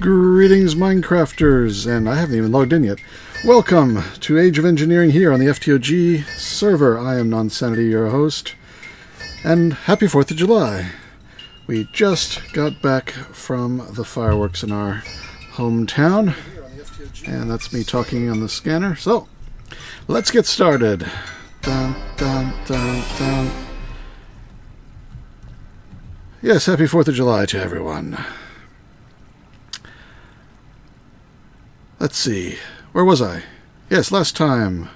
Greetings, Minecrafters, and I haven't even logged in yet. Welcome to Age of Engineering here on the FTOG server. I am Nonsanity, your host, and happy 4th of July. We just got back from the fireworks in our hometown, and that's me talking on the scanner. So, let's get started. Dun, dun, dun, dun. Yes, happy 4th of July to everyone. Let's see, where was I? Yes, last time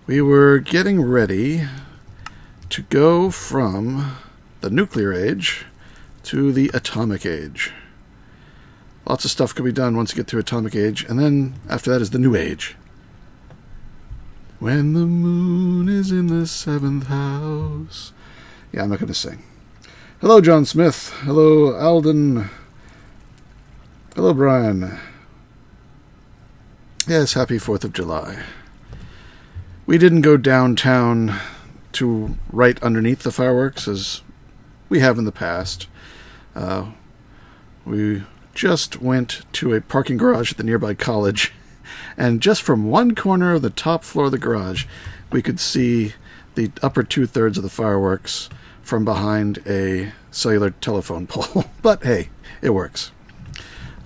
we were getting ready to go from the nuclear age to the atomic age. Lots of stuff could be done once you get to atomic age, and then after that is the new age. When the moon is in the 7th house. Yeah, I'm not going to sing. Hello, John Smith. Hello, Alden. Hello, Brian. Yes, happy 4th of July. We didn't go downtown to right underneath the fireworks as we have in the past. We just went to a parking garage at the nearby college, and just from one corner of the top floor of the garage, we could see the upper 2/3 of the fireworks from behind a cellular telephone pole. But hey, it works.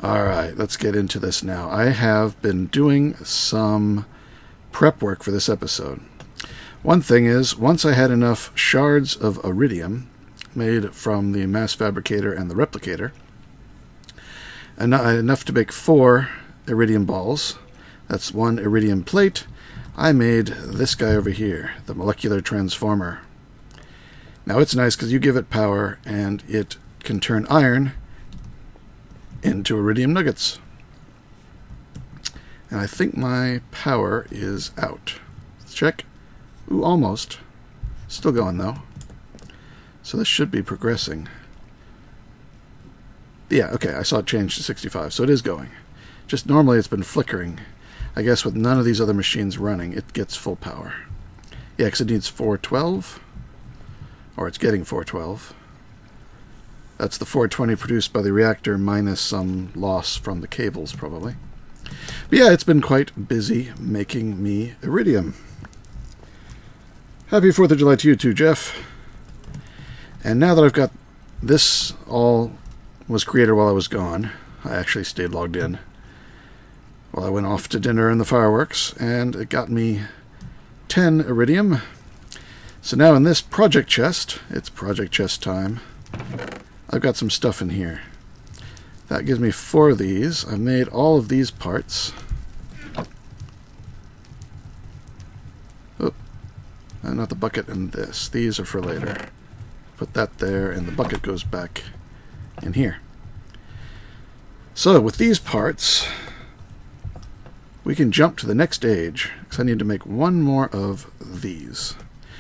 Alright, let's get into this now. I have been doing some prep work for this episode. One thing is, once I had enough shards of iridium made from the mass fabricator and the replicator, enough to make 4 iridium balls, that's 1 iridium plate, I made this guy over here, the molecular transformer. Now it's nice because you give it power and it can turn iron into iridium nuggets. And I think my power is out. Let's check. Ooh, almost. Still going though. So this should be progressing. Yeah, okay, I saw it change to 65, so it is going. Just normally it's been flickering. I guess with none of these other machines running, it gets full power. Yeah, because it needs 412. Or it's getting 412. That's the 420 produced by the reactor minus some loss from the cables, probably. But yeah, it's been quite busy making me iridium. Happy 4th of July to you too, Jeff. And now that I've got this all was created while I was gone, I actually stayed logged in while I went off to dinner and the fireworks, and it got me 10 iridium. So now in this project chest, it's project chest time, I've got some stuff in here. That gives me 4 of these. I've made all of these parts. Oh, and not the bucket and this. These are for later. Put that there, and the bucket goes back in here. So with these parts, we can jump to the next age, because I need to make 1 more of these.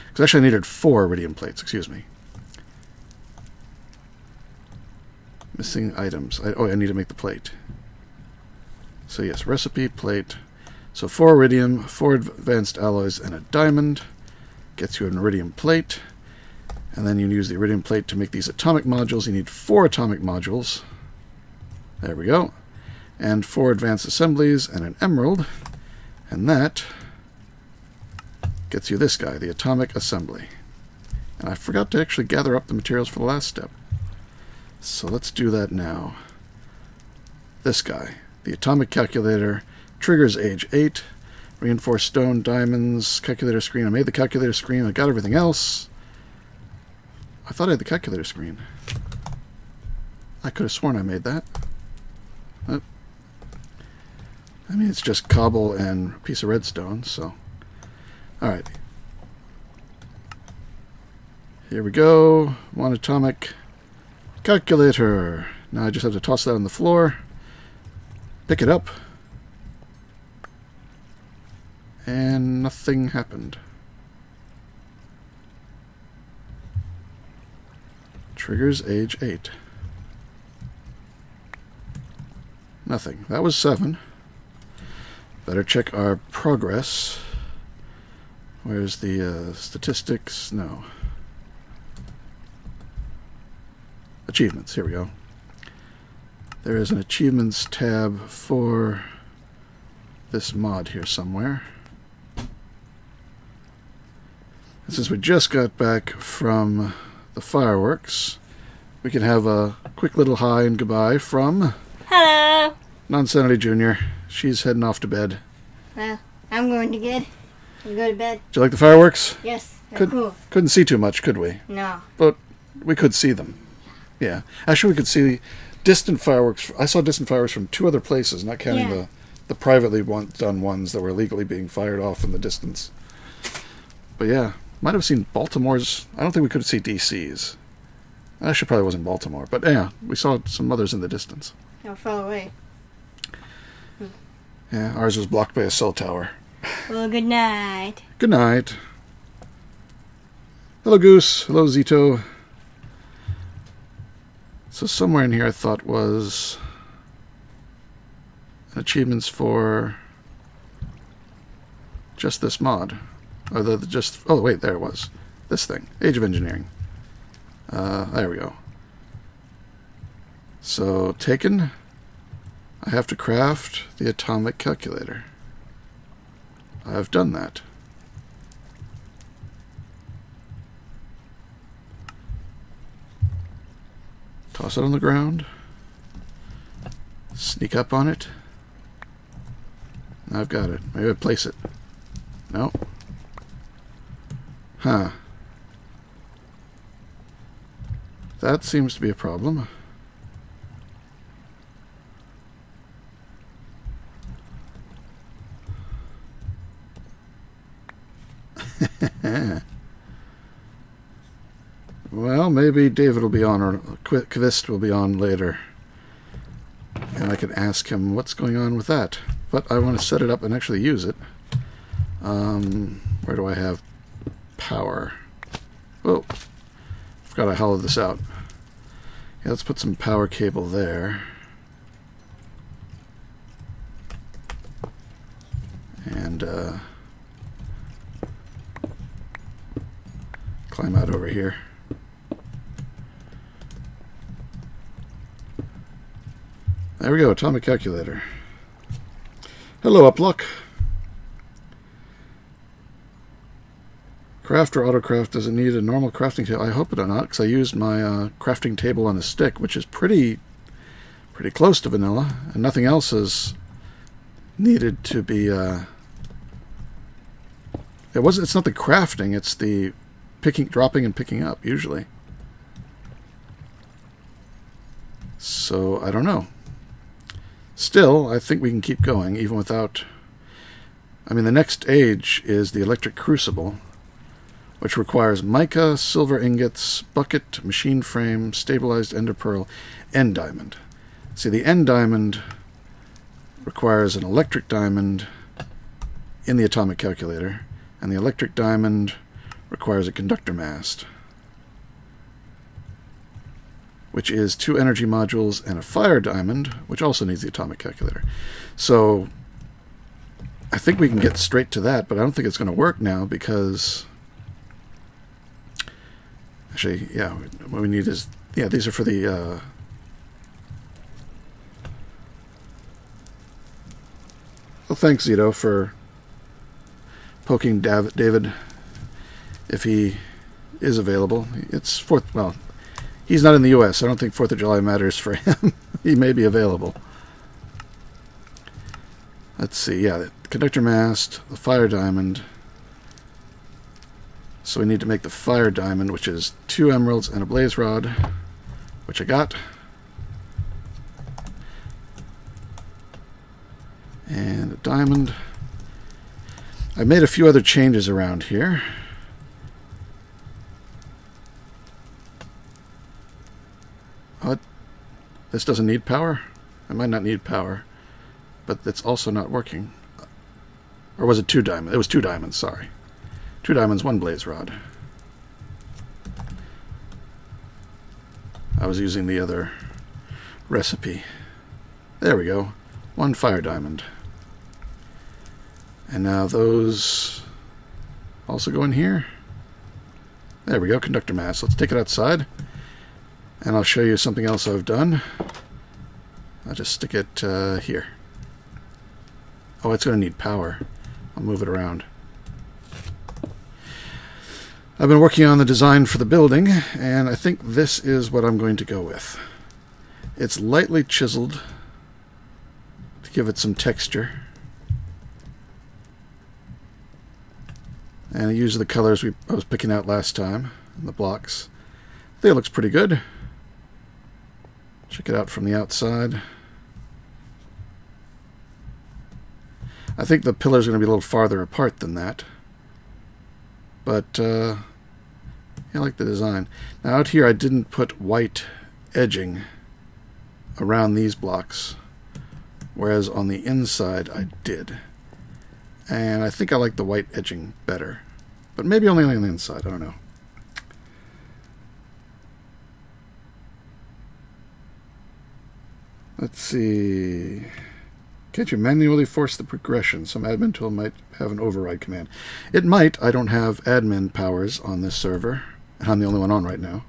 Because actually I needed 4 iridium plates, excuse me. Missing items. I need to make the plate. So yes, recipe, plate. So 4 iridium, 4 advanced alloys, and a diamond. Gets you an iridium plate. And then you use the iridium plate to make these atomic modules. You need 4 atomic modules. There we go. And 4 advanced assemblies and an emerald. And that gets you this guy, the atomic assembly. And I forgot to actually gather up the materials for the last step. So let's do that now. This guy, the atomic calculator, triggers age 8, reinforced stone, diamonds, calculator screen. I made the calculator screen, I got everything else. I thought I had the calculator screen. I could have sworn I made that. I mean, it's just cobble and a piece of redstone, so. Alright. Here we go. 1 atomic calculator. Now I just have to toss that on the floor, pick it up, and nothing happened. Triggers age 8. Nothing. That was 7. Better check our progress. Where's the statistics? No. Achievements. Here we go. There is an achievements tab for this mod here somewhere. And since we just got back from the fireworks, we can have a quick little hi and goodbye from... Hello! Nonsanity Jr. She's heading off to bed. Well, I'm going to bed. I'll go to bed. Did you like the fireworks? Yes, they're cool. Couldn't see too much, could we? No. But we could see them. Yeah. Actually, we could see distant fireworks. I saw distant fireworks from 2 other places, not counting the privately done ones that were illegally being fired off in the distance. But yeah, might have seen Baltimore's. I don't think we could see DC's. Actually, probably wasn't Baltimore. But yeah, we saw some others in the distance. How far away? Yeah, ours was blocked by a cell tower. Well, good night. Good night. Hello, Goose. Hello, Zito. So somewhere in here I thought was achievements for just this mod. Or oh wait, there it was. This thing. Age of Engineering. There we go. So, taken. I have to craft the atomic calculator. I've done that. Toss it on the ground. Sneak up on it. I've got it. Maybe I place it. No. Huh. That seems to be a problem. Well, maybe David will be on, or Kvist will be on later. And I can ask him what's going on with that. But I want to set it up and actually use it. Where do I have power? Oh, forgot I hollowed this out. Yeah, let's put some power cable there. And climb out over here. There we go, atomic calculator. Hello, Upluck. Craft or autocraft, does it need a normal crafting table? I hope it or not, because I used my crafting table on a stick, which is pretty close to vanilla, and nothing else is needed to be. It's not the crafting; it's the dropping, and picking up usually. So I don't know. Still, I think we can keep going even without. I mean, the next age is the electric crucible, which requires mica, silver ingots, bucket, machine frame, stabilized ender pearl, end diamond. See, the end diamond requires an electric diamond in the atomic calculator, and the electric diamond requires a conductor mast, which is 2 energy modules and a fire diamond, which also needs the atomic calculator. So I think we can get straight to that, but I don't think it's going to work now because... Actually, yeah, what we need is... Yeah, these are for the... Well, thanks, Zito, for poking David if he is available. It's 4th... Well, he's not in the U.S. I don't think 4th of July matters for him. He may be available. Let's see. Yeah, the conductor mast, the fire diamond. So we need to make the fire diamond, which is 2 emeralds and a blaze rod, which I got. And a diamond. I made a few other changes around here. What? This doesn't need power? I might not need power, but it's also not working. Or was it 2 diamonds? It was 2 diamonds, sorry. 2 diamonds, 1 blaze rod. I was using the other recipe. There we go. 1 fire diamond. And now those also go in here. There we go, conductor mass. Let's take it outside. And I'll show you something else I've done. I'll just stick it here. Oh, it's going to need power. I'll move it around. I've been working on the design for the building, and I think this is what I'm going to go with. It's lightly chiseled to give it some texture. And I use the colors I was picking out last time in the blocks. I think it looks pretty good. Check it out from the outside. I think the pillars are going to be a little farther apart than that. But, yeah, I like the design. Now out here I didn't put white edging around these blocks, whereas on the inside I did. And I think I like the white edging better. But maybe only on the inside, I don't know. Let's see. Can't you manually force the progression? Some admin tool might have an override command. It might. I don't have admin powers on this server. I'm the only one on right now.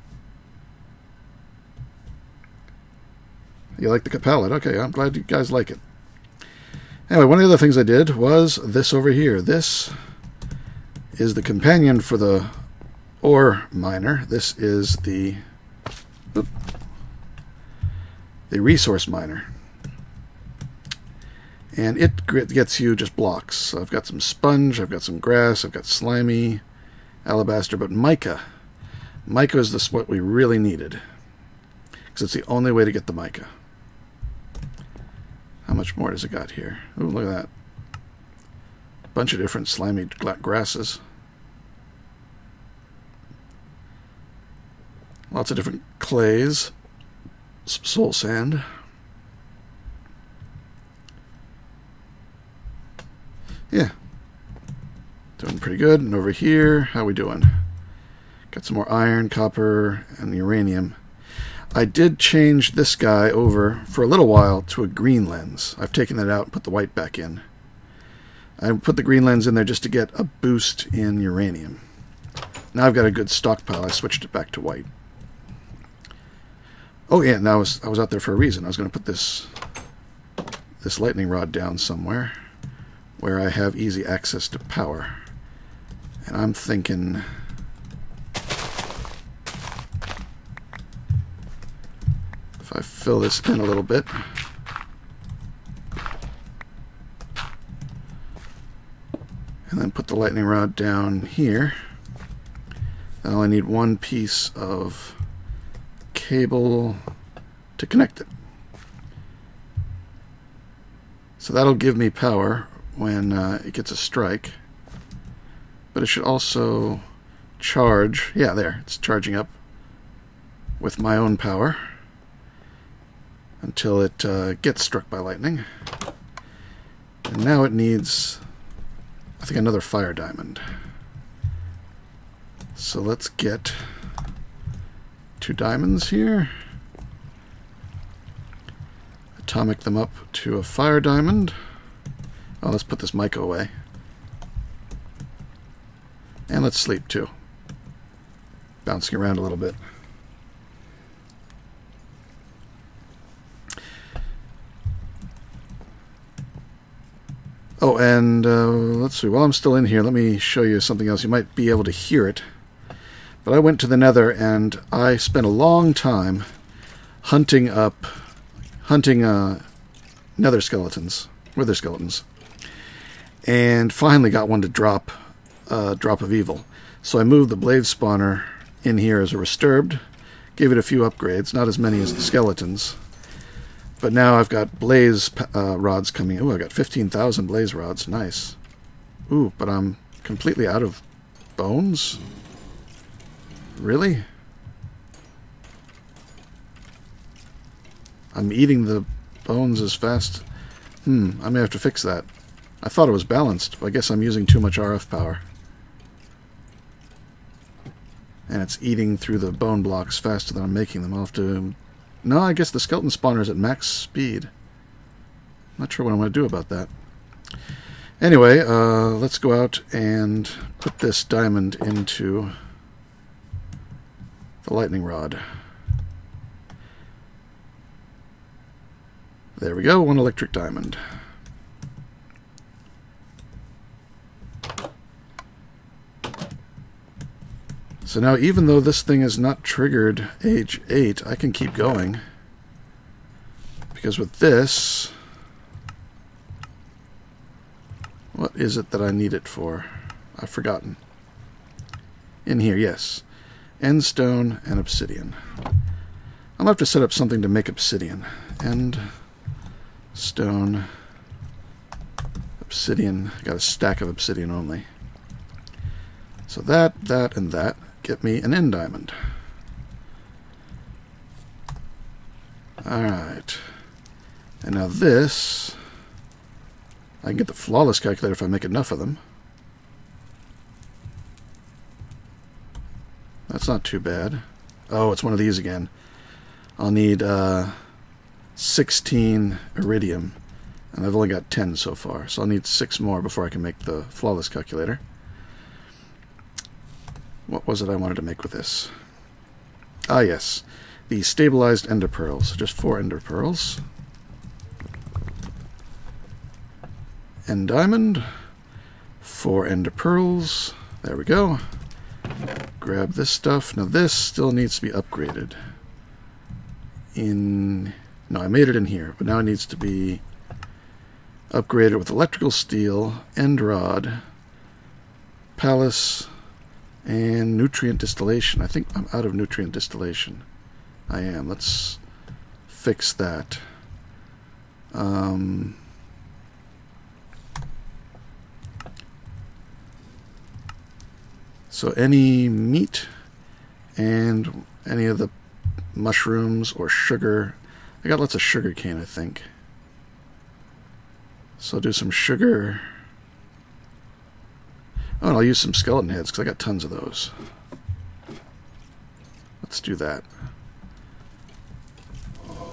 You like the palette? Okay, I'm glad you guys like it. Anyway, one of the other things I did was this over here. This is the companion for the ore miner. This is the resource miner. And it gets you just blocks. So I've got some sponge, I've got some grass, I've got slimy, alabaster, but mica. Mica is what we really needed, because it's the only way to get the mica. How much more does it got here? Ooh, look at that. Bunch of different slimy grasses. Lots of different clays. Some soul sand. Yeah. Doing pretty good. And over here, how we doing? Got some more iron, copper, and uranium. I did change this guy over for a little while to a green lens. I've taken that out and put the white back in. I put the green lens in there just to get a boost in uranium. Now I've got a good stockpile. I switched it back to white. Oh yeah, and I was out there for a reason. I was going to put this lightning rod down somewhere where I have easy access to power. And I'm thinking if I fill this in a little bit, and then put the lightning rod down here, then I only need one piece of cable to connect it. So that'll give me power when it gets a strike. But it should also charge. Yeah, there. It's charging up with my own power until it gets struck by lightning. And now it needs, I think, another fire diamond. So let's get 2 diamonds here. Atomic them up to a fire diamond. Oh, let's put this mica away. And let's sleep too. Bouncing around a little bit. Oh, and let's see. While I'm still in here, let me show you something else. You might be able to hear it. But I went to the Nether and I spent a long time hunting Nether skeletons, wither skeletons, and finally got one to drop a drop of evil. So I moved the blade spawner in here as a resturbed, gave it a few upgrades, not as many as the skeletons, but now I've got blaze rods coming. Ooh, I got 15,000 blaze rods. Nice. Ooh, but I'm completely out of bones. Really? I'm eating the bones as fast. I may have to fix that. I thought it was balanced, but I guess I'm using too much RF power. And it's eating through the bone blocks faster than I'm making them. I'll have to... No, I guess the skeleton spawner is at max speed. Not sure what I'm going to do about that. Anyway, let's go out and put this diamond into the lightning rod. There we go, 1 electric diamond. So now, even though this thing is not triggered age 8, I can keep going. Because with this... What is it that I need it for? I've forgotten. In here, yes. End stone and obsidian. I'll have to set up something to make obsidian. End stone, obsidian. Got a stack of obsidian only. So that, and that get me an end diamond. Alright. And now this... I can get the flawless calculator if I make enough of them. That's not too bad. Oh, it's one of these again. I'll need 16 iridium, and I've only got 10 so far, so I'll need 6 more before I can make the flawless calculator. What was it I wanted to make with this? Ah, yes. The stabilized ender pearls. Just 4 ender pearls. End diamond. 4 ender pearls. There we go. Grab this stuff. Now this still needs to be upgraded. No, I made it in here, but now it needs to be upgraded with electrical steel, end rod, palace, and nutrient distillation. I think I'm out of nutrient distillation. I am. Let's fix that. So any meat and any of the mushrooms or sugar. I got lots of sugar cane, I think. So I'll do some sugar. Oh, and I'll use some skeleton heads because I got tons of those. Let's do that.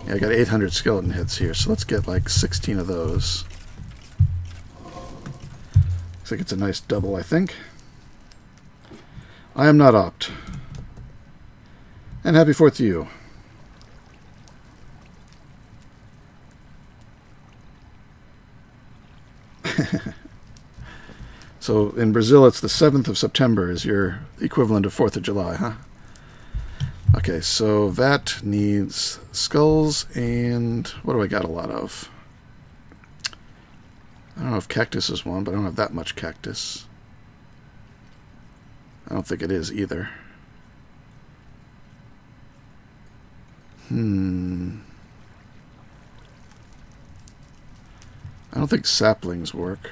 Yeah, I got 800 skeleton heads here, so let's get like 16 of those. Looks like it's a nice double, I think. I am not opt. And happy 4th to you. So in Brazil it's the 7th of September is your equivalent of 4th of July, huh? Okay, so that needs skulls and what do I got a lot of? I don't know if cactus is one, but I don't have that much cactus. I don't think it is either. I don't think saplings work.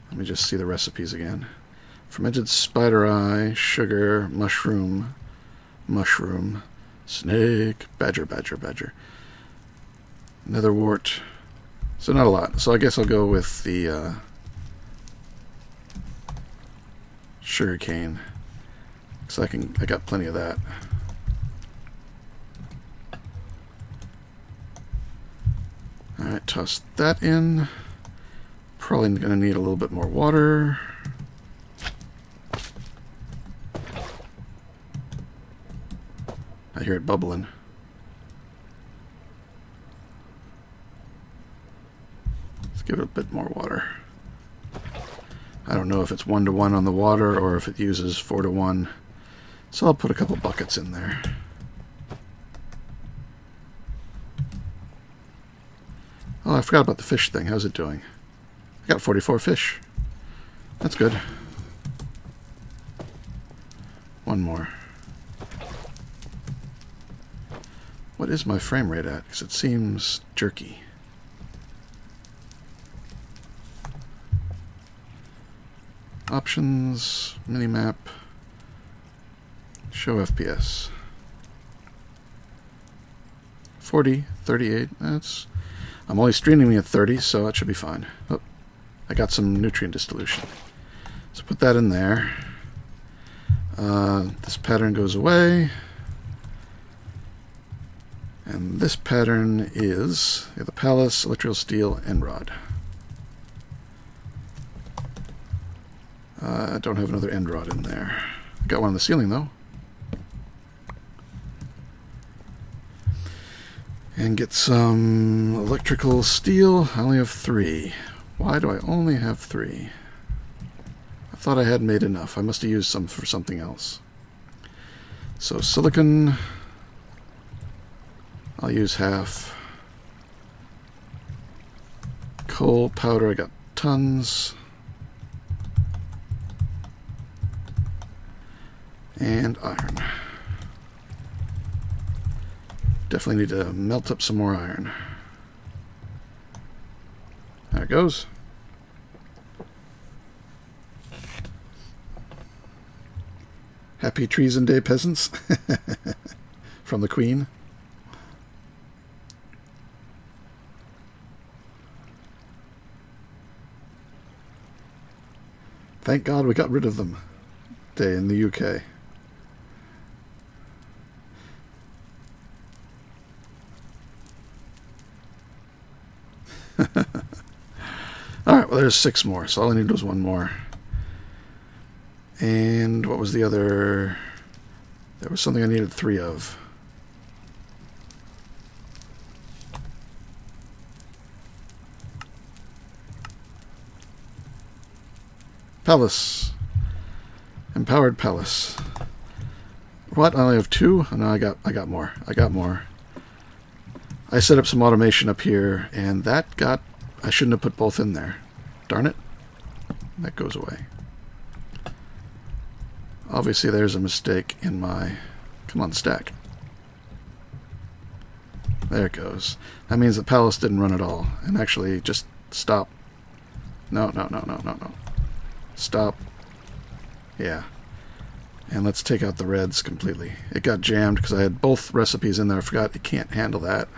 Let me just see the recipes again. Fermented spider eye, sugar, mushroom, snake, badger. Nether wart. So not a lot. So I guess I'll go with the sugar cane. So I got plenty of that. Alright, toss that in. Probably going to need a little bit more water. I hear it bubbling. Let's give it a bit more water. I don't know if it's 1-to-1 on the water or if it uses 4-to-1. So I'll put a couple buckets in there. Oh, I forgot about the fish thing. How's it doing? I got 44 fish. That's good. One more. What is my frame rate at? Because it seems jerky. Options, minimap, show FPS. 40, 38, I'm only streaming at 30, so that should be fine. Oh, I got some nutrient distillation. So put that in there. This pattern goes away. And this pattern is the palace, electrical steel, and rod. I don't have another end rod in there. I got one on the ceiling, though. And get some electrical steel. I only have 3. Why do I only have 3? I thought I had made enough. I must have used some for something else. So silicon, I'll use half. Coal powder, I got tons. And iron. Definitely need to melt up some more iron. There it goes. Happy Treason Day, peasants. From the Queen. Thank God we got rid of them. Day in the UK. Alright, well there's 6 more, so all I need was 1 more. And what was the other? There was something I needed 3 of. Palace. Empowered palace. What? I only have 2? Oh, no, I got more. I got more. I set up some automation up here, and that got... I shouldn't have put both in there. Darn it. That goes away. Obviously there's a mistake in my... Come on, stack. There it goes. That means the palace didn't run at all. And actually, just stop. No. Stop. Yeah. And let's take out the reds completely. It got jammed because I had both recipes in there. I forgot it can't handle that.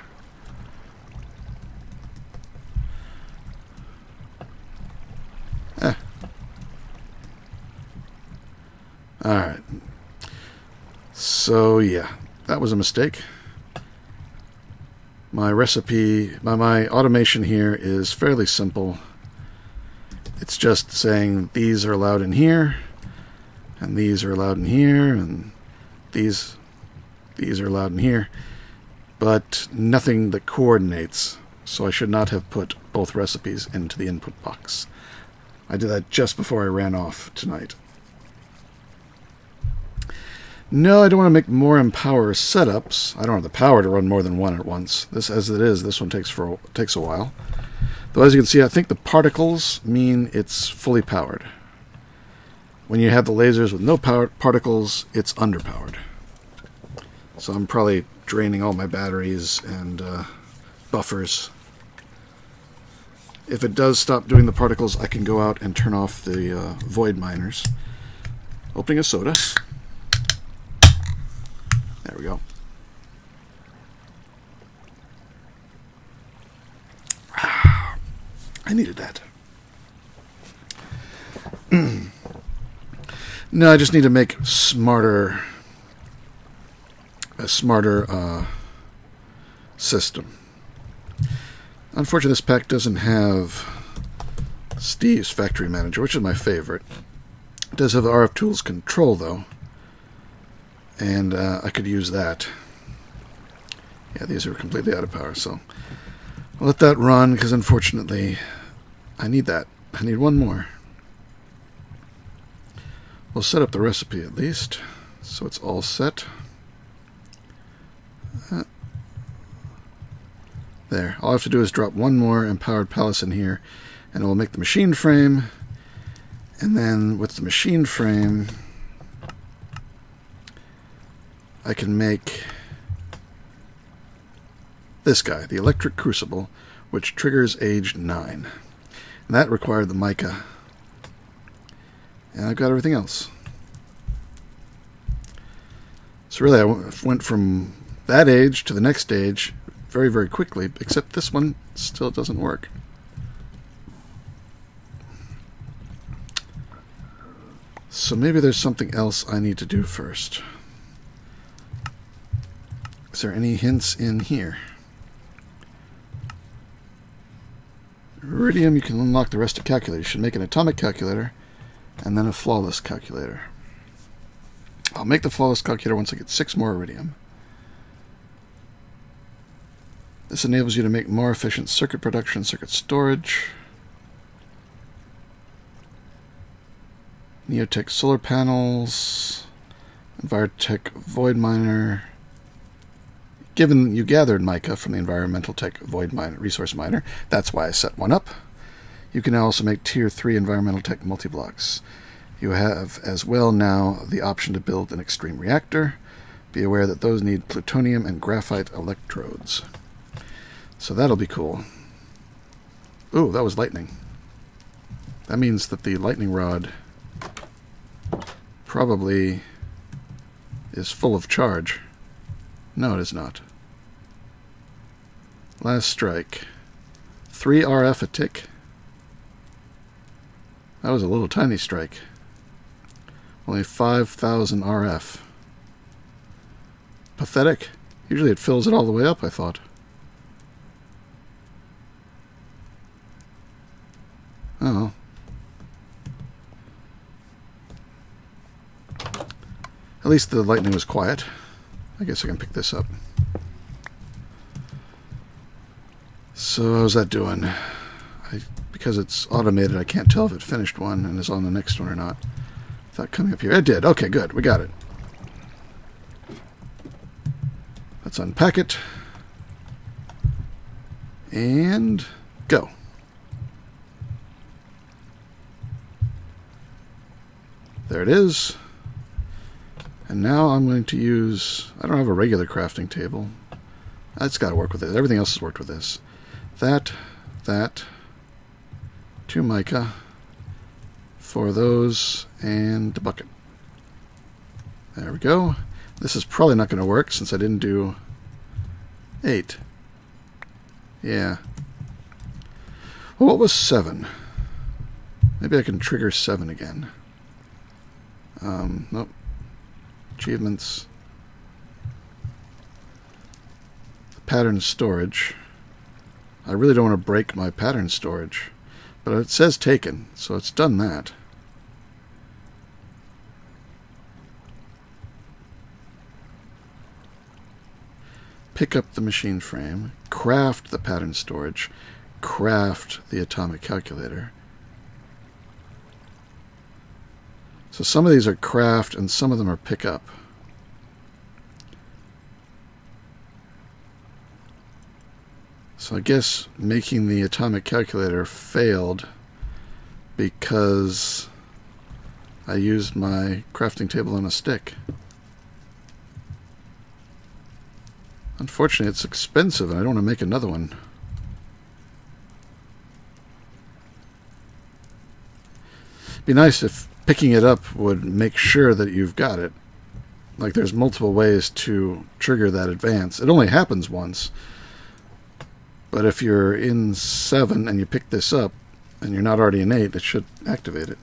Alright. So, yeah. That was a mistake. My recipe, my automation here is fairly simple. It's just saying these are allowed in here, and these are allowed in here, and these are allowed in here, but nothing that coordinates, so I should not have put both recipes into the input box. I did that just before I ran off tonight. No, I don't want to make more Empower setups. I don't have the power to run more than one at once. This, as it is, this one takes a while. Though, as you can see, I think the particles mean it's fully powered. When you have the lasers with no particles, it's underpowered. So I'm probably draining all my batteries and buffers. If it does stop doing the particles, I can go out and turn off the void miners. Opening a soda. There we go. I needed that. No, I just need to make a smarter system. Unfortunately, this pack doesn't have Steve's Factory Manager, which is my favorite. It does have the RF Tools Control, though. And I could use that. Yeah, these are completely out of power, so I'll let that run, because unfortunately I need that. I need 1 more. We'll set up the recipe at least, so it's all set. There. All I have to do is drop 1 more Empowered Palace in here, and it will make the machine frame. And then with the machine frame, I can make this guy, the electric crucible, which triggers age 9. And that required the mica. And I've got everything else. So really I went from that age to the next stage very, very quickly, except this one still doesn't work. So maybe there's something else I need to do first. Is there any hints in here? Iridium, you can unlock the rest of calculator. You should make an atomic calculator and then a flawless calculator. I'll make the flawless calculator once I get 6 more iridium. This enables you to make more efficient circuit production, circuit storage. Neotech solar panels. Envirotech void miner. Given you gathered mica from the environmental tech void miner, resource miner, that's why I set one up. You can now also make tier 3 environmental tech multi-blocks. You have as well now the option to build an extreme reactor. Be aware that those need plutonium and graphite electrodes. So that'll be cool. Ooh, that was lightning. That means that the lightning rod probably is full of charge. No, it is not. Last strike. 3 RF a tick. That was a little tiny strike. Only 5,000 RF. Pathetic. Usually it fills it all the way up, I thought. Oh. At least the lightning was quiet. I guess I can pick this up. So how's that doing? Because it's automated, I can't tell if it finished one and is on the next one or not. Without coming up here. It did. Okay, good. We got it. Let's unpack it. And go. There it is. And now I'm going to use... I don't have a regular crafting table. That's got to work with it. Everything else has worked with this. That. 2 mica. 4 of those. And a bucket. There we go. This is probably not going to work since I didn't do 8. Yeah. Well, what was 7? Maybe I can trigger 7 again. Nope. Achievements. Pattern storage. I really don't want to break my pattern storage. But it says taken, so it's done that. Pick up the machine frame. Craft the pattern storage. Craft the atomic calculator. So some of these are craft and some of them are pick up. So I guess making the atomic calculator failed because I used my crafting table on a stick. Unfortunately, it's expensive and I don't want to make another one. It'd be nice if picking it up would make sure that you've got it. Like there's multiple ways to trigger that advance. It only happens once. But if you're in 7 and you pick this up and you're not already in 8, it should activate it.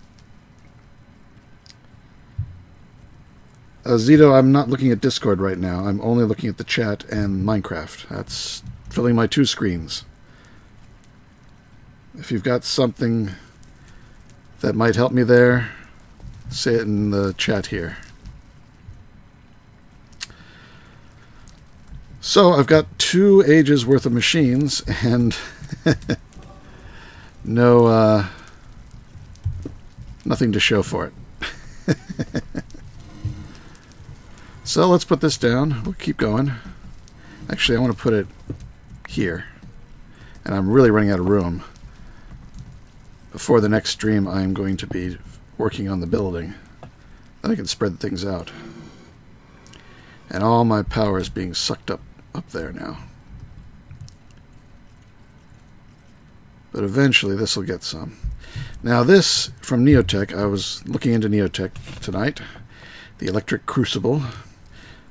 Zito, I'm not looking at Discord right now. I'm only looking at the chat and Minecraft. That's filling my 2 screens. If you've got something that might help me there, say it in the chat here. So I've got 2 ages worth of machines and nothing to show for it. So let's put this down. We'll keep going. Actually, I want to put it here. And I'm really running out of room. Before the next stream, I'm going to be working on the building. Then I can spread things out. And all my power is being sucked up there now. But eventually this will get some. Now this, from Neotech, I was looking into Neotech tonight. The electric crucible.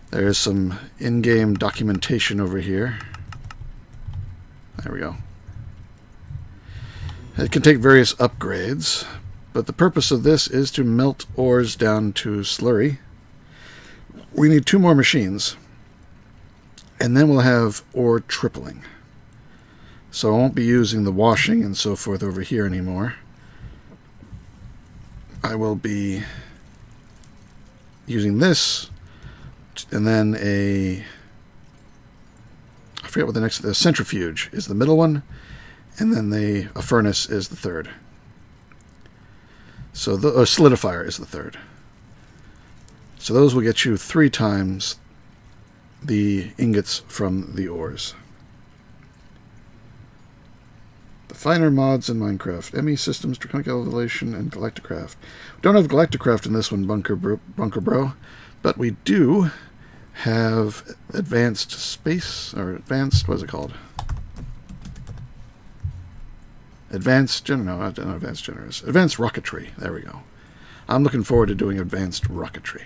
There's some in-game documentation over here. There we go. It can take various upgrades, but the purpose of this is to melt ores down to slurry. We need 2 more machines, and then we'll have ore tripling. So I won't be using the washing and so forth over here anymore. I will be using this, and then I forget forget what the centrifuge is the middle one, and then a furnace is the third. So the solidifier is the third. So those will get you 3 times the ingots from the ores. The finer mods in Minecraft: ME Systems, Draconic Elevation, and Galacticraft. We don't have Galacticraft in this one, Bunker Bro, but we do have advanced space, or advanced, what is it called? Advanced rocketry. There we go. I'm looking forward to doing advanced rocketry.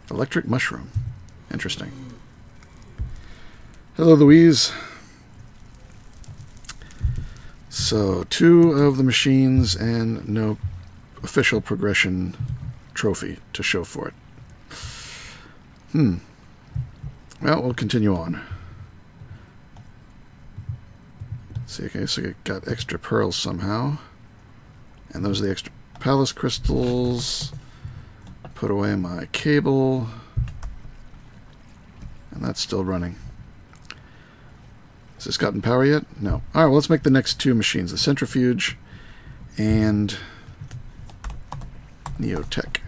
Electric mushroom. Interesting. Hello, Louise. So, 2 of the machines and no official progression trophy to show for it. Well, we'll continue on. Let's see, okay, so I got extra pearls somehow. And those are the extra palace crystals. Put away my cable. And that's still running. Has this gotten power yet? No. Alright, well, let's make the next 2 machines. The centrifuge and Neotech.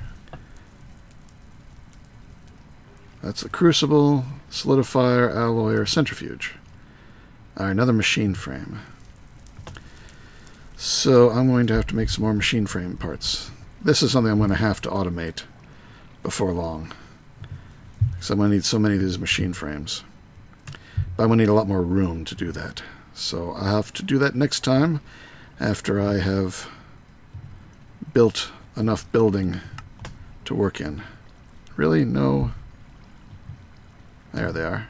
That's the crucible, solidifier, alloyer, centrifuge. Alright, another machine frame. So I'm going to have to make some more machine frame parts. This is something I'm going to have to automate before long, because I'm going to need so many of these machine frames. But I'm going to need a lot more room to do that. So I'll have to do that next time, after I have built enough building to work in. Really? No. There they are.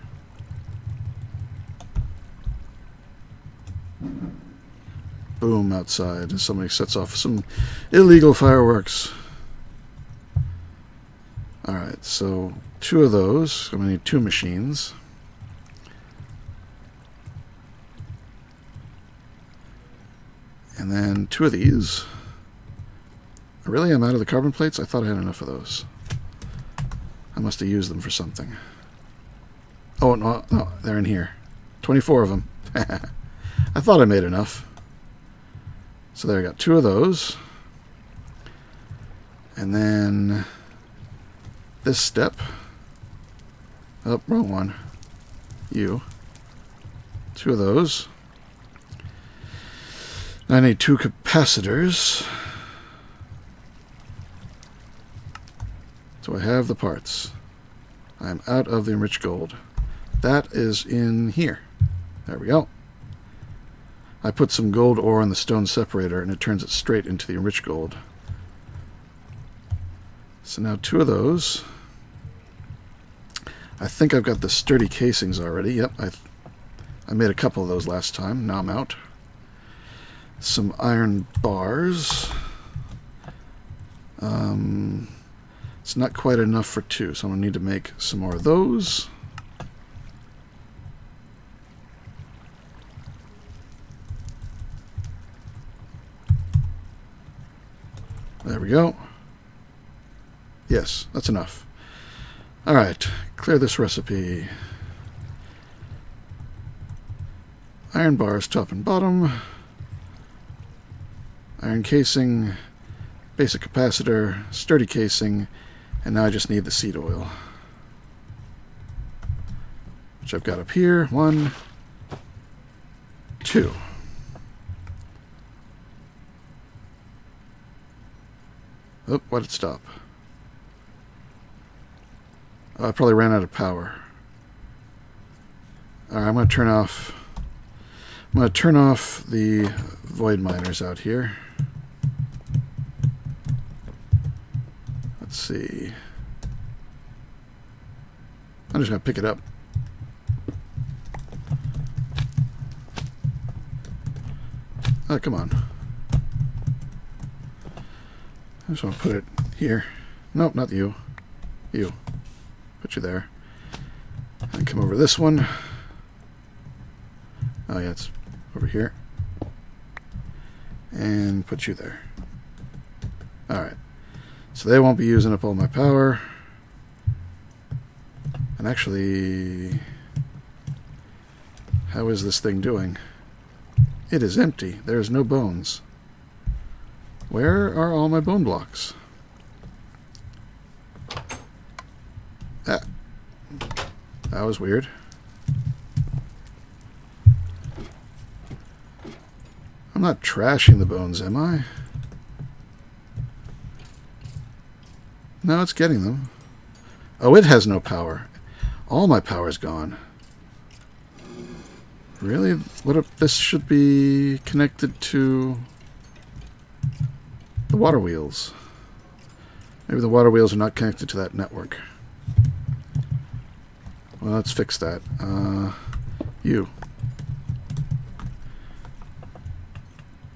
Boom outside as somebody sets off some illegal fireworks. Alright, so 2 of those. I'm going to need 2 machines. And then 2 of these. Really? I'm out of the carbon plates? I thought I had enough of those. I must have used them for something. Oh, no, they're in here. 24 of them. I thought I made enough. So there, I got 2 of those. And then this step. Oh, wrong one. 2 of those. I need 2 capacitors. So I have the parts. I'm out of the enriched gold. That is in here. There we go. I put some gold ore in the stone separator, and it turns it straight into the enriched gold. So now 2 of those. I think I've got the sturdy casings already. Yep, I made a couple of those last time. Now I'm out. Some iron bars. It's not quite enough for 2, so I'm going to need to make some more of those. There we go. Yes, that's enough. Alright, clear this recipe. Iron bars top and bottom. Iron casing. Basic capacitor. Sturdy casing. And now I just need the seed oil, which I've got up here. 1, 2. Oh, why did it stop? Oh, I probably ran out of power. Alright, I'm going to turn off the void miners out here. Let's see. I'm just going to pick it up. Oh, come on. I just want to put it here. Nope, not you. You. Put you there. And come over this one. Oh yeah, it's over here. And put you there. Alright. So they won't be using up all my power. And actually, How is this thing doing? It is empty. There is no bones. Where are all my bone blocks? Ah. That was weird. I'm not trashing the bones, am I? No, it's getting them. Oh, it has no power. All my power is gone. Really? What if this should be connected to the water wheels? Maybe the water wheels are not connected to that network. Well, let's fix that. You.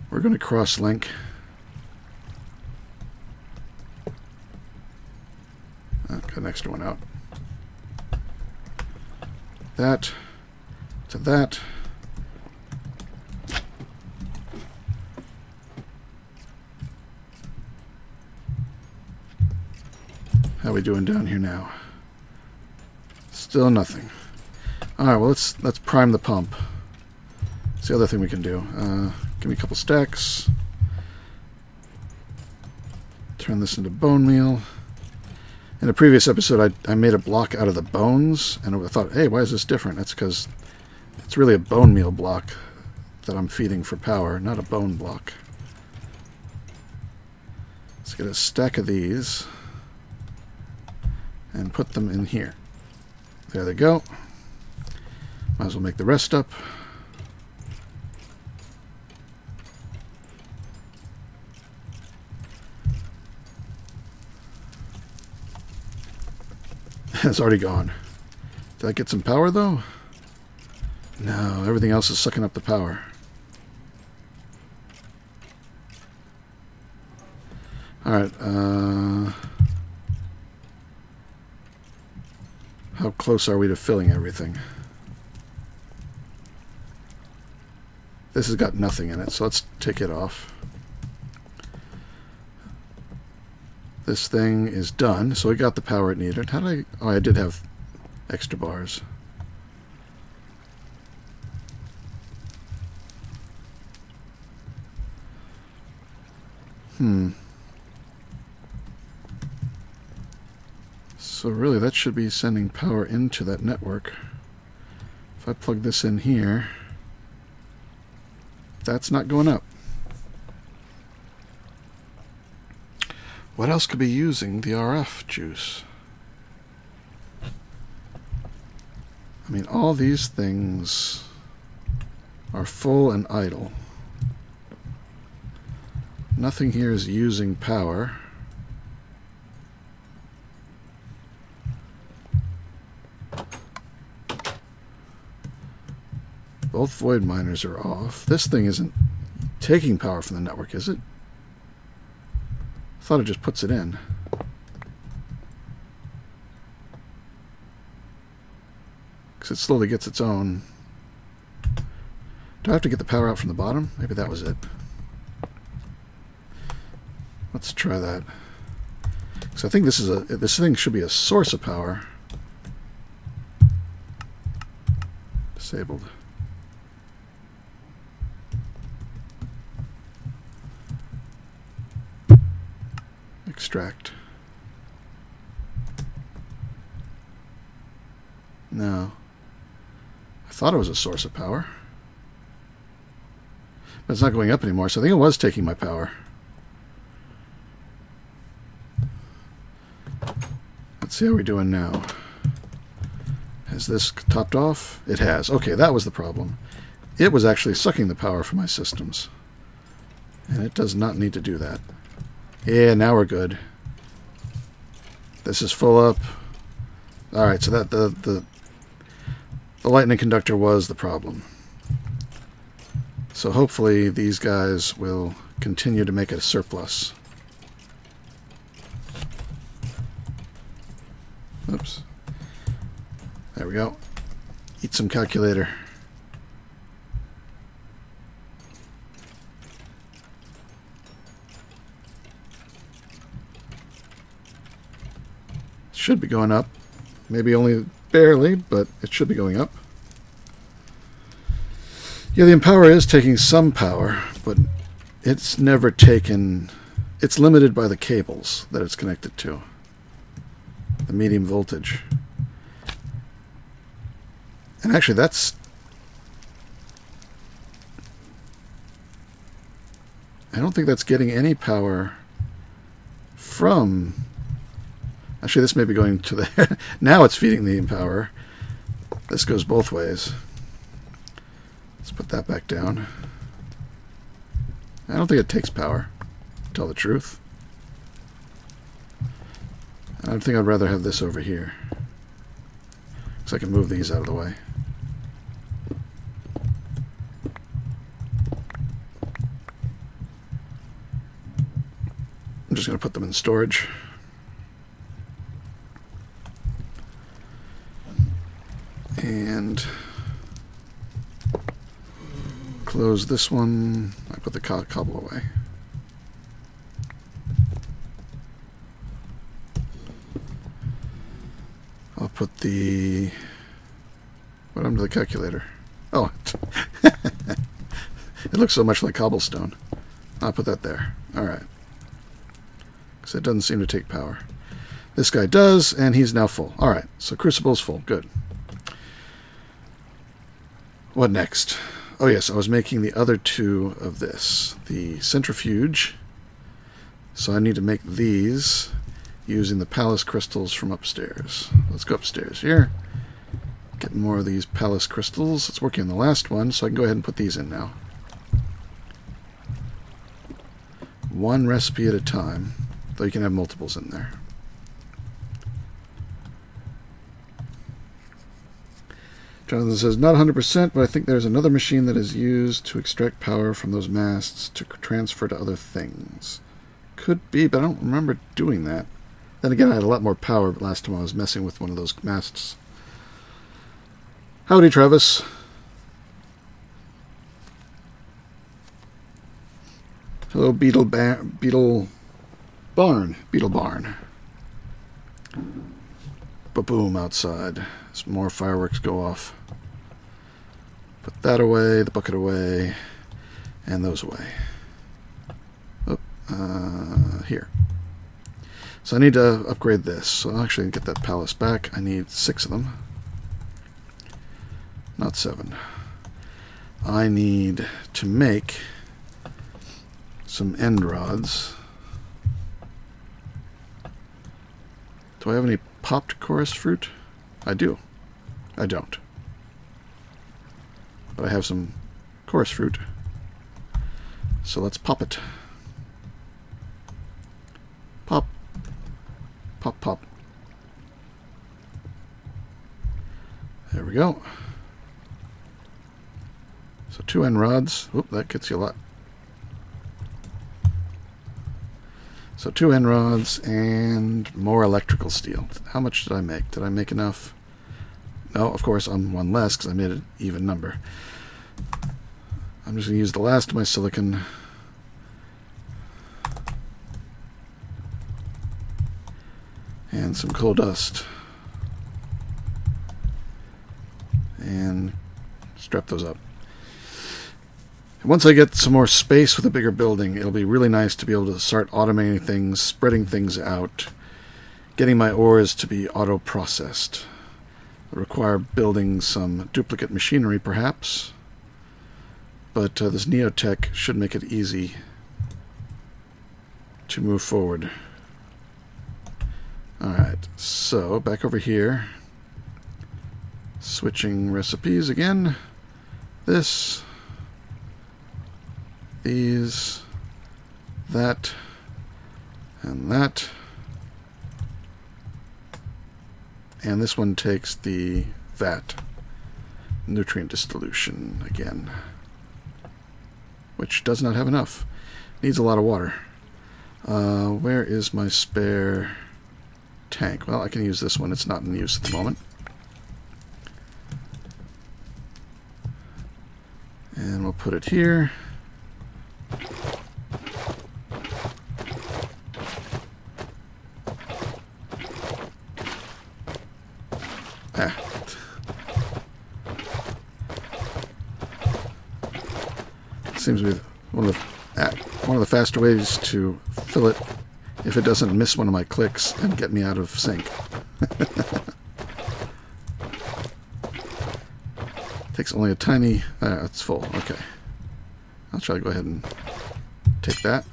We're going to cross-link. Got an extra one out. That to that. How are we doing down here now? Still nothing. Alright, well let's prime the pump. It's the other thing we can do. Give me a couple stacks. Turn this into bone meal. In a previous episode, I made a block out of the bones, and I thought, hey, why is this different? That's because it's really a bone meal block that I'm feeding for power, not a bone block. Let's get a stack of these and put them in here. There they go. Might as well make the rest up. It's already gone. Did I get some power, though? No, everything else is sucking up the power. Alright, how close are we to filling everything? This has got nothing in it, so let's take it off. This thing is done, so we got the power it needed. How did I... Oh, I did have extra bars. So really, that should be sending power into that network. If I plug this in here, that's not going up. What else could be using the RF juice? I mean, all these things are full and idle. Nothing here is using power. Both void miners are off. This thing isn't taking power from the network, is it? I thought it just puts it in. Because it slowly gets its own. Do I have to get the power out from the bottom? Maybe that was it. Let's try that. Because I think this thing should be a source of power. Disabled. Extract. No. I thought it was a source of power. But it's not going up anymore, so I think it was taking my power. Let's see how we're doing now. Has this topped off? It has. Okay, that was the problem. It was actually sucking the power from my systems. And it does not need to do that. Yeah, now we're good. This is full up. Alright, so that the lightning conductor was the problem. So hopefully these guys will continue to make a surplus. Oops. There we go. Eat some calculator. Should be going up. Maybe only barely, but it should be going up. Yeah, the Empower is taking some power, but it's never taken... It's limited by the cables that it's connected to. The medium voltage. And actually, that's... I don't think that's getting any power from... Actually, this may be going to the... Now it's feeding the Empower. This goes both ways. Let's put that back down. I don't think it takes power, to tell the truth. I think I'd rather have this over here. So I can move these out of the way. I'm just going to put them in storage. And close this one. I put the cobble away. I'll put the... What happened to the calculator? Oh, it looks so much like cobblestone. I'll put that there. Alright. Because it doesn't seem to take power. This guy does, and he's now full. Alright, so crucible's full. Good. What next? Oh yes, I was making the other two of this. The centrifuge. So I need to make these using the palace crystals from upstairs. Let's go upstairs here. Get more of these palace crystals. It's working on the last one, so I can go ahead and put these in now. One recipe at a time, though you can have multiples in there. Jonathan says, not 100%, but I think there's another machine that is used to extract power from those masts to transfer to other things. Could be, but I don't remember doing that. Then again, I had a lot more power last time I was messing with one of those masts. Howdy, Travis. Hello, Beetle Barn. Ba-boom outside. Some more fireworks go off. Put that away, the bucket away, and those away. Oh, here. So I need to upgrade this. So I'll actually get that palace back. I need 6 of them. Not 7. I need to make some end rods. Do I have any popped chorus fruit? I do. I don't. But I have some chorus fruit. So let's pop it. Pop. Pop, pop. There we go. So 2 end rods. Oop, that gets you a lot. So 2 end rods and more electrical steel. How much did I make? Did I make enough? No, of course, I'm 1 less because I made an even number. I'm just going to use the last of my silicon. And some coal dust. And strap those up. Once I get some more space with a bigger building, it'll be really nice to be able to start automating things, spreading things out, getting my ores to be auto-processed. It'll require building some duplicate machinery, perhaps, but this Neotech should make it easy to move forward. Alright, so back over here, switching recipes again. This... these, that, and that. And this one takes the vat, nutrient dissolution again, which does not have enough. Needs a lot of water. Where is my spare tank? Well, I can use this one. It's not in use at the moment. And we'll put it here. Seems to be one of the faster ways to fill it if it doesn't miss one of my clicks and get me out of sync. Takes only a tiny... it's full. Okay. I'll try to go ahead and take that.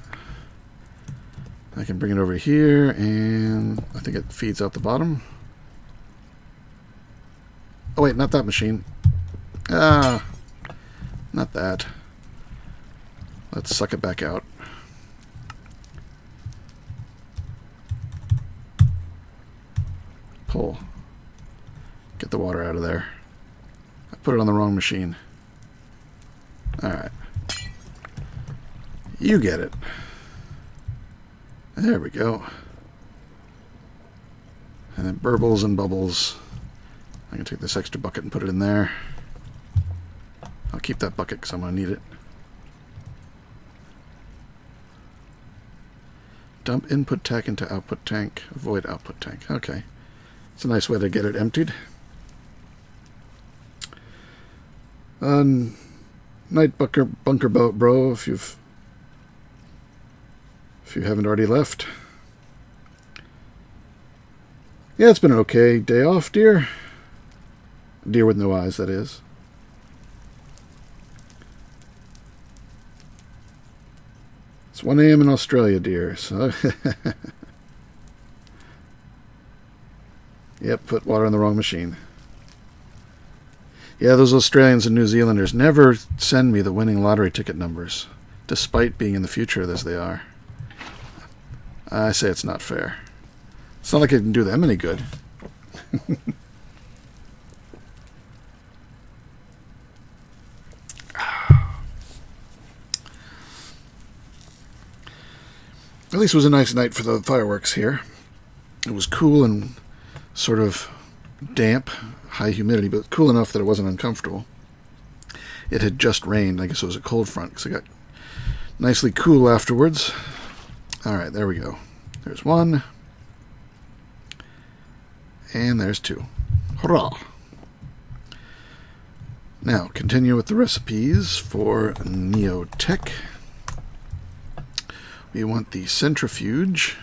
I can bring it over here, and I think it feeds out the bottom. Oh wait, not that machine. Ah, not that. Let's suck it back out. Pull. Get the water out of there. I put it on the wrong machine. Alright. You get it. There we go. And it burbles and bubbles. I can take this extra bucket and put it in there. I'll keep that bucket because I'm going to need it. Dump input tank into output tank. Avoid output tank. Okay. It's a nice way to get it emptied. Night bunker boat, bro, if you haven't already left. Yeah, it's been an okay day off, dear. Deer with no eyes, that is. It's 1 a.m. in Australia, dear, so... Yep, put water on the wrong machine. Yeah, those Australians and New Zealanders never send me the winning lottery ticket numbers, despite being in the future as they are. I say it's not fair. It's not like it can do them any good. At least it was a nice night for the fireworks here. It was cool and sort of damp, high humidity, but cool enough that it wasn't uncomfortable. It had just rained. I guess it was a cold front because it got nicely cool afterwards. Alright, there we go. There's one. And there's two. Hurrah! Now, continue with the recipes for Neotech. We want the Centrifuge.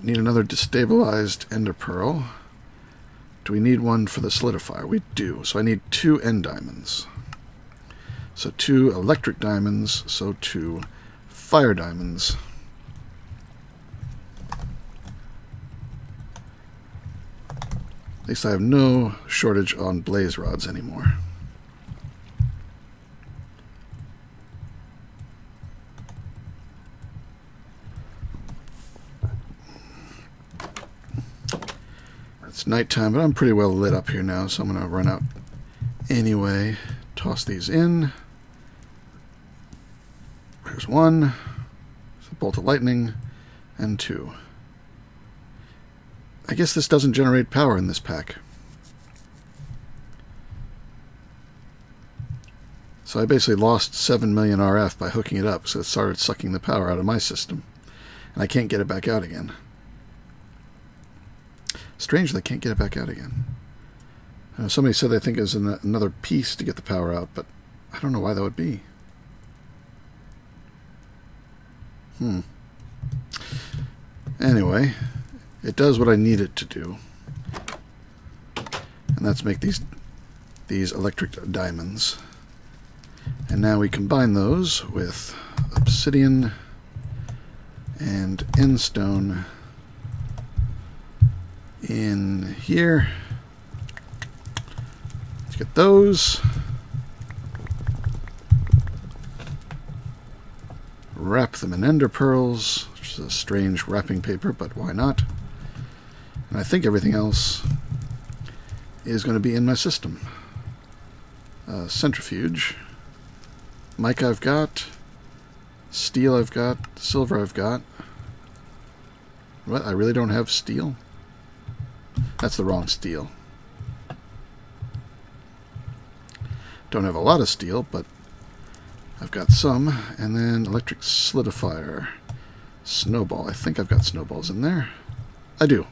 Need another destabilized ender pearl. Do we need one for the solidifier? We do. So I need 2 end diamonds. So 2 electric diamonds. So 2 fire diamonds. At least I have no shortage on blaze rods anymore. It's nighttime, but I'm pretty well lit up here now, so I'm going to run out anyway. Toss these in. There's 1. There's a bolt of lightning. And 2. I guess this doesn't generate power in this pack. So I basically lost 7 million RF by hooking it up, so it started sucking the power out of my system. And I can't get it back out again. Strange they can't get it back out again. Somebody said they think there's another piece to get the power out, but I don't know why that would be. Anyway, it does what I need it to do. And that's make these electric diamonds. And now we combine those with obsidian and endstone in here. Let's get those. Wrap them in ender pearls, which is a strange wrapping paper, but why not? And I think everything else is going to be in my system. Centrifuge. Mica I've got. Steel I've got. Silver I've got. What? I really don't have steel? That's the wrong steel. Don't have a lot of steel, but I've got some. And then electric solidifier. Snowball. I think I've got snowballs in there. I do.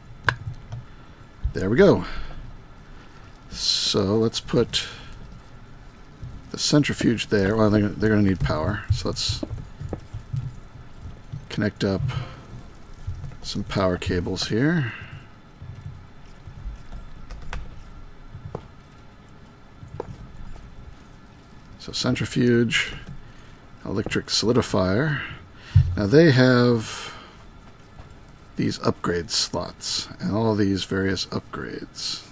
There we go. So let's put a centrifuge there. Well, they're going to need power, so let's connect up some power cables here. So centrifuge, electric solidifier. Now they have these upgrade slots and all these various upgrades.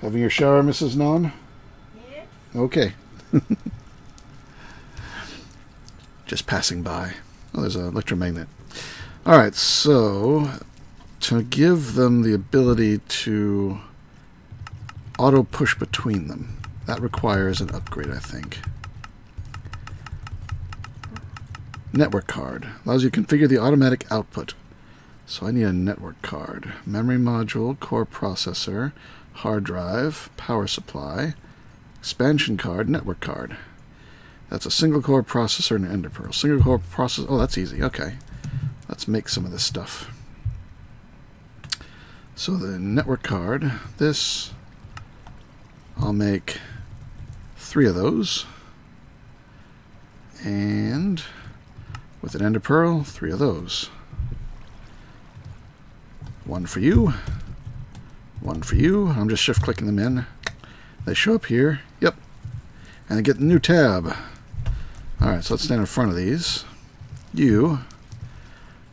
Having your shower, Mrs. Non? Yeah. Okay. Just passing by. Oh, there's an electromagnet. Alright, so to give them the ability to auto push between them, that requires an upgrade, I think. Network card allows you to configure the automatic output. So I need a network card. Memory module, core processor, hard drive, power supply, expansion card, network card. That's a single core processor and an ender pearl. Single core processor. Oh, that's easy. Okay. Let's make some of this stuff. So the network card, this, I'll make 3 of those. And with an ender pearl, 3 of those. 1 for you. 1 for you. I'm just shift clicking them in. They show up here. Yep. And I get the new tab. Alright, so let's stand in front of these. You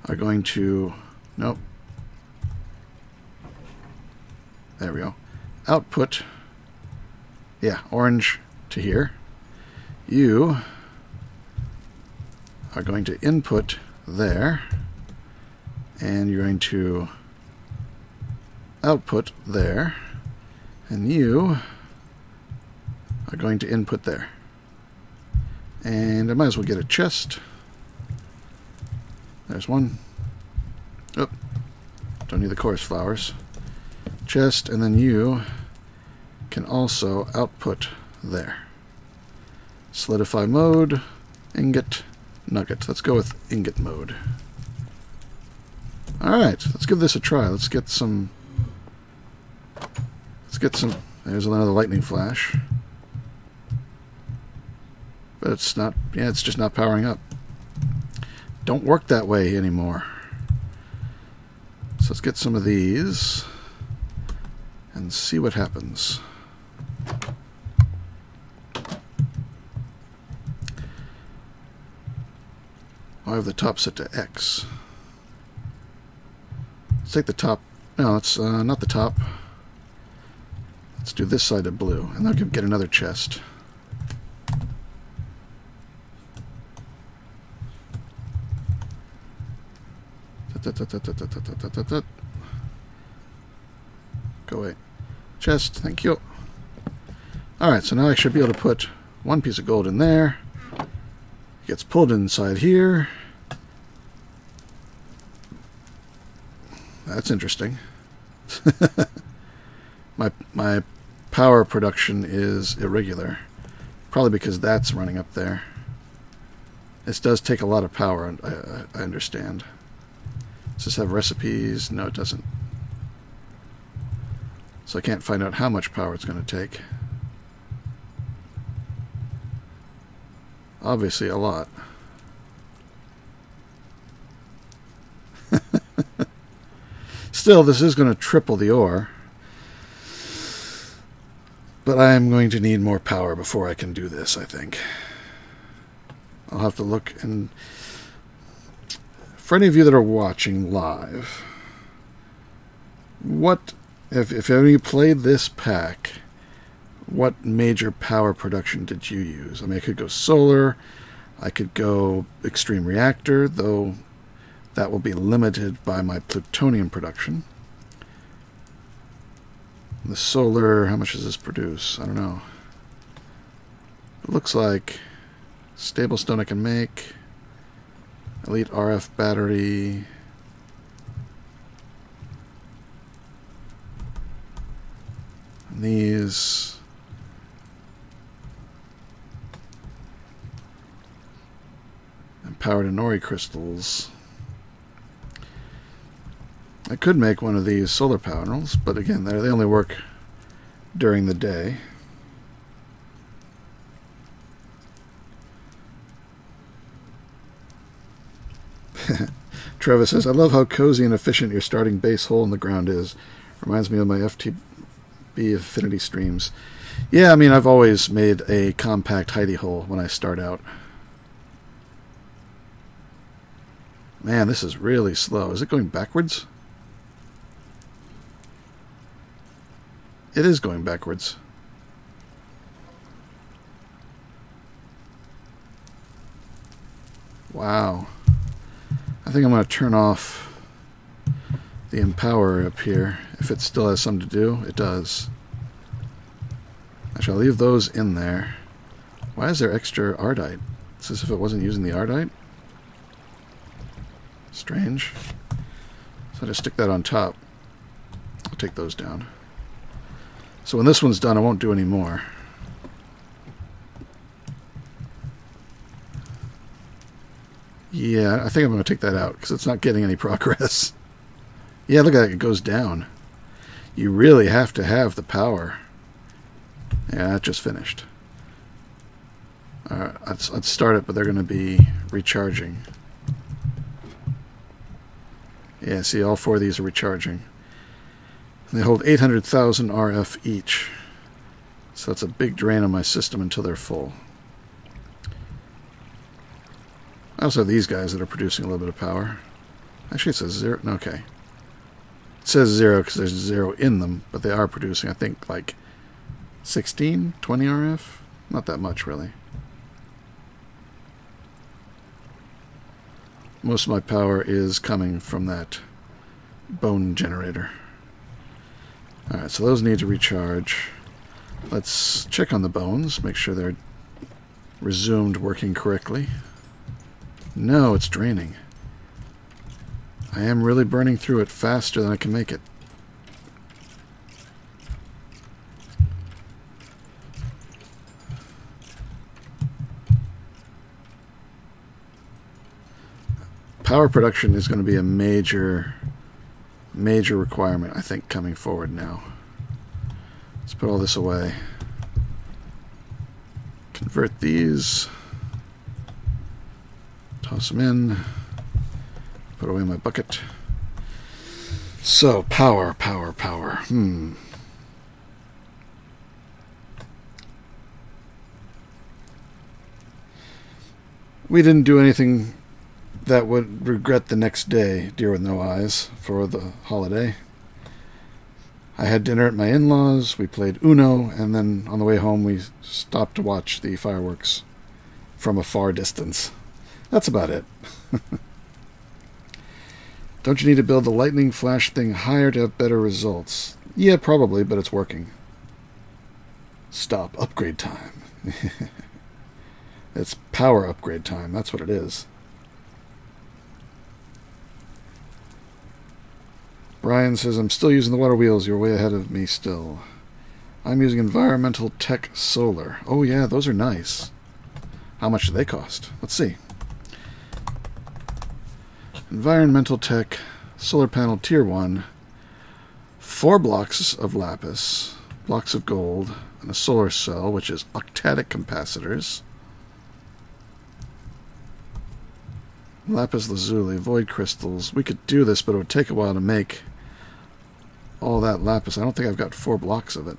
are going to... Nope. There we go. Output. Yeah, orange to here. You are going to input there. And you're going to output there. And you are going to input there. And I might as well get a chest. There's one. Oh, don't need the chorus flowers. Chest, and then you can also output there. Solidify mode, ingot, nugget. Let's go with ingot mode. Alright, let's give this a try. Let's get some... There's another lightning flash. But it's not... Yeah, it's just not powering up. Don't work that way anymore. So let's get some of these and see what happens. I have the top set to X. Let's take the top. No, it's not the top. Let's do this side to blue, and I'll get another chest. Go away. Chest, thank you. Alright, so now I should be able to put 1 piece of gold in there. It gets pulled inside here. That's interesting. My power production is irregular. Probably because that's running up there. This does take a lot of power, I understand. Does this have recipes? No, it doesn't. So I can't find out how much power it's going to take. Obviously a lot. Still, this is going to triple the ore. But I am going to need more power before I can do this, I think. I'll have to look, and for any of you that are watching live, what, if any of you played this pack, what major power production did you use? I mean, I could go solar, I could go extreme reactor, though that will be limited by my plutonium production. The solar, how much does this produce? I don't know. It looks like stable stone I can make. Elite RF battery. And these. And powered Inori crystals. I could make one of these solar panels, but again, they only work during the day. Travis says, I love how cozy and efficient your starting base hole in the ground is. Reminds me of my FTB affinity streams. Yeah, I mean, I've always made a compact hidey hole when I start out. Man, this is really slow. Is it going backwards? It is going backwards. Wow. I think I'm going to turn off the Empower up here. If it still has something to do, it does. I shall leave those in there. Why is there extra Ardite? It's as if it wasn't using the Ardite. Strange. So I just stick that on top. I'll take those down. So when this one's done, I won't do any more. Yeah, I think I'm going to take that out because it's not getting any progress. Yeah, look at it. It goes down. You really have to have the power. Yeah, that just finished. Alright, let's start it, but they're going to be recharging. Yeah, see, all four of these are recharging. They hold 800,000 RF each. So that's a big drain on my system until they're full. I also have these guys that are producing a little bit of power. Actually, it says 0. Okay. It says 0 because there's 0 in them, but they are producing, I think, like 16, 20 RF? Not that much, really. Most of my power is coming from that bone generator. Alright, so those need to recharge. Let's check on the bones, make sure they're resumed working correctly. No, it's draining. I am really burning through it faster than I can make it. Power production is going to be a major requirement, I think, coming forward now. Let's put all this away. Convert these. Toss them in. Put away my bucket. So, power. We didn't do anything that would regret the next day, Deer with No Eyes, for the holiday. I had dinner at my in-laws, we played Uno, and then on the way home we stopped to watch the fireworks from a far distance. That's about it. Don't you need to build the lightning flash thing higher to have better results? Yeah, probably, but it's working. Stop. Upgrade time. It's power upgrade time. That's what it is. Brian says, I'm still using the water wheels. You're way ahead of me still. I'm using Environmental Tech Solar. Oh yeah, those are nice. How much do they cost? Let's see. Environmental Tech Solar Panel Tier 1. 4 blocks of lapis, blocks of gold, and a solar cell, which is octadic capacitors. Lapis lazuli, void crystals. We could do this, but it would take a while to make all that lapis. I don't think I've got 4 blocks of it.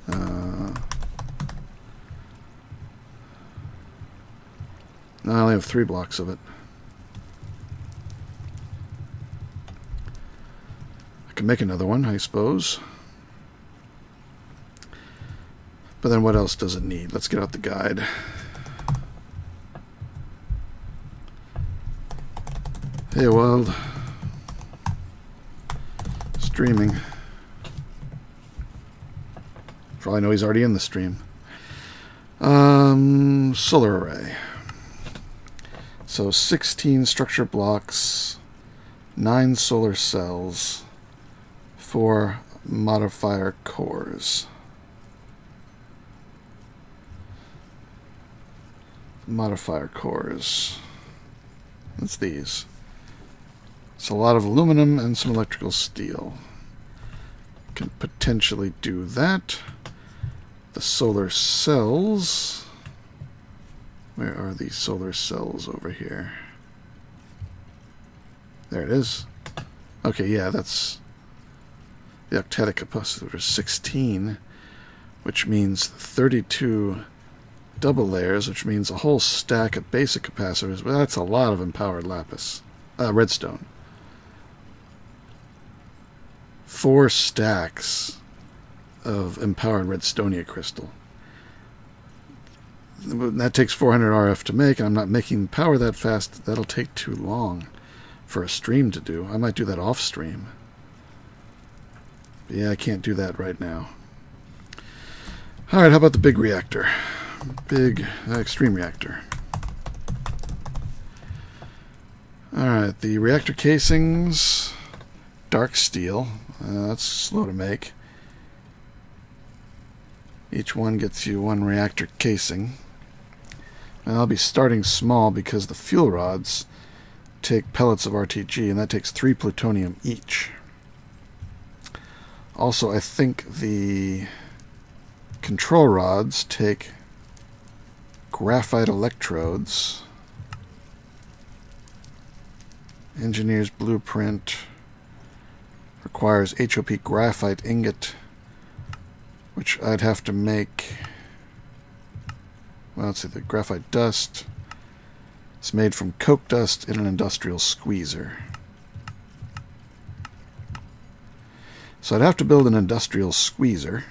No, I only have 3 blocks of it. I can make another one, I suppose. But then what else does it need? Let's get out the guide. Hey, world. Streaming. For all I know, he's already in the stream. Solar array. So 16 structure blocks, 9 solar cells, 4 modifier cores. Modifier cores. That's these. It's a lot of aluminum and some electrical steel. Can potentially do that. The solar cells. Where are these solar cells over here? There it is. Okay, yeah, that's the octetic capacitor is 16, which means 32 double layers, which means a whole stack of basic capacitors. Well, that's a lot of empowered lapis. Redstone. 4 stacks of empowered redstonia crystal. That takes 400 RF to make, and I'm not making power that fast. That'll take too long for a stream to do. I might do that off stream. But yeah, I can't do that right now. Alright, how about the big reactor? Big extreme reactor. Alright, the reactor casings. Dark steel. That's slow to make. Each one gets you 1 reactor casing. And I'll be starting small because the fuel rods take pellets of RTG, and that takes 3 plutonium each. Also, I think the control rods take graphite electrodes. Engineer's blueprint requires HOP graphite ingot, which I'd have to make. Well, let's see, the graphite dust. It's made from coke dust in an industrial squeezer. So I'd have to build an industrial squeezer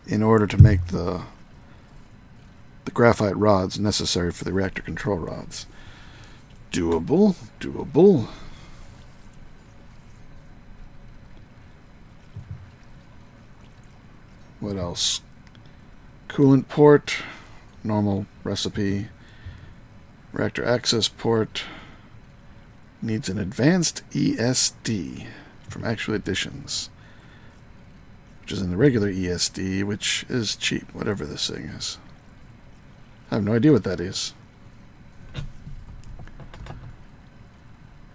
in order to make the graphite rods necessary for the reactor control rods. Doable, doable. What else? Coolant port, normal recipe. Reactor access port needs an advanced ESD from Actual Additions, which is in the regular ESD, which is cheap, whatever this thing is. I have no idea what that is.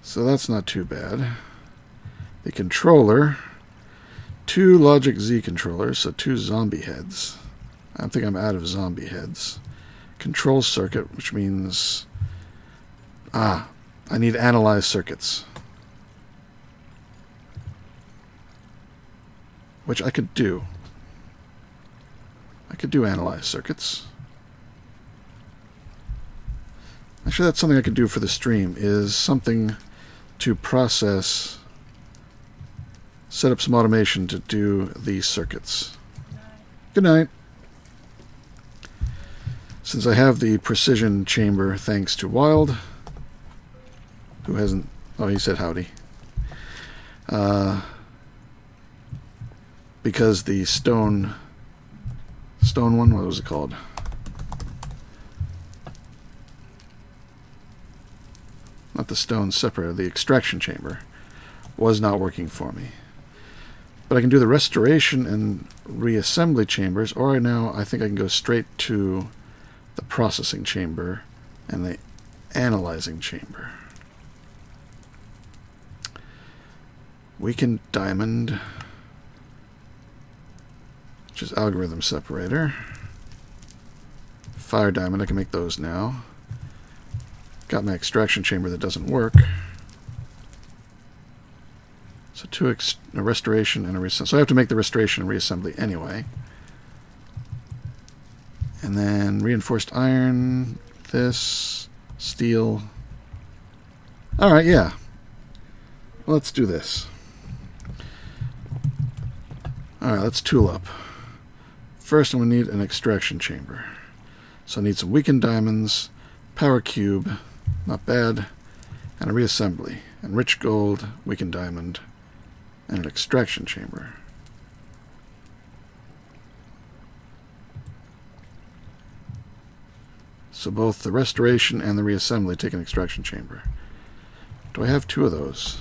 So that's not too bad. The controller, 2 Logic Z controllers, so 2 zombie heads. I think I'm out of zombie heads. Control circuit, which means... I need analyze circuits. Which I could do. I could do analyze circuits. Actually, that's something I could do for the stream, is something to process, set up some automation to do these circuits. Good night. Since I have the precision chamber, thanks to Wild, who hasn't... Oh, he said howdy. Because the stone one, what was it called? Not the stone separator, the extraction chamber was not working for me. But I can do the restoration and reassembly chambers, or now I think I can go straight to the processing chamber and the analyzing chamber. Weakened diamond, which is algorithm separator. Fire diamond, I can make those now. Got my extraction chamber that doesn't work. So a restoration and a reassembly. So I have to make the restoration and reassembly anyway. And then reinforced iron, this, steel. Alright, yeah. Let's do this. Alright, let's tool up. First I'm going to need an extraction chamber. So I need some weakened diamonds, power cube, not bad, and a reassembly. And rich gold, weakened diamond, and an extraction chamber. So both the restoration and the reassembly take an extraction chamber. Do I have 2 of those?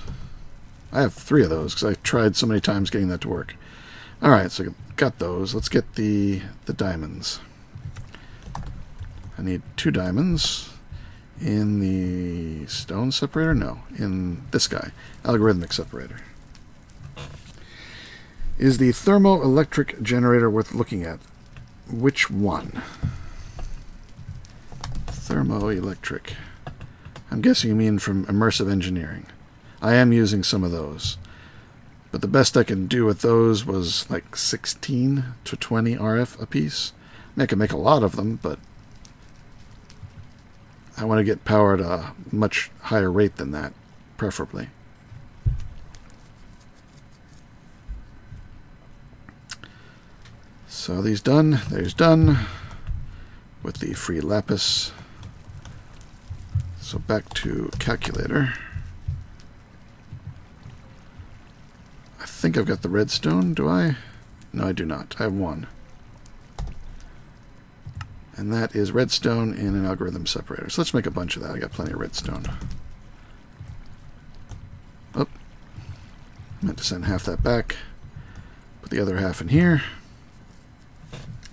I have 3 of those because I tried so many times getting that to work. Alright, so I got those. Let's get the diamonds. I need 2 diamonds in the stone separator? No, in this guy, algorithmic separator. Is the thermoelectric generator worth looking at? Which one? Thermoelectric. I'm guessing you mean from immersive engineering. I am using some of those. But the best I can do with those was like 16 to 20 RF a piece. I can make a lot of them, but I want to get power at a much higher rate than that, preferably. So these done. There's done with the free lapis. So back to calculator. I think I've got the redstone, do I? No, I do not. I have one. And that is redstone in an algorithm separator. So let's make a bunch of that. I got plenty of redstone. Oh, meant to send half that back. Put the other half in here.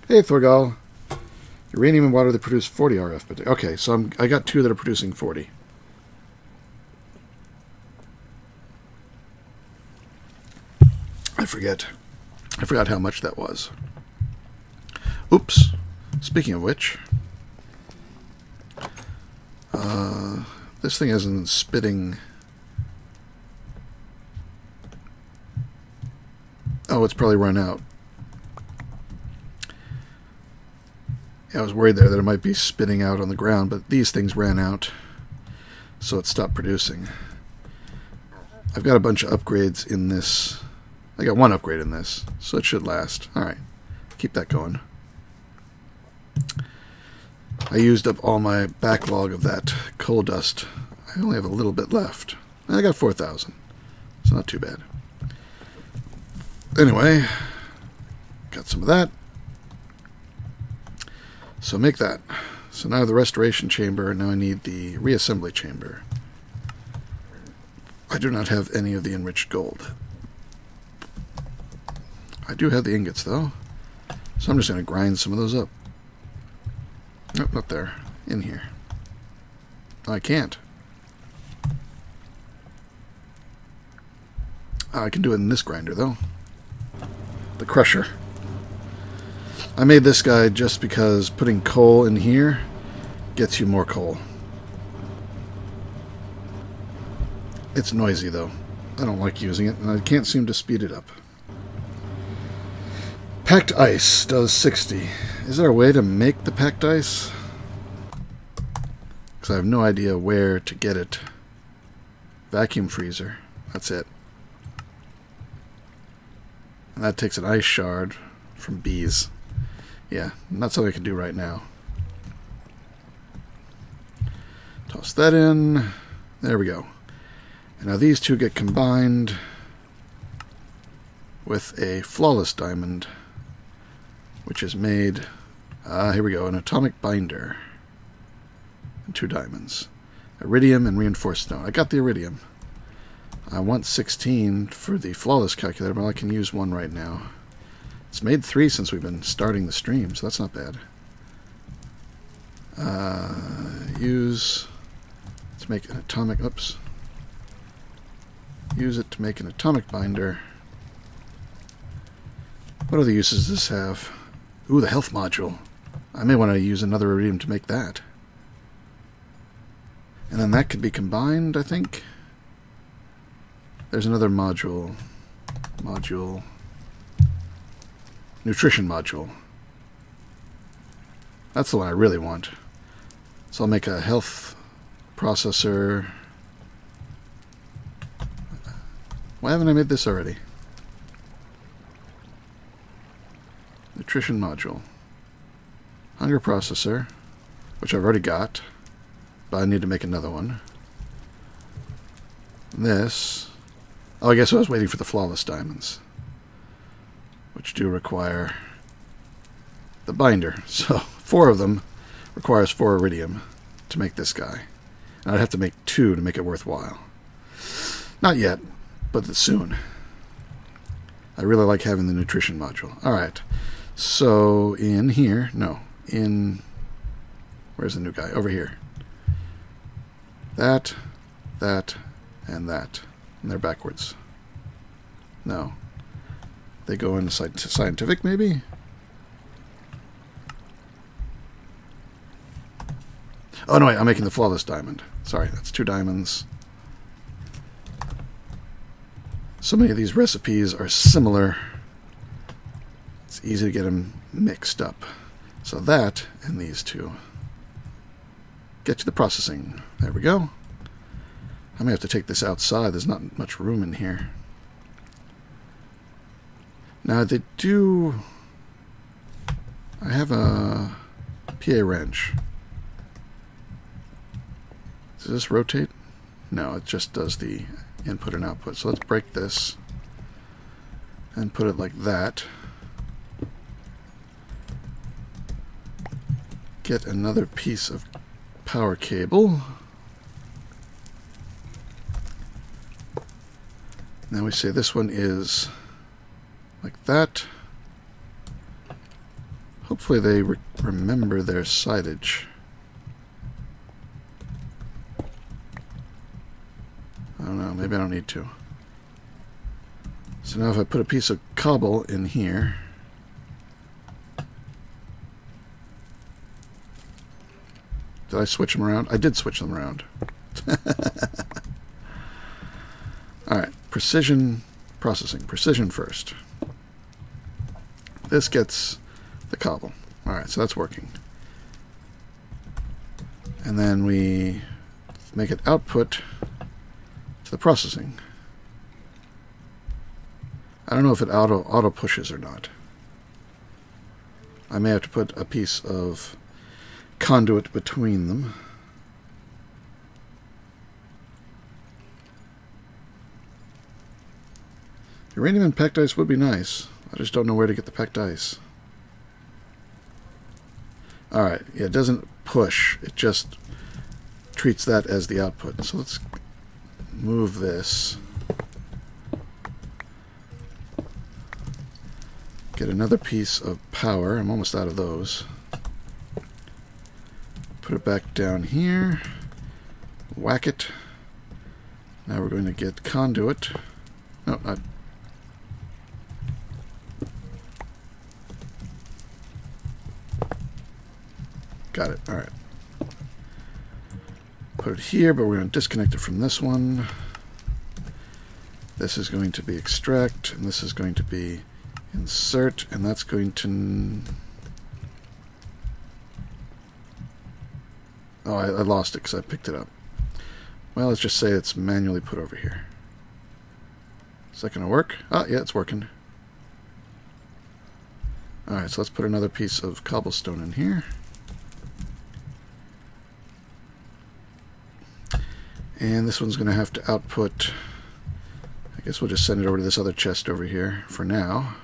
Hey, Thorgal. Uranium and water, they produce 40 RF per day. Okay, so I got two that are producing 40. I forgot how much that was. Oops. Speaking of which, this thing isn't spitting. Oh, it's probably run out. I was worried there that it might be spitting out on the ground, but these things ran out, so it stopped producing. I've got a bunch of upgrades in this. I got one upgrade in this, so it should last. Alright, keep that going. I used up all my backlog of that coal dust. I only have a little bit left. I got 4,000. It's not too bad. Anyway, got some of that. So make that. So now the restoration chamber, now I need the reassembly chamber. I do not have any of the enriched gold. I do have the ingots though. So I'm just going to grind some of those up. Nope, not there. In here. I can't. I can do it in this grinder though. The crusher. I made this guy just because putting coal in here gets you more coal. It's noisy though. I don't like using it, and I can't seem to speed it up. Packed ice does 60. Is there a way to make the packed ice? Because I have no idea where to get it. Vacuum freezer. That's it. And that takes an ice shard from bees. Yeah, not something I can do right now. Toss that in. There we go. And now these two get combined with a flawless diamond, which is made, here we go, an atomic binder. And 2 diamonds. Iridium and reinforced stone. I got the iridium. I want 16 for the flawless calculator, but I can use one right now. It's made 3 since we've been starting the stream, so that's not bad. Use to make an atomic, oops. Use it to make an atomic binder. What other uses does this have? Ooh, the health module. I may want to use another iridium to make that. And then that could be combined, I think. There's another module. Nutrition module. That's the one I really want. So I'll make a health processor. Why haven't I made this already? Nutrition module. Hunger processor, which I've already got, but I need to make another one. This. Oh, I guess I was waiting for the flawless diamonds, which do require the binder. So 4 of them requires 4 iridium to make this guy. And I'd have to make 2 to make it worthwhile. Not yet, but soon. I really like having the nutrition module. Alright, so in here, no, in, where's the new guy? Over here. That, and that. And they're backwards. No. They go into scientific, maybe? Oh, no, wait, I'm making the flawless diamond. Sorry, that's 2 diamonds. So many of these recipes are similar. It's easy to get them mixed up. So that and these 2. Get to the processing. There we go. I may have to take this outside. There's not much room in here. Now they do... I have a PA wrench. Does this rotate? No, it just does the input and output. So let's break this and put it like that. Get another piece of power cable. Now we say this one is like that. Hopefully they remember their sightage. I don't know, maybe I don't need to. So now if I put a piece of cobble in here, did I switch them around? I did switch them around. Alright, precision processing. Precision first. This gets the cobble. Alright, so that's working. And then we make it output to the processing. I don't know if it auto pushes or not. I may have to put a piece of conduit between them. Uranium and packed ice would be nice. I just don't know where to get the packed ice. Alright, yeah, it doesn't push. It just treats that as the output. So let's move this. Get another piece of power. I'm almost out of those. Put it back down here. Whack it. Now we're going to get conduit. No, not. Got it. Alright. Put it here, but we're going to disconnect it from this one. This is going to be extract, and this is going to be insert, and that's going to... Oh, I lost it because I picked it up. Well, let's just say it's manually put over here. Is that going to work? Ah, yeah, it's working. Alright, so let's put another piece of cobblestone in here. And this one's going to have to output... I guess we'll just send it over to this other chest over here for now.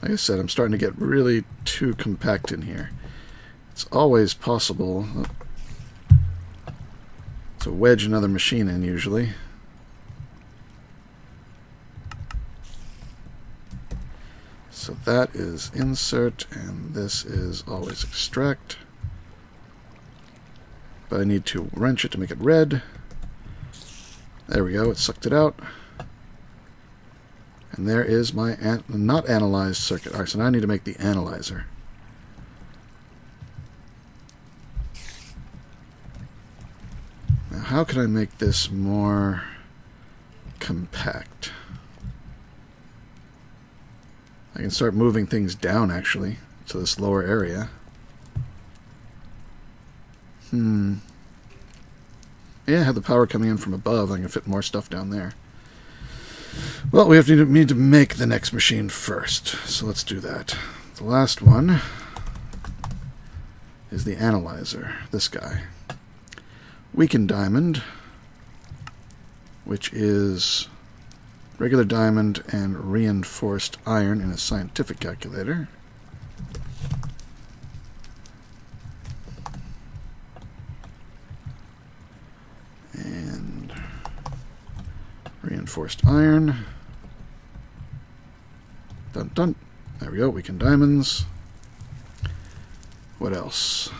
Like I said, I'm starting to get really too compact in here. It's always possible to wedge another machine in, usually. So that is insert, and this is always extract. But I need to wrench it to make it red. There we go, it sucked it out. And there is my not analyzed circuit. Alright, so now I need to make the analyzer. Now, how can I make this more compact? I can start moving things down, actually, to this lower area. Yeah, I have the power coming in from above. I can fit more stuff down there. Well, we need to make the next machine first. So let's do that. The last one is the analyzer. This guy. Weakened diamond, which is regular diamond and reinforced iron in a scientific calculator. And reinforced iron. Dun dun. There we go. Weakened diamonds. What else?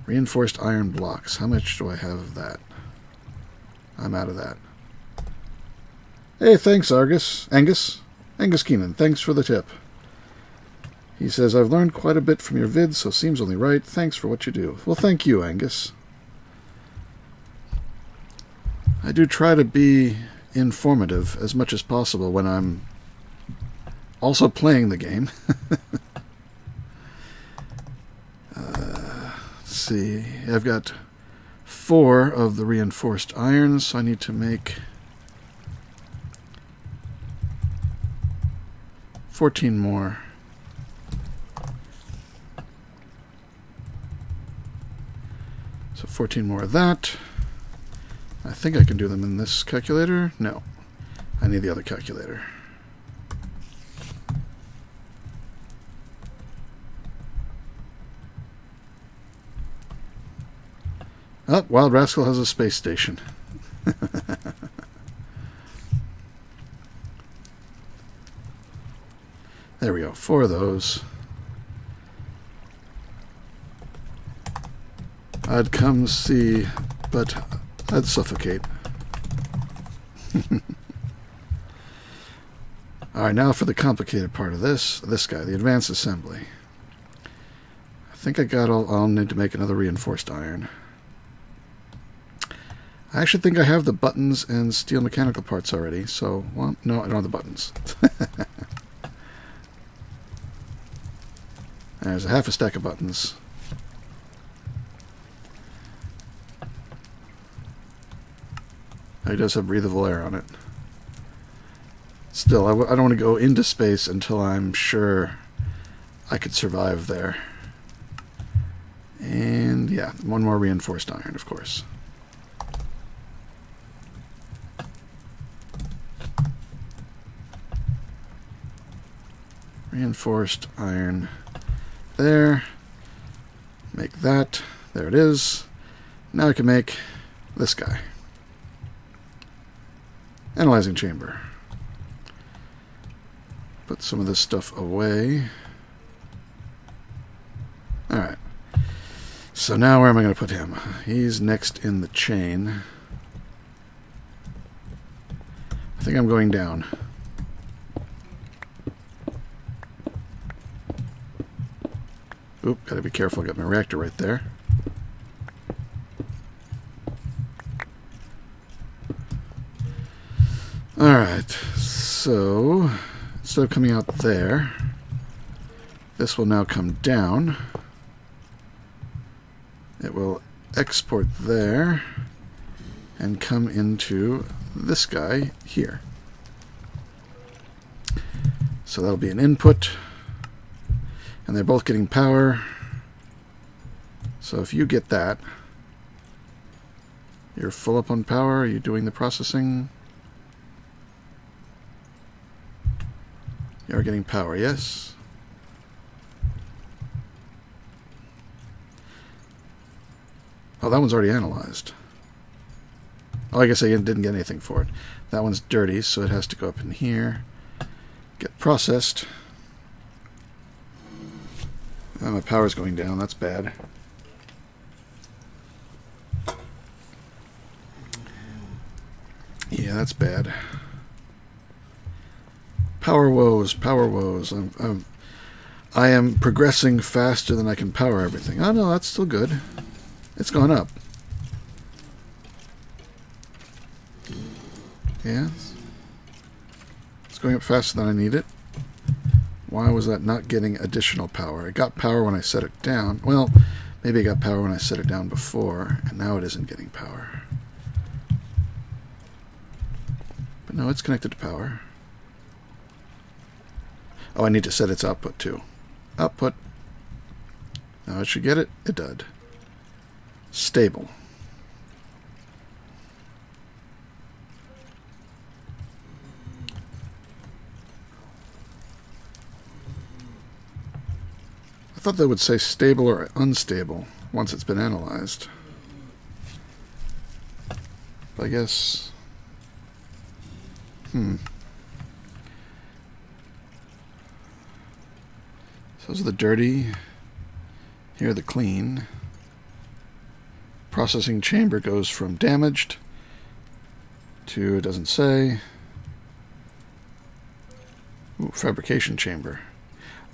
Reinforced iron blocks. How much do I have of that? I'm out of that. Hey, thanks, Angus Keenan, thanks for the tip. He says, I've learned quite a bit from your vids, so seems only right. Thanks for what you do. Well, thank you, Angus. I do try to be informative as much as possible when I'm also playing the game. Let's see. I've got 4 of the reinforced irons, so I need to make 14 more. So 14 more of that. I think I can do them in this calculator. No. I need the other calculator. Oh, Wild Rascal has a space station. There we go. 4 of those. I'd come see, but I'd suffocate. Alright, now for the complicated part of this guy, the advanced assembly. I think I got all. I'll need to make another reinforced iron. I actually think I have the buttons and steel mechanical parts already, so, well, no, I don't have the buttons. There's a half a stack of buttons. He does have breathable air on it. Still, I don't want to go into space until I'm sure I could survive there. And yeah, 1 more reinforced iron, of course. Reinforced iron there. Make that. There it is. Now I can make this guy. Analyzing chamber. Put some of this stuff away. Alright. So now where am I going to put him? He's next in the chain. I think I'm going down. Oop, gotta be careful. I got my reactor right there. Alright, so instead of coming out there, this will now come down. It will export there and come into this guy here. So that'll be an input. And they're both getting power. So if you get that, you're full up on power. Are you doing the processing? You're getting power, yes. Oh, that one's already analyzed. Oh, I guess I didn't get anything for it. That one's dirty, so it has to go up in here. Get processed. Oh, my power's going down. That's bad. Yeah, that's bad. Power woes, power woes. I am progressing faster than I can power everything. Oh no, that's still good. It's gone up. Yeah. It's going up faster than I need it. Why was that not getting additional power? It got power when I set it down. Well, maybe it got power when I set it down before, and now it isn't getting power. But no, it's connected to power. Oh, I need to set its output too. Output. Now it should get it. It did. Stable. I thought that would say stable or unstable once it's been analyzed. But I guess... So those are the dirty. Here are the clean. Processing chamber goes from damaged to, it doesn't say. Ooh, fabrication chamber.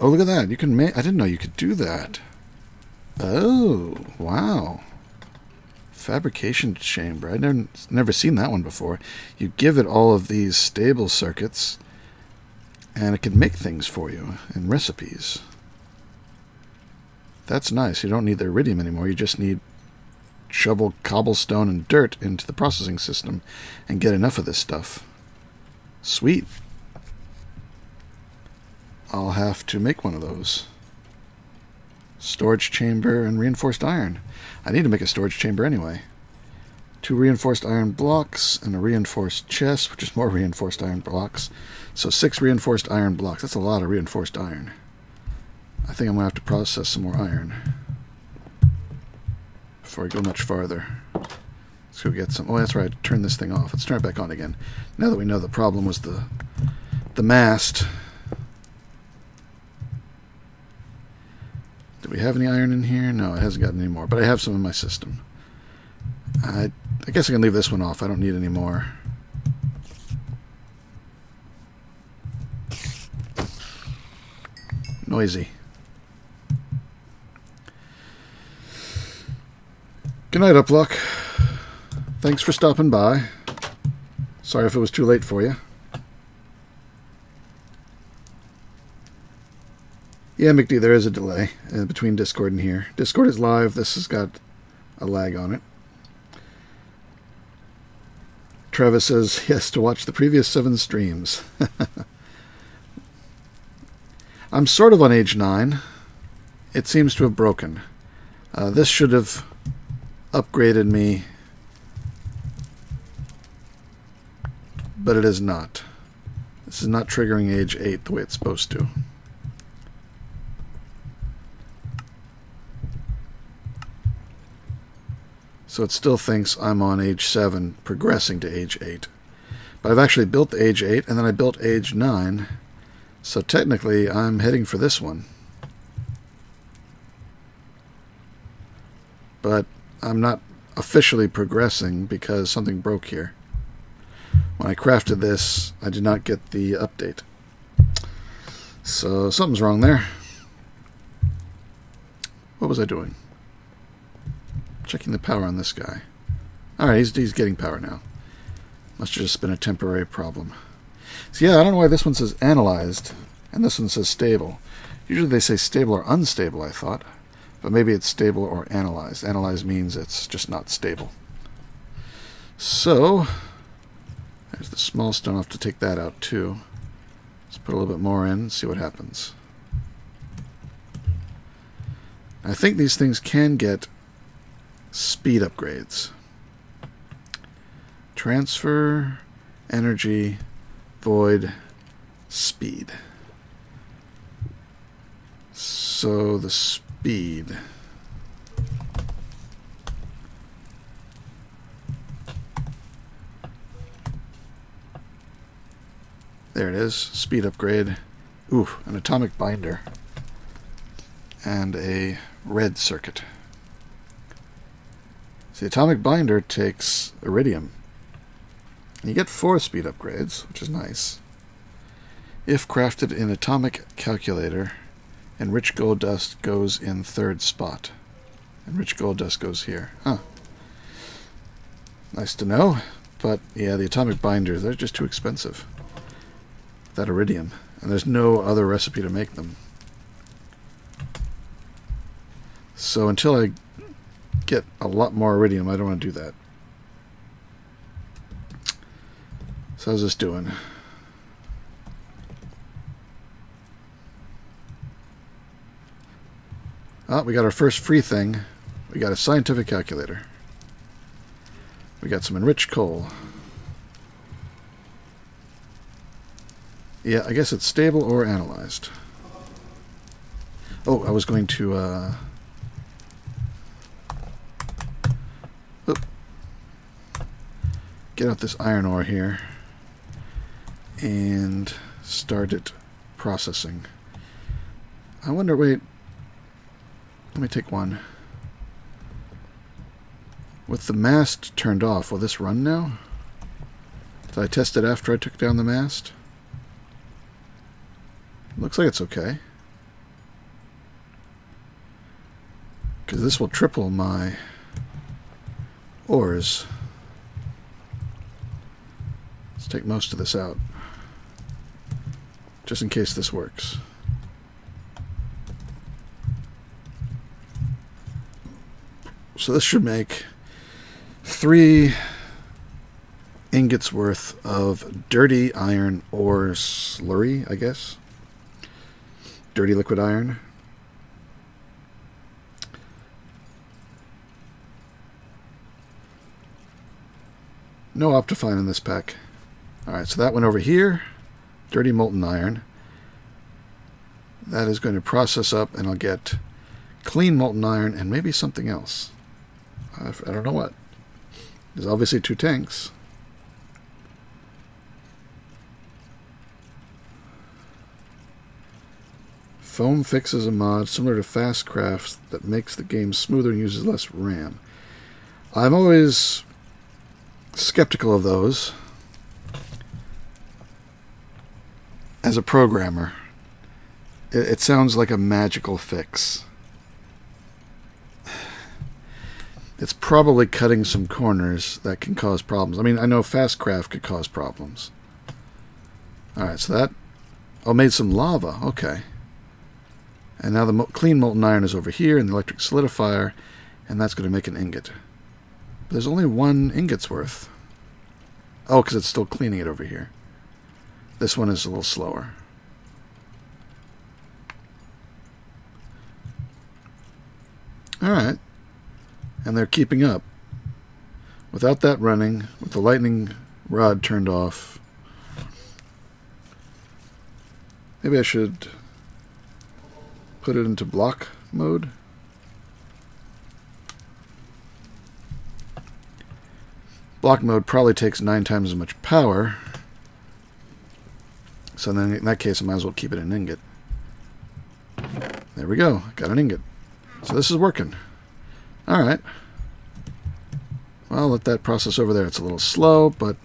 Oh, look at that. You can make... I didn't know you could do that. Oh, wow. Fabrication chamber. I've never seen that one before. You give it all of these stable circuits, and it can make things for you in recipes. That's nice. You don't need the iridium anymore. You just need shovel cobblestone and dirt into the processing system and get enough of this stuff. Sweet. I'll have to make one of those. Storage chamber and reinforced iron. I need to make a storage chamber anyway. 2 reinforced iron blocks and a reinforced chest, which is more reinforced iron blocks. So 6 reinforced iron blocks. That's a lot of reinforced iron. I think I'm going to have to process some more iron before I go much farther. Let's go get some. Oh, that's right. Turn this thing off. Let's turn it back on again. Now that we know the problem was the mast. Do we have any iron in here? No, it hasn't got any more, but I have some in my system. I guess I can leave this one off. I don't need any more. Noisy. Good night, Upluck. Thanks for stopping by. Sorry if it was too late for you. Yeah, McD, there is a delay between Discord and here. Discord is live. This has got a lag on it. Travis says, yes, to watch the previous 7 streams. I'm sort of on age 9. It seems to have broken. This should have upgraded me, but it is not. This is not triggering age 8 the way it's supposed to. So it still thinks I'm on age 7, progressing to age 8. But I've actually built the age 8, and then I built age 9. So technically, I'm heading for this one. But I'm not officially progressing because something broke here. When I crafted this, I did not get the update. So something's wrong there. What was I doing? Checking the power on this guy. Alright, he's getting power now. Must have just been a temporary problem. So yeah, I don't know why this one says analyzed and this one says stable. Usually they say stable or unstable, I thought. But maybe it's stable or analyzed. Analyzed means it's just not stable. So, there's the small stone. I'll have to take that out too. Let's put a little bit more in and see what happens. I think these things can get speed upgrades. Transfer, energy, void, speed. So the speed. There it is. Speed upgrade. Ooh, an atomic binder. And a red circuit. The atomic binder takes iridium. You get 4 speed upgrades, which is nice. If crafted in atomic calculator, enriched gold dust goes in 3rd spot. Enriched gold dust goes here. Huh. Nice to know. But yeah, the atomic binders, they're just too expensive. That iridium. And there's no other recipe to make them. So until I get a lot more iridium, I don't want to do that. So how's this doing? Oh, we got our first free thing. We got a scientific calculator. We got some enriched coal. Yeah, I guess it's stable or analyzed. Oh, I was going to get out this iron ore here and start it processing. I wonder, wait, let me take one. With the mast turned off, will this run now? Did I test it after I took down the mast? Looks like it's okay. Because this will triple my ores. Let's take most of this out, just in case this works. So this should make 3 ingots worth of dirty iron ore slurry, I guess. Dirty liquid iron. No Optifine in this pack. Alright, so that went over here. Dirty molten iron. That is going to process up, and I'll get clean molten iron and maybe something else. I don't know what. There's obviously 2 tanks. Foam Fix is a mod similar to Fastcraft that makes the game smoother and uses less RAM. I'm always skeptical of those as a programmer. It sounds like a magical fix. It's probably cutting some corners that can cause problems. I mean, I know Fastcraft could cause problems. Alright, so that... Oh, made some lava. Okay. And now the clean molten iron is over here in the electric solidifier, and that's going to make an ingot. But there's only 1 ingot's worth. Oh, because it's still cleaning it over here. This one is a little slower. Alright. And they're keeping up. Without that running, with the lightning rod turned off. Maybe I should put it into block mode. Block mode probably takes 9 times as much power. So then in that case I might as well keep it in ingot. There we go. Got an ingot. So this is working. Alright. Well, let that process over there. It's a little slow, but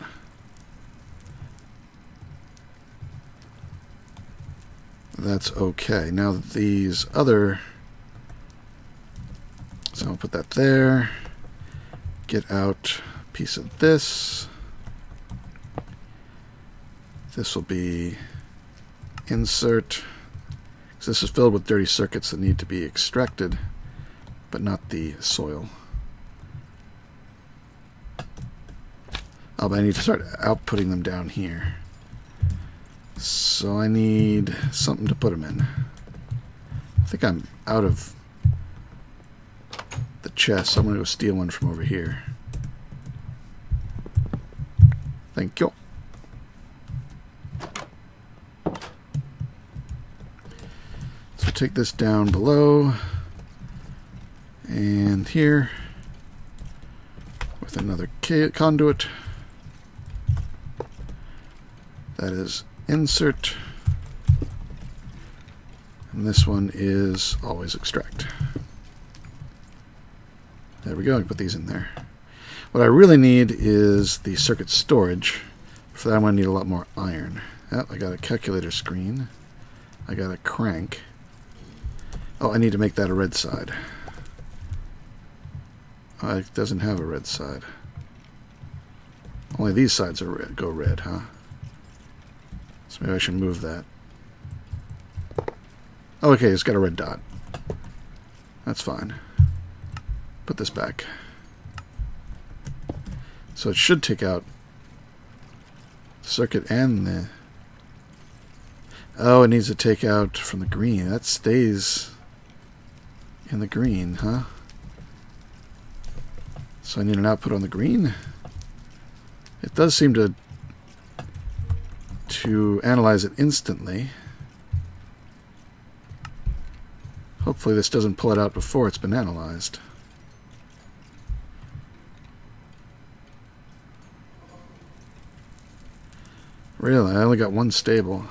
that's okay. Now these other... So I'll put that there. Get out a piece of this. This will be insert. So this is filled with dirty circuits that need to be extracted, but not the soil. Oh, but I need to start outputting them down here. So I need something to put them in. I think I'm out of the chest, so I'm going to go steal one from over here. Thank you. So take this down below. And here, with another conduit, that is insert, and this one is always extract. There we go, I can put these in there. What I really need is the circuit storage. For that I'm going to need a lot more iron. Oh, I got a calculator screen. I got a crank. Oh, I need to make that a red side. It doesn't have a red side. Only these sides are red, go red, huh? So maybe I should move that. Oh, okay, it's got a red dot. That's fine. Put this back. So it should take out the circuit and the... Oh, it needs to take out from the green. That stays in the green, huh? So I need an output on the green. It does seem to analyze it instantly. Hopefully this doesn't pull it out before it's been analyzed. Really, I only got one stable.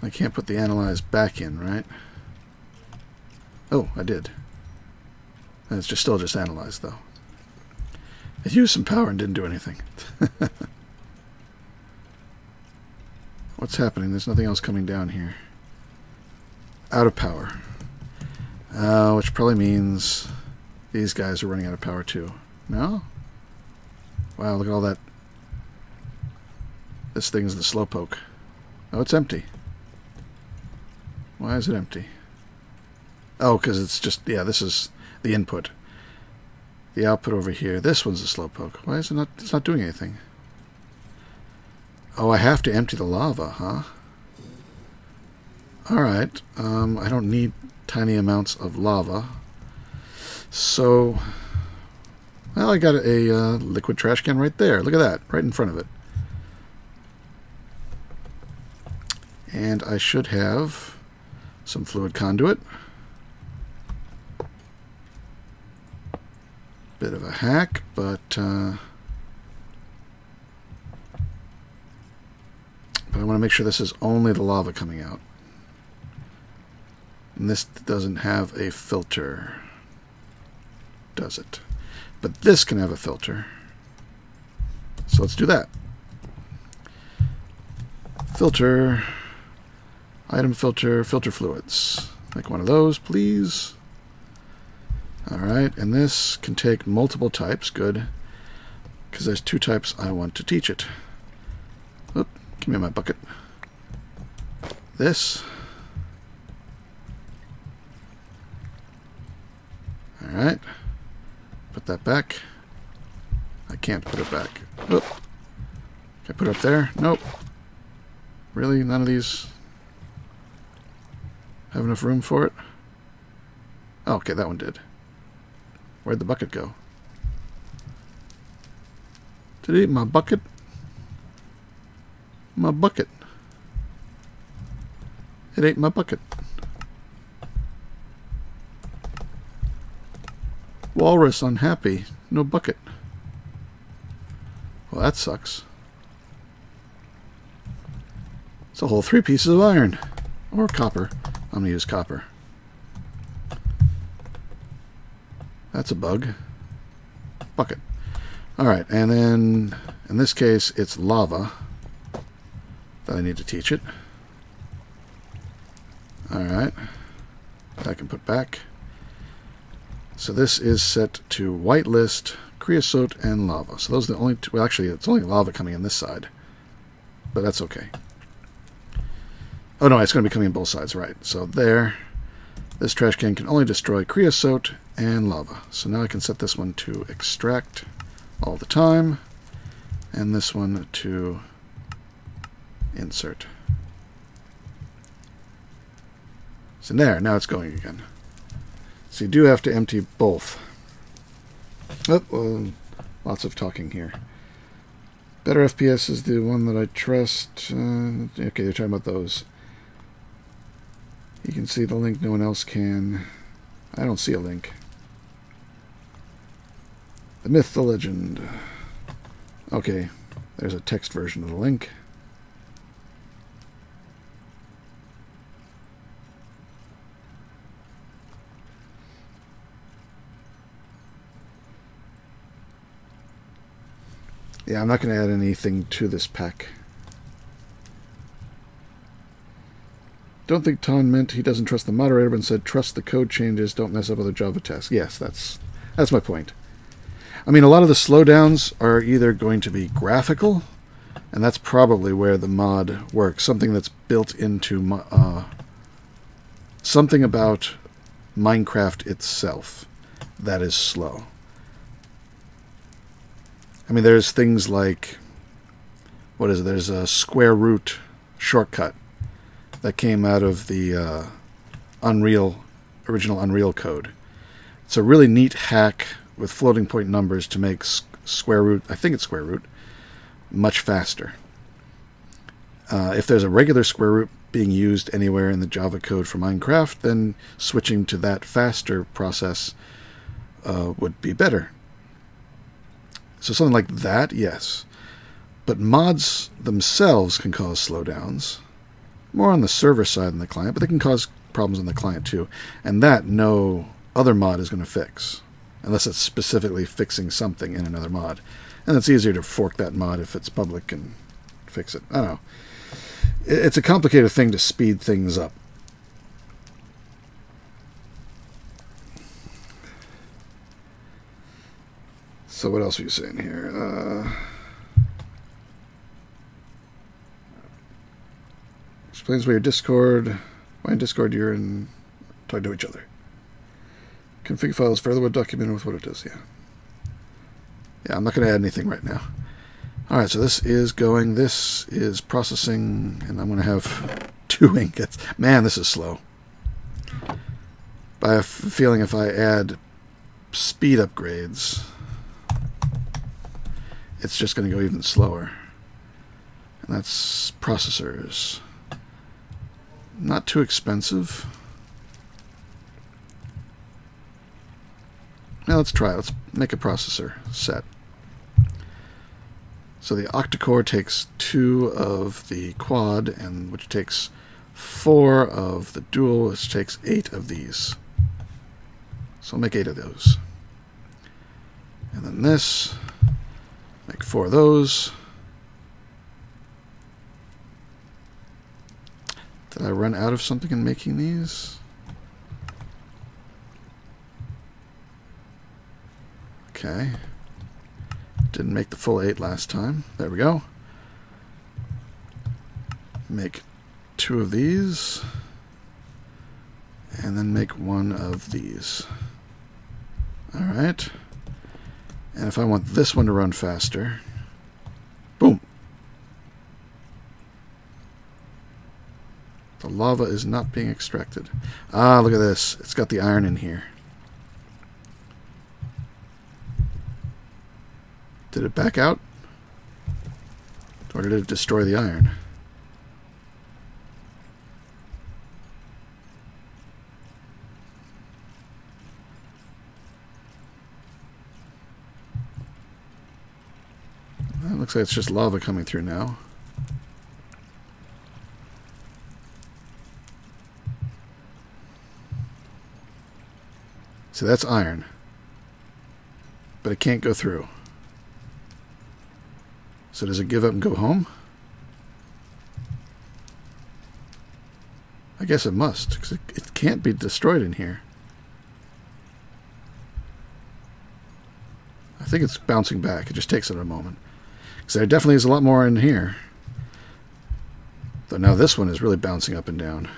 I can't put the analyze back in, right? Oh, I did. It's just still just analyzed, though. It used some power and didn't do anything. What's happening? There's nothing else coming down here. Out of power. Which probably means these guys are running out of power too. No? Wow, look at all that. This thing's the slowpoke. Oh, it's empty. Why is it empty? Oh, because it's just, yeah, this is the input. The output over here. This one's the slowpoke. Why is it not, it's not doing anything? Oh, I have to empty the lava, huh? Alright, I don't need tiny amounts of lava. So, well, I got a liquid trash can right there. Look at that, right in front of it. And I should have some fluid conduit. Bit of a hack, but I want to make sure this is only the lava coming out. And this doesn't have a filter, does it? But this can have a filter. So let's do that. Filter, item filter, filter fluids. Make one of those, please. Alright, and this can take multiple types. Good. Because there's 2 types I want to teach it. Oop, give me my bucket. This. Alright. Put that back. I can't put it back. Oop. Can I put it up there? Nope. Really? None of these have enough room for it? Oh, okay, that one did. Where'd the bucket go? Did it eat my bucket? My bucket. It ate my bucket. Walrus unhappy. No bucket. Well, that sucks. It's a whole 3 pieces of iron. Or copper. I'm going to use copper. That's a bug. Bucket. Alright, and then in this case it's lava that I need to teach it. Alright. I can put back. So this is set to whitelist, creosote, and lava. So those are the only 2. Well, actually, it's only lava coming in this side. But that's okay. Oh no, it's going to be coming in both sides, right. So there. This trash can only destroy creosote and lava. So now I can set this one to extract all the time. And this one to insert. So there, now it's going again. So you do have to empty both. Oh, well, lots of talking here. Better FPS is the one that I trust. Okay, you're talking about those. You can see the link, no one else can. I don't see a link. The myth, the legend. Okay, there's a text version of the link. Yeah, I'm not going to add anything to this pack. Don't think Ton meant he doesn't trust the moderator, but said trust the code changes, don't mess up other Java tasks. Yes, that's my point. I mean, a lot of the slowdowns are either going to be graphical, and that's probably where the mod works. Something that's built into something about Minecraft itself that is slow. I mean, there's things like, what is it? There's a square root shortcut that came out of the original Unreal code. It's a really neat hack with floating point numbers to make square root, I think it's square root, much faster. If there's a regular square root being used anywhere in the Java code for Minecraft, then switching to that faster process would be better. So something like that, yes. But mods themselves can cause slowdowns. More on the server side than the client, but they can cause problems on the client too. And that no other mod is going to fix. Unless it's specifically fixing something in another mod. And it's easier to fork that mod if it's public and fix it. I don't know. It's a complicated thing to speed things up. So what else are you saying here? Explains why your Discord. Why in Discord you're in talking to each other. Config file is further documented with what it does. Yeah. Yeah, I'm not going to add anything right now. Alright, so this is going. This is processing, and I'm going to have 2 ingots. Man, this is slow. But I have a feeling if I add speed upgrades, it's just going to go even slower. And that's processors. Not too expensive. Now let's try it. Let's make a processor set. So the octa-core takes 2 of the quad, and which takes 4 of the dual, which takes 8 of these. So I'll make 8 of those. And then this, make 4 of those. Did I run out of something in making these? Okay. Didn't make the full 8 last time. There we go. Make 2 of these. And then make 1 of these. Alright. And if I want this one to run faster, boom. The lava is not being extracted. Ah, look at this. It's got the iron in here. Did it back out? Or did it destroy the iron? Well, it looks like it's just lava coming through now. So that's iron. But it can't go through. So does it give up and go home? I guess it must, because it can't be destroyed in here. I think it's bouncing back. It just takes it a moment. Because there definitely is a lot more in here. Though now this one is really bouncing up and down.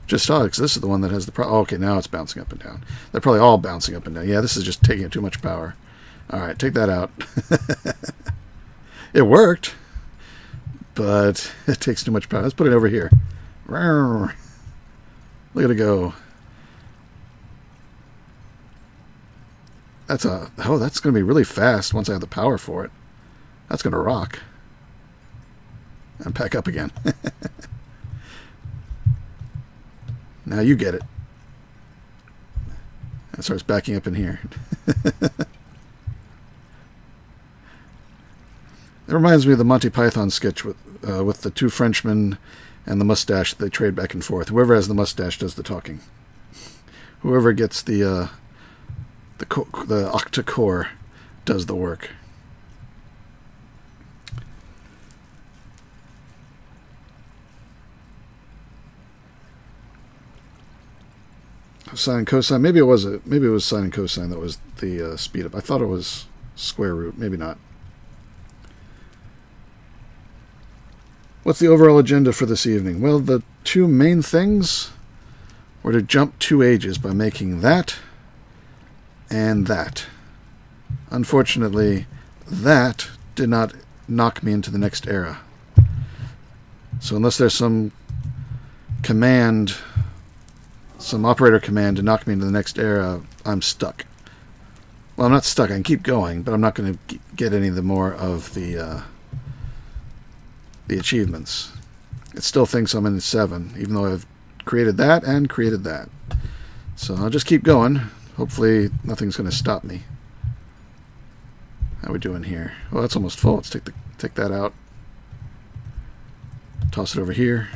Just odd, because this is the one that has the problem. Oh, okay, now it's bouncing up and down. They're probably all bouncing up and down. Yeah, this is just taking too much power. Alright, take that out. It worked, but it takes too much power. Let's put it over here. Look at it go. That's going to be really fast once I have the power for it. That's going to rock. And pack up again. Now you get it. And it starts backing up in here. It reminds me of the Monty Python sketch with the 2 Frenchmen and the mustache. They trade back and forth. Whoever has the mustache does the talking. Whoever gets the octa-core does the work. Sine and cosine. Maybe it was sine and cosine that was the speed up. I thought it was square root. Maybe not. What's the overall agenda for this evening? Well, the 2 main things were to jump 2 ages by making that and that. Unfortunately, that did not knock me into the next era. So unless there's some command, some operator command to knock me into the next era, I'm stuck. Well, I'm not stuck. I can keep going, but I'm not going to get any more of the achievements. It still thinks I'm in 7, even though I've created that and created that. So I'll just keep going. Hopefully nothing's going to stop me. How are we doing here? Well, that's almost full. Let's take that out. Toss it over here.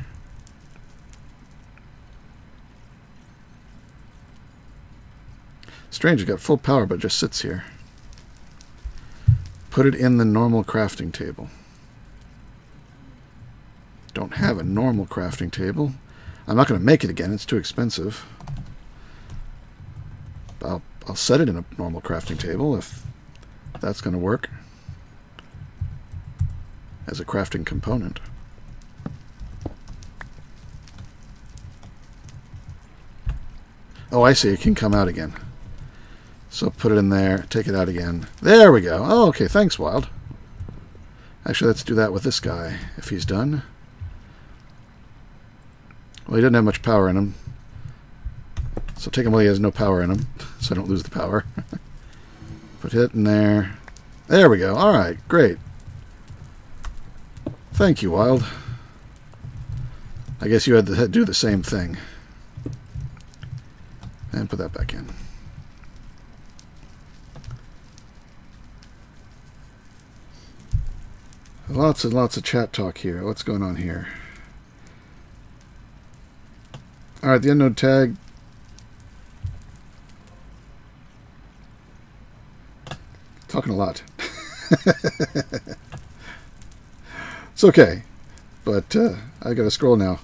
Strange, it got full power, but it just sits here. Put it in the normal crafting table. Don't have a normal crafting table. I'm not going to make it again. It's too expensive. I'll I'll set it in a normal crafting table if that's going to work as a crafting component. Oh, I see. It can come out again. So put it in there, take it out again. There we go. Oh, okay. Thanks, Wild. Actually, let's do that with this guy, if he's done. Well, he doesn't have much power in him. So take him while he has no power in him, so I don't lose the power. Put it in there. There we go. All right, great. Thank you, Wild. I guess you had to do the same thing. And put that back in. Lots and lots of chat talk here. What's going on here? Alright, the unknown tag. Talking a lot. It's okay. But I gotta scroll now.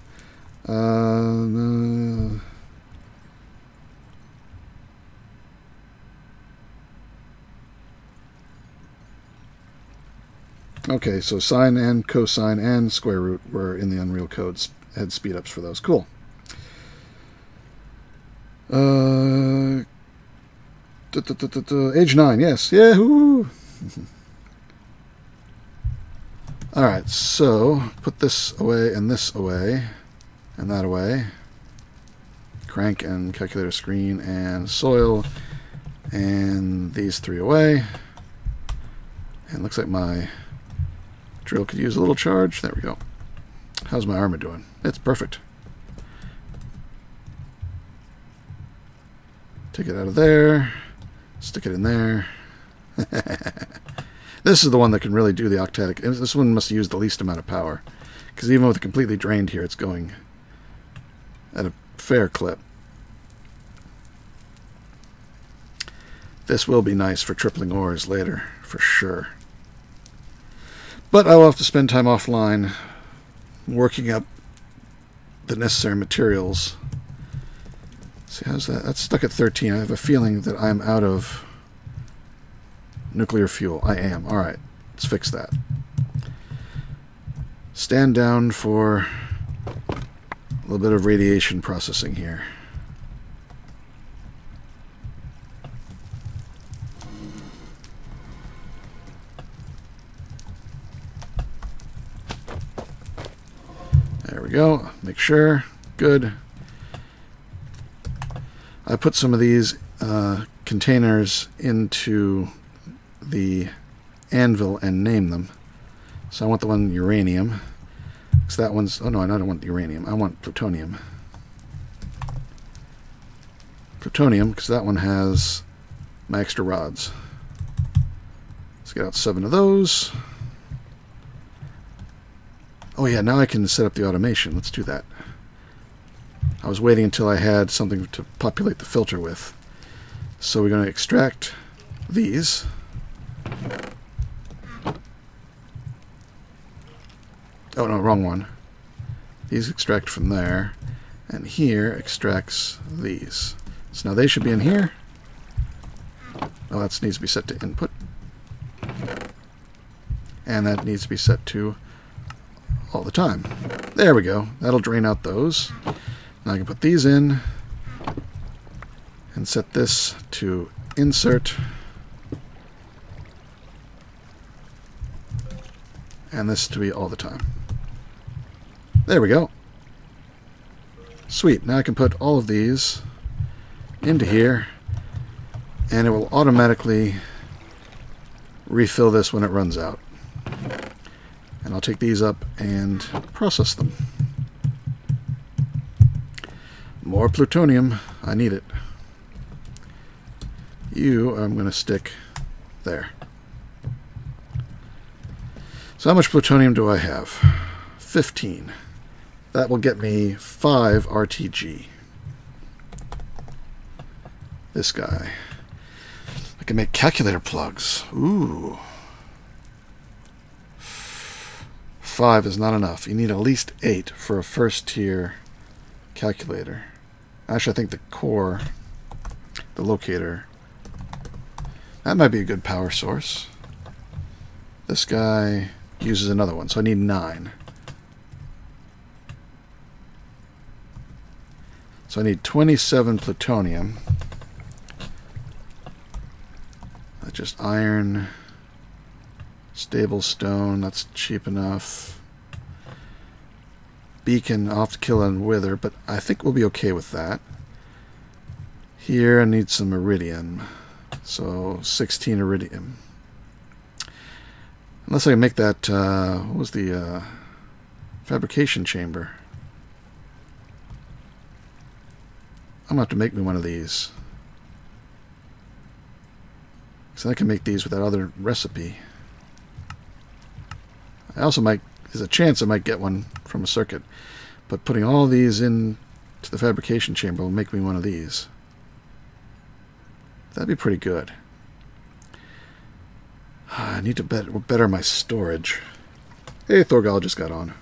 Okay, so sine and cosine and square root were in the Unreal codes. Had speed-ups for those. Cool. Age 9, yes. Yahoo! Alright, so put this away and that away. Crank and calculator screen and soil. And these three away. And looks like my drill could use a little charge. There we go. How's my armor doing? It's perfect. Take it out of there. Stick it in there. This is the one that can really do the octetic. This one must use the least amount of power. Because even with it completely drained here, it's going at a fair clip. This will be nice for tripling ores later, for sure. But I will have to spend time offline working up the necessary materials. See, how's that? That's stuck at 13. I have a feeling that I'm out of nuclear fuel. I am. Alright, let's fix that. Stand down for a little bit of radiation processing here. There we go. Make sure. Good. I put some of these containers into the anvil and name them. So I want the one uranium. So that one's... Oh no, I don't want uranium. I want plutonium. Plutonium, because that one has my extra rods. Let's get out 7 of those. Oh yeah, now I can set up the automation. Let's do that. I was waiting until I had something to populate the filter with. So we're going to extract these. Oh no, wrong one. These extract from there. And here extracts these. So now they should be in here. Oh, that needs to be set to input. And that needs to be set to all the time. There we go. That'll drain out those. Now I can put these in and set this to insert. And this to be all the time. There we go. Sweet. Now I can put all of these into here and it will automatically refill this when it runs out. And I'll take these up and process them. More plutonium. I need it. You, I'm going to stick there. So how much plutonium do I have? 15. That will get me 5 RTG. This guy. I can make calculator plugs. Ooh. 5 is not enough. You need at least 8 for a first tier calculator. Actually, I think the core, the locator, That might be a good power source. This guy uses another one, so I need 9. So I need 27 plutonium. That's just iron, stable stone, that's cheap enough. Beacon, I'll have to kill and wither, but I think we'll be okay with that. Here I need some iridium. So 16 iridium. Unless I can make that, what was the fabrication chamber? I'm going to have to make me one of these. So I can make these with that other recipe. I also might, there's a chance I might get one from a circuit. But putting all these in to the fabrication chamber will make me one of these. That'd be pretty good. I need to better my storage. Hey, Thorgal just got on.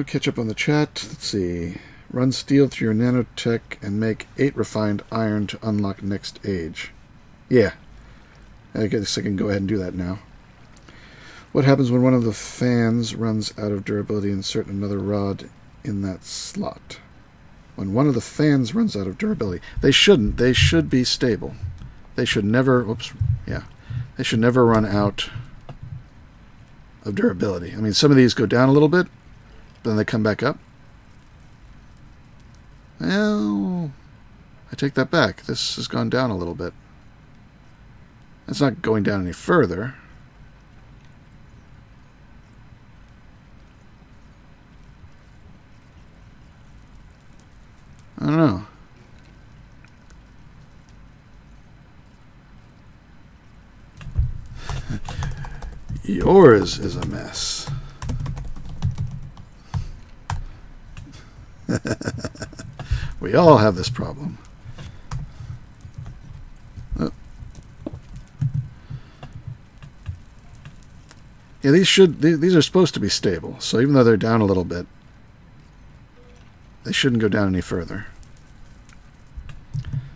Catch up on the chat. Let's see. Run steel through your nanotech and make 8 refined iron to unlock next age. Yeah. I guess I can go ahead and do that now. What happens when one of the fans runs out of durability? Insert another rod in that slot. When one of the fans runs out of durability. They shouldn't. They should be stable. They should never... Oops. Yeah. They should never run out of durability. I mean, some of these go down a little bit, but then they come back up. Well, I take that back. This has gone down a little bit. It's not going down any further. I don't know. Yours is a mess. We all have this problem. Oh. Yeah, these are supposed to be stable. So even though they're down a little bit, they shouldn't go down any further.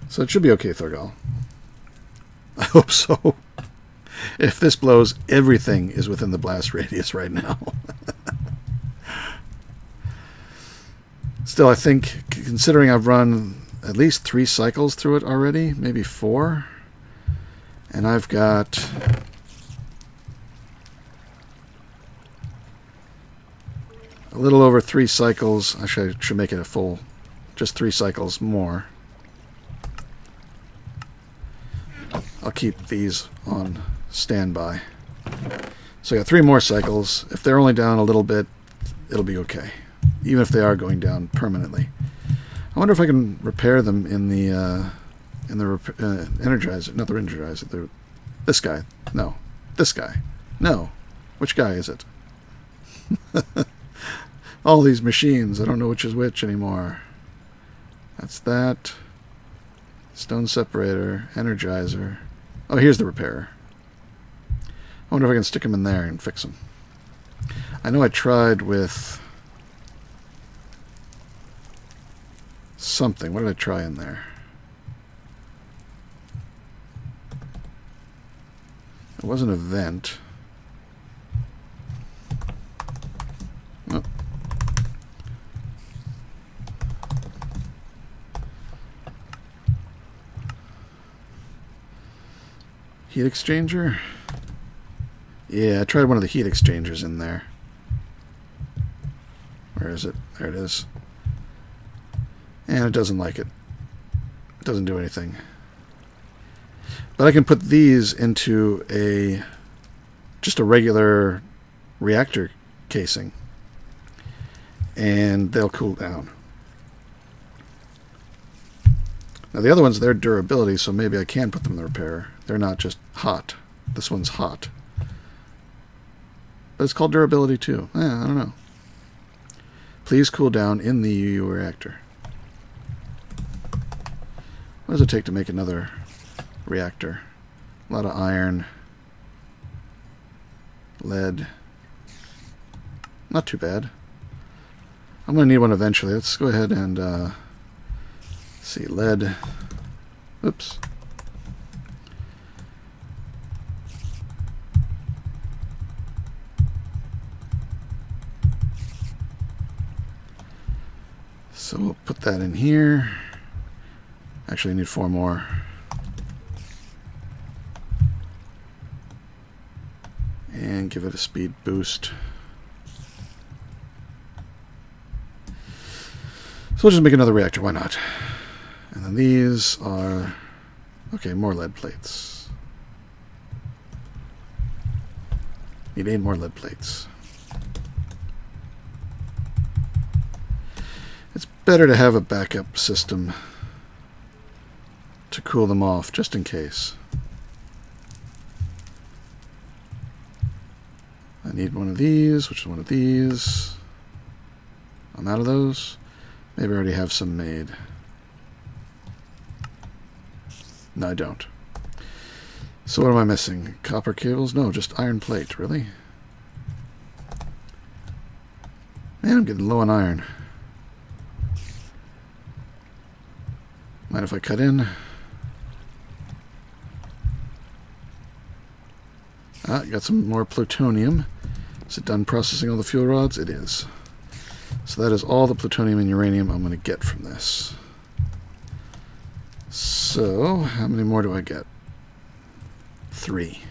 So it should be okay, Thorgal. I hope so. If this blows, everything is within the blast radius right now. Still, I think, considering I've run at least 3 cycles through it already, maybe 4, and I've got a little over 3 cycles. Actually, I should make it a full, just 3 cycles more. I'll keep these on standby. So I got 3 more cycles. If they're only down a little bit, it'll be okay. Even if they are going down permanently. I wonder if I can repair them in the energizer. Not the energizer. This guy. No. This guy. No. Which guy is it? All these machines. I don't know which is which anymore. That's that. Stone separator. Energizer. Oh, here's the repairer. I wonder if I can stick him in there and fix him. I know I tried with something. What did I try in there? It wasn't a vent. Oh. Heat exchanger? Yeah, I tried one of the heat exchangers in there. Where is it? There it is. And it doesn't like it. It doesn't do anything. But I can put these into just a regular reactor casing. And they'll cool down. Now the other ones, they're durability, so maybe I can put them in the repairer. They're not just hot. This one's hot. But it's called durability too. I don't know. Please cool down in the UU reactor. What does it take to make another reactor? A lot of iron. Lead. Not too bad. I'm going to need one eventually. Let's go ahead and see, lead. Oops. So we'll put that in here. Actually, I need 4 more. And give it a speed boost. So we'll just make another reactor, why not? And then these are... Okay, more lead plates. Need 8 more lead plates. It's better to have a backup system to cool them off, just in case. I need one of these, which is one of these. I'm out of those. Maybe I already have some made. No, I don't. So what am I missing? Copper cables? No, just iron plate. Really? Man, I'm getting low on iron. Mind if I cut in? Ah, got some more plutonium. Is it done processing all the fuel rods? It is. So that is all the plutonium and uranium I'm going to get from this. So, how many more do I get? 3.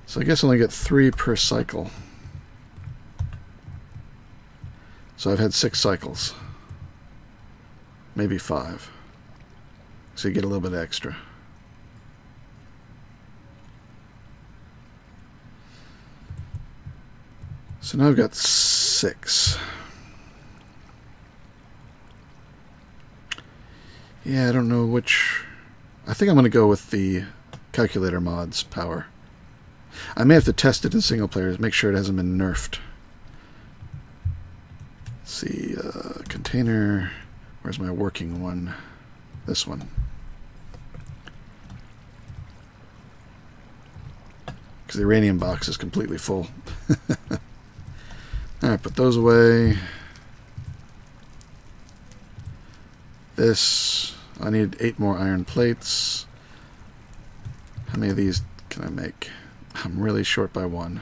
So I guess I only get 3 per cycle. So I've had 6 cycles. Maybe 5. So you get a little bit extra. So now I've got 6. Yeah, I don't know which... I think I'm going to go with the calculator mod's power. I may have to test it in single players, make sure it hasn't been nerfed. Let's see, container... Where's my working one? This one. Because the uranium box is completely full. Alright, put those away. This, I need 8 more iron plates. How many of these can I make? I'm really short by 1.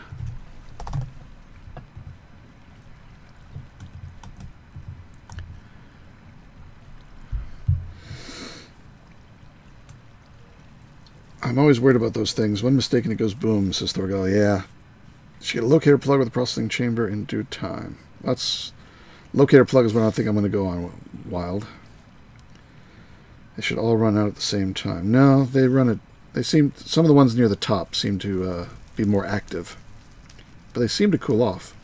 I'm always worried about those things. One mistake and it goes boom, says Thorgal. Yeah. Should get a locator plug with a processing chamber in due time. That's... Locator plug is what I think I'm going to go on wild. They should all run out at the same time. No, they run it... They seem... Some of the ones near the top seem to be more active. But they seem to cool off.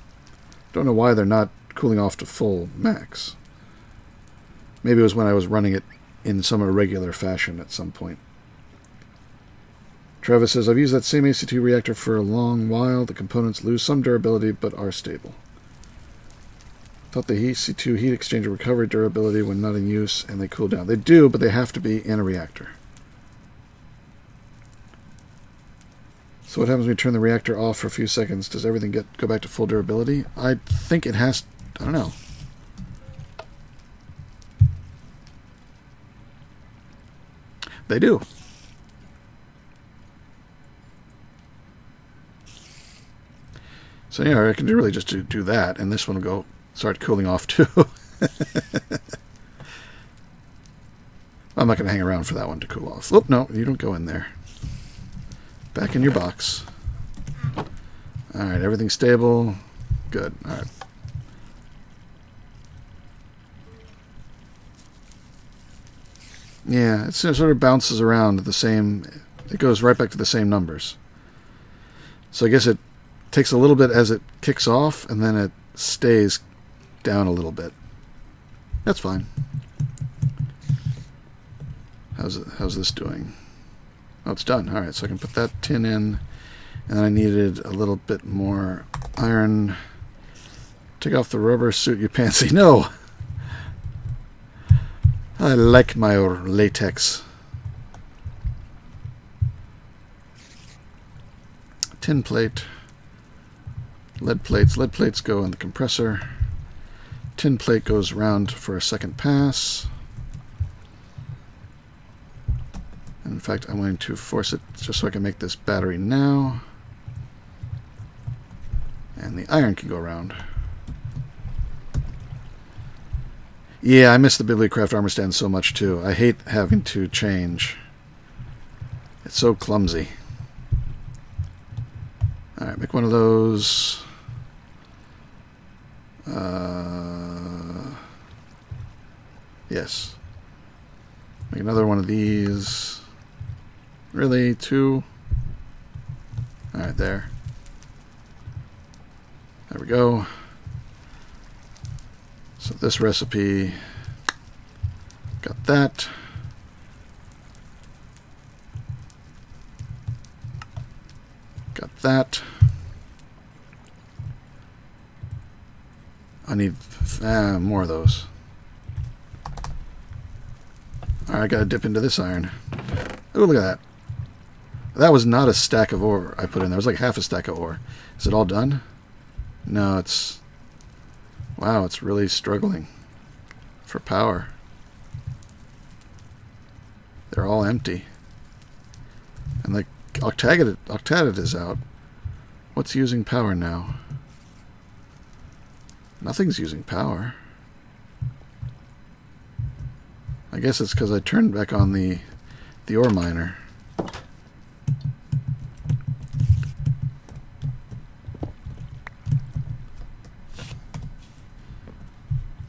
Don't know why they're not cooling off to full max. Maybe it was when I was running it in some irregular fashion at some point. Travis says, I've used that same AC2 reactor for a long while. The components lose some durability, but are stable. Thought the AC2 heat exchanger recovered durability when not in use, and they cool down. They do, but they have to be in a reactor. So what happens when you turn the reactor off for a few seconds? Does everything go back to full durability? I think it has... I don't know. They do. So yeah, I can really just do that, and this one will start cooling off too. I'm not going to hang around for that one to cool off. Oh, no, you don't go in there. Back in your box. Alright, everything's stable. Good, alright. Yeah, it sort of bounces around the same... It goes right back to the same numbers. So I guess it takes a little bit as it kicks off, and then it stays down a little bit. That's fine. How's this doing? Oh, it's done. Alright, so I can put that tin in, and then I needed a little bit more iron. Take off the rubber suit, you pansy. No! I like my latex. Tin plate. Lead plates. Lead plates go in the compressor. Tin plate goes around for a second pass. In fact, I'm going to force it just so I can make this battery now. And the iron can go around. Yeah, I miss the Bibliocraft armor stand so much too. I hate having to change. It's so clumsy. Alright, make one of those. Yes. Make another one of these. Really? 2? Alright, there. There we go. So this recipe, got that. Got that. I need more of those. Alright, I gotta dip into this iron. Oh, look at that. That was not a stack of ore I put in there. It was like half a stack of ore. Is it all done? No, it's... Wow, it's really struggling for power. They're all empty. And like Octadit is out. What's using power now? Nothing's using power. I guess it's because I turned back on the ore miner.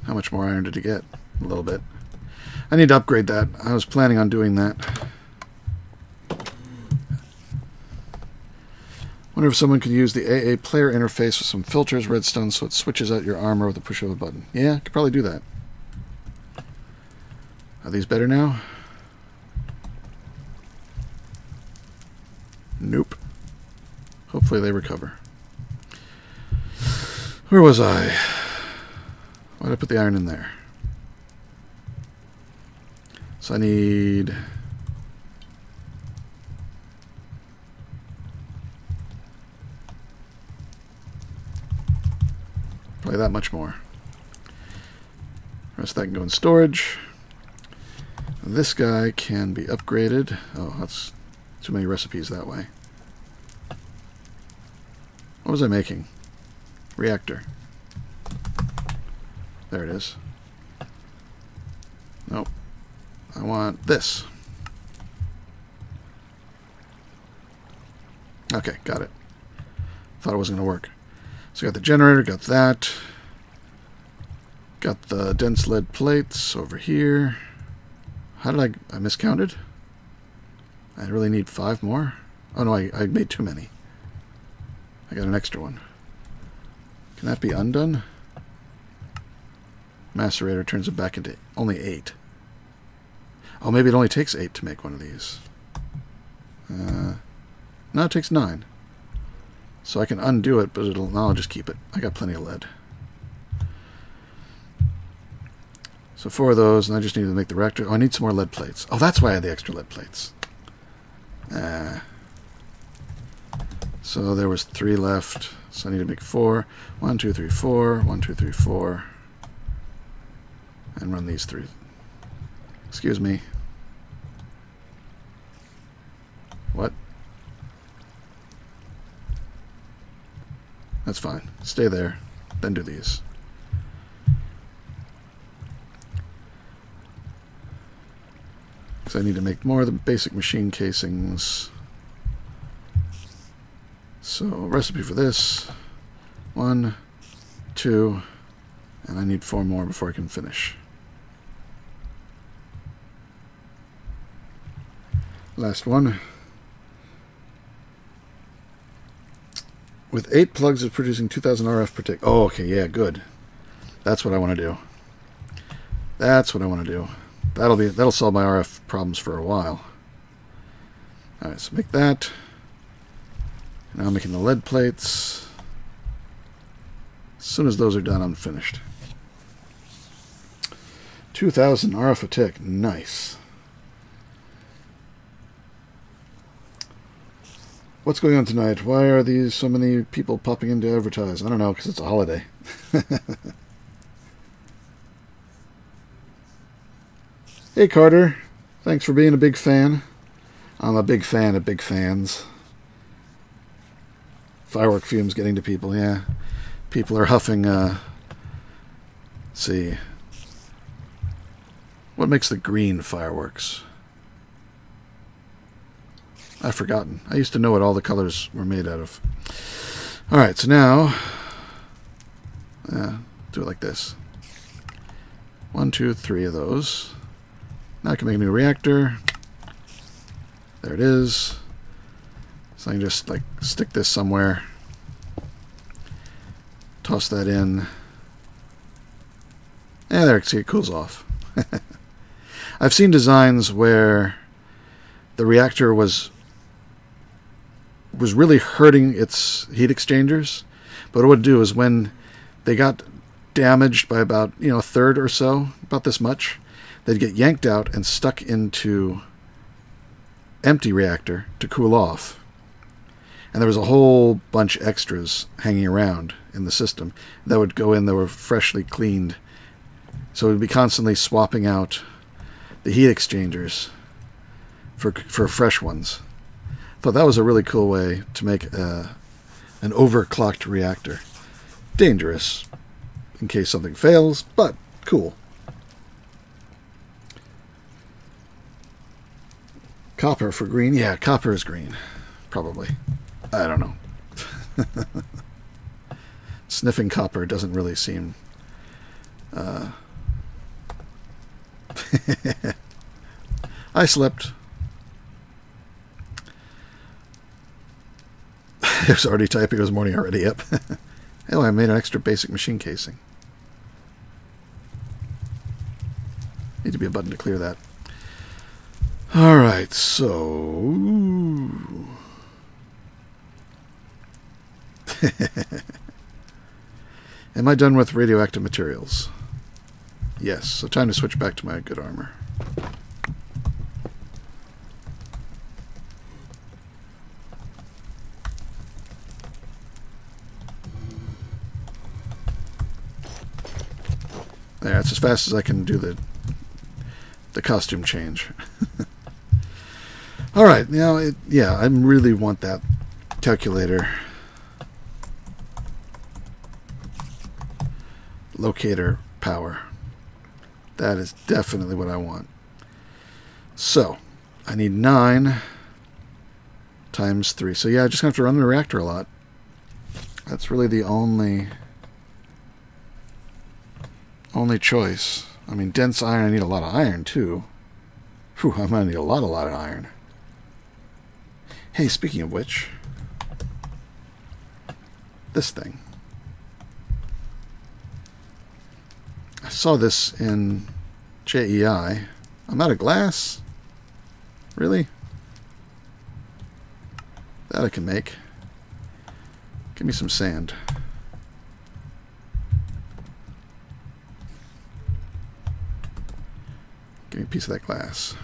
How much more iron did you get? A little bit. I need to upgrade that. I was planning on doing that. Wonder if someone could use the AA player interface with some filters, redstone, so it switches out your armor with the push of a button. Yeah, I could probably do that. Are these better now? Nope. Hopefully they recover. Where was I? Why did I put the iron in there? So I need... probably that much more. The rest of that can go in storage. This guy can be upgraded. Oh, that's too many recipes that way. What was I making? Reactor. There it is. Nope. I want this. Okay, got it. Thought it wasn't going to work. So got the generator, got that. Got the dense lead plates over here. How did I miscounted? I really need 5 more? Oh no, I made too many. I got an extra one. Can that be undone? Macerator turns it back into only 8. Oh, maybe it only takes 8 to make one of these. No, it takes 9. So I can undo it, but I'll just keep it. I got plenty of lead. So 4 of those, and I just need to make the reactor. Oh, I need some more lead plates. Oh, that's why I had the extra lead plates. So there was 3 left. So I need to make 4. 1, 2, 3, 4. 1, 2, 3, 4. And run these 3. Excuse me. What? That's fine. Stay there. Then do these. Because I need to make more of the basic machine casings. So, recipe for this. 1, 2, and I need 4 more before I can finish. Last one. With 8 plugs, it's producing 2,000 RF per tick. Oh, okay, yeah, good. That's what I want to do. That's what I want to do. That'll solve my RF problems for a while. Alright, so make that. Now I'm making the lead plates. As soon as those are done, I'm finished. 2,000 RF a tick. Nice. What's going on tonight? Why are these so many people popping in to advertise? I don't know, because it's a holiday. Hey Carter, thanks for being a big fan. I'm a big fan of big fans. Firework fumes getting to people, yeah. People are huffing, let's see. What makes the green fireworks? I've forgotten. I used to know what all the colors were made out of. Alright, so now, do it like this. 1, 2, 3 of those. Now I can make a new reactor. There it is. So I can just like stick this somewhere. Toss that in. And there, see, it cools off. I've seen designs where the reactor was really hurting its heat exchangers, but what it would do is when they got damaged by about a third or so, about this much, they'd get yanked out and stuck into empty reactor to cool off. And there was a whole bunch extras hanging around in the system that would go in that were freshly cleaned. So it would be constantly swapping out the heat exchangers for fresh ones. I thought that was a really cool way to make an overclocked reactor. Dangerous in case something fails, but cool. Copper for green? Yeah, copper is green. Probably. I don't know. Sniffing copper doesn't really seem... I slept. It was already typing. It was morning already. Yep. Oh, I made an extra basic machine casing. Need to be a button to clear that. Alright, so... Am I done with radioactive materials? Yes, so time to switch back to my good armor. There, that's as fast as I can do the costume change. Alright, now, yeah, I really want that calculator. Locator power. That is definitely what I want. So, I need 9 times 3. So yeah, I just have to run the reactor a lot. That's really the only choice. I mean, dense iron, I need a lot of iron too. Whew, I'm going to need a lot of iron. Hey, speaking of which, this thing. I saw this in JEI. I'm out of glass? Really? That I can make. Give me some sand. Give me a piece of that glass.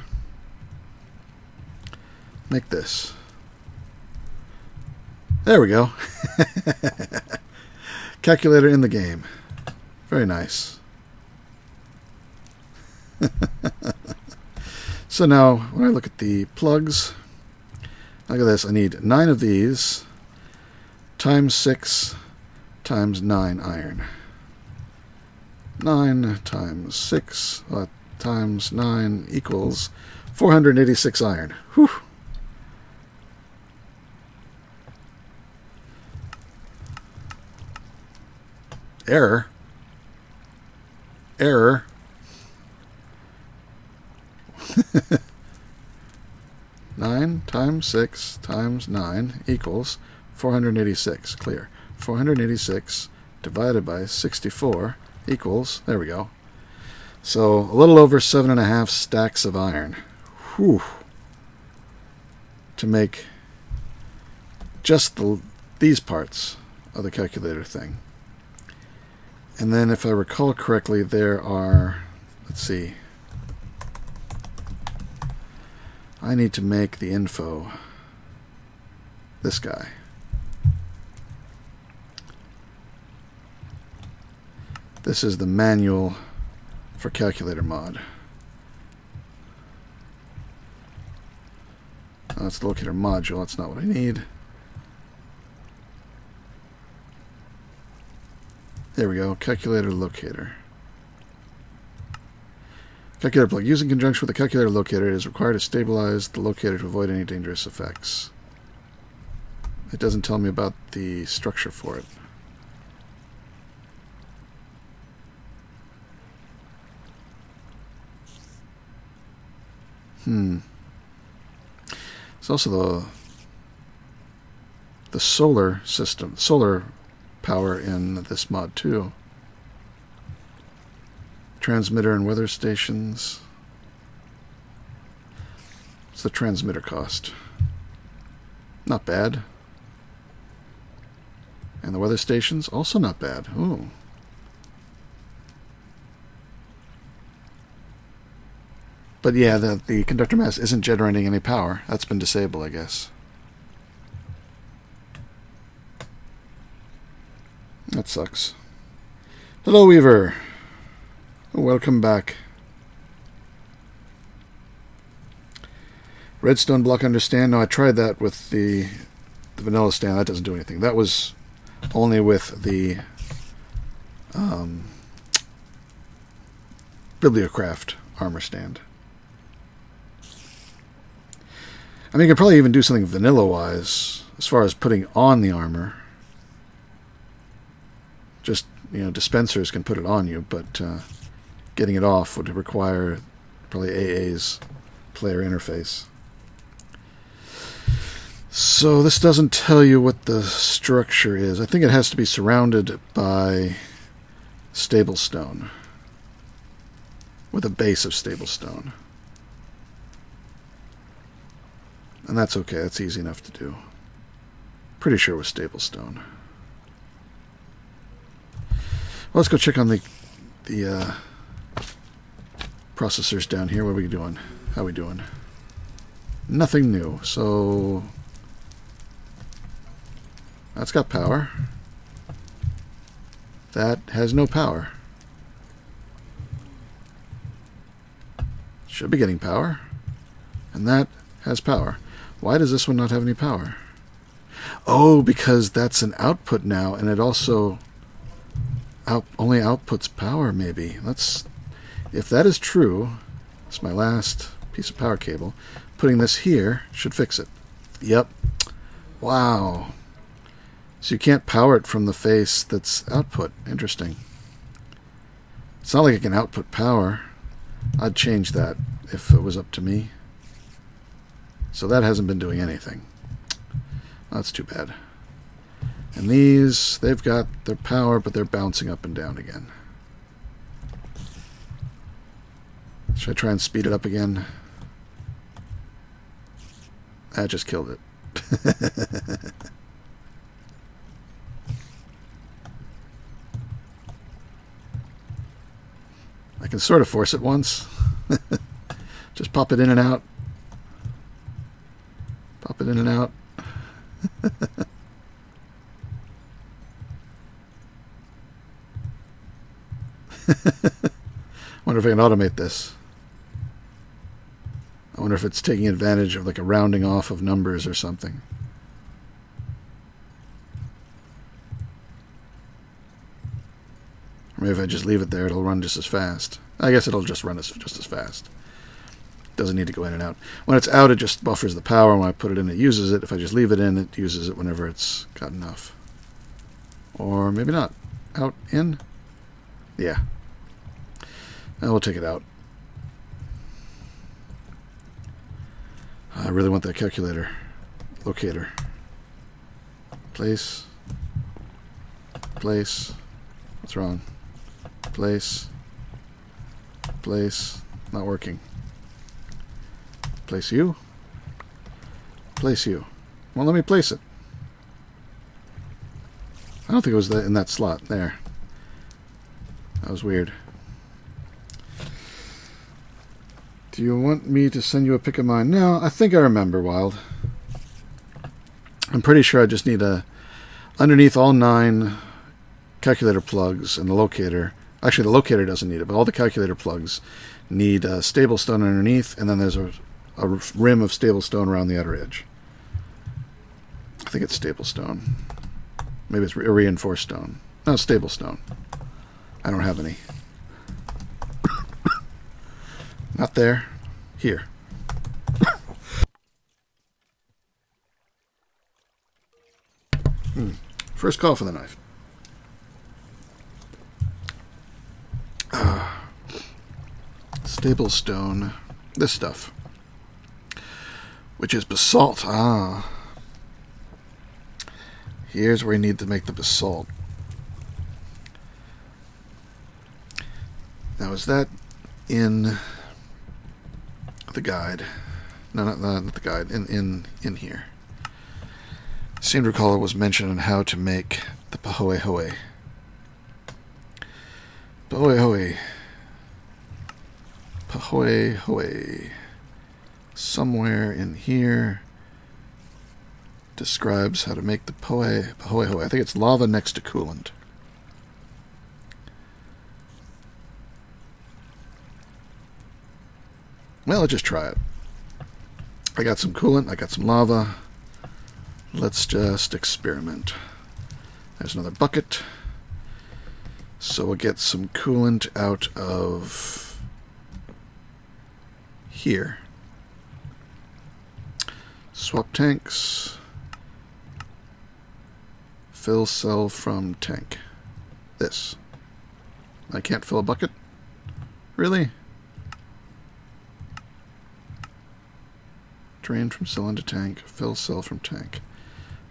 Make this. There we go. Calculator in the game. Very nice. So now, when I look at the plugs, look at this. I need 9 of these times 6 times 9 iron. 9 times 6 times 9 equals 486 iron. Whew. Error. 9 times 6 times 9 equals 486. Clear. 486 divided by 64 equals, there we go. So a little over 7.5 stacks of iron. Whew. To make just these parts of the calculator thing. And then if I recall correctly, there are, let's see, I need to make the info, this guy. This is the manual for calculator mod. Oh, that's the locator module. That's not what I need. There we go. Calculator locator. Calculator plug. Used in conjunction with the calculator locator, it is required to stabilize the locator to avoid any dangerous effects. It doesn't tell me about the structure for it. It's also the solar system, solar power in this mod too. Transmitter and weather stations. What's the transmitter cost? Not bad. And the weather stations, also not bad. Ooh. But yeah, the conductor mass isn't generating any power. That's been disabled, I guess. That sucks. Hello, Weaver. Welcome back. Redstone block understand. No, I tried that with the vanilla stand. That doesn't do anything. That was only with the Bibliocraft armor stand. I mean, you could probably even do something vanilla-wise as far as putting on the armor. Just, you know, dispensers can put it on you, but getting it off would require probably AA's player interface. So this doesn't tell you what the structure is. I think it has to be surrounded by stable stone, with a base of stable stone. And that's okay, that's easy enough to do. Pretty sure it was stable stone. Well, let's go check on the processors down here. What are we doing? How are we doing? Nothing new, so that's got power. That has no power. Should be getting power. And that has power. Why does this one not have any power? Oh, because that's an output now, and it also only outputs power, maybe. If that is true, it's my last piece of power cable. Putting this here should fix it. Yep. Wow. So you can't power it from the face that's output. Interesting. It's not like it can output power. I'd change that if it was up to me. So that hasn't been doing anything. That's too bad. And these, they've got their power, but they're bouncing up and down again. Should I try and speed it up again? I just killed it. I can sort of force it once. Just pop it in and out. Pop it in and out. Wonder if I can automate this. I wonder if it's taking advantage of like a rounding off of numbers or something. Or maybe if I just leave it there, it'll run just as fast. I guess it'll just run just as fast. Doesn't need to go in and out. When it's out, it just buffers the power. When I put it in, it uses it. If I just leave it in, it uses it whenever it's got enough. Or maybe not. Out, in? Yeah. And we'll take it out. I really want that calculator. Locator. Place. Place. What's wrong? Place. Place. Not working. Place you. Place you. Well, let me place it. I don't think it was in that slot. There. That was weird. Do you want me to send you a pic of mine? No, I think I remember, Wild. I'm pretty sure I just need underneath all 9 calculator plugs and the locator. Actually, the locator doesn't need it, but all the calculator plugs need stable stone underneath, and then there's a a rim of stable stone around the outer edge. I think it's stable stone. Maybe it's reinforced stone. No, stable stone. I don't have any. Not there. Here. First call for the knife. Stable stone. This stuff. Which is basalt. Ah. Here's where you need to make the basalt. Now, is that in the guide? No, not the guide. In here. I seem to recall it was mentioned on how to make the pahoe. Pahoe. Somewhere in here describes how to make the pahoe. I think it's lava next to coolant. Well, let's just try it. I got some coolant, I got some lava. Let's just experiment. There's another bucket. So we'll get some coolant out of here. Swap tanks. Fill cell from tank. This. I can't fill a bucket? Really? Drain from cell into tank. Fill cell from tank.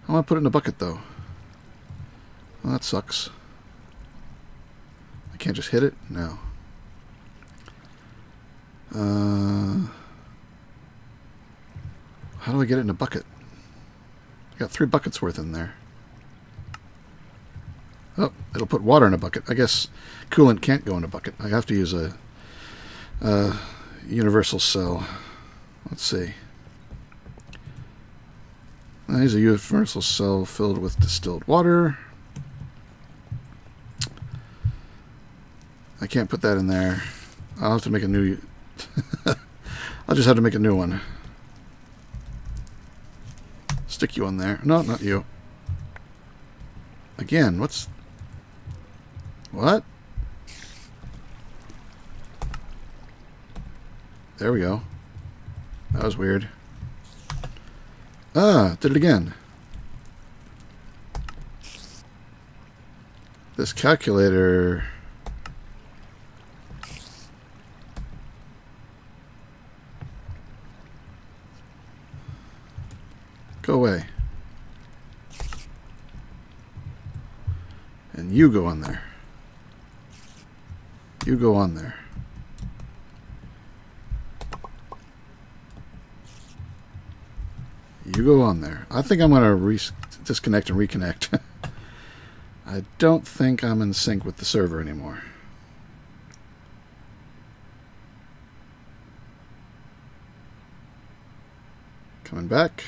I want to put it in a bucket, though. Well, that sucks. I can't just hit it? No. How do I get it in a bucket? I got 3 buckets worth in there. Oh, it'll put water in a bucket. I guess coolant can't go in a bucket. I have to use a universal cell. Let's see. Here's a universal cell filled with distilled water. I can't put that in there. I'll have to make a new... I'll just have to make a new one. Stick you on there. No, not you. Again, what's... What? There we go. That was weird. Ah, did it again. This calculator... Go away. And you go on there. You go on there. You go on there. I think I'm going to disconnect and reconnect. I don't think I'm in sync with the server anymore. Coming back.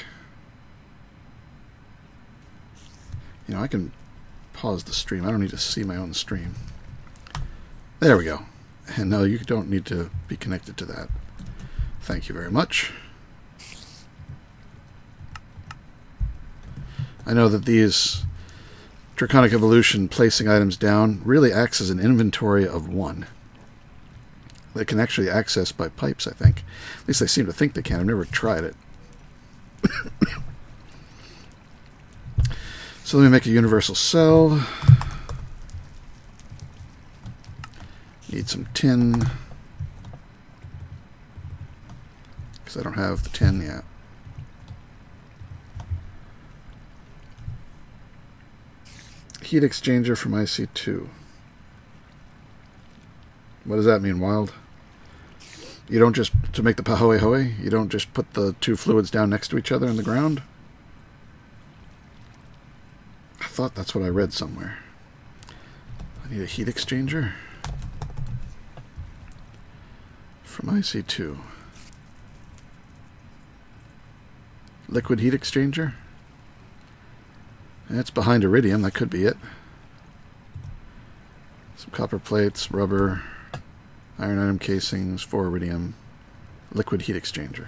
You know, I can pause the stream. I don't need to see my own stream. There we go. And no, you don't need to be connected to that. Thank you very much. I know that these Draconic Evolution placing items down really acts as an inventory of 1. They can actually access by pipes, I think. At least they seem to think they can. I've never tried it. So let me make a universal cell. Need some tin. Because I don't have the tin yet. Heat exchanger from IC2. What does that mean, Wild? You don't just, to make the pahoe, you don't just put the 2 fluids down next to each other in the ground? I thought that's what I read somewhere. I need a heat exchanger from IC2. Liquid heat exchanger? It's behind iridium, that could be it. Some copper plates, rubber, iron atom casings, 4 iridium, liquid heat exchanger.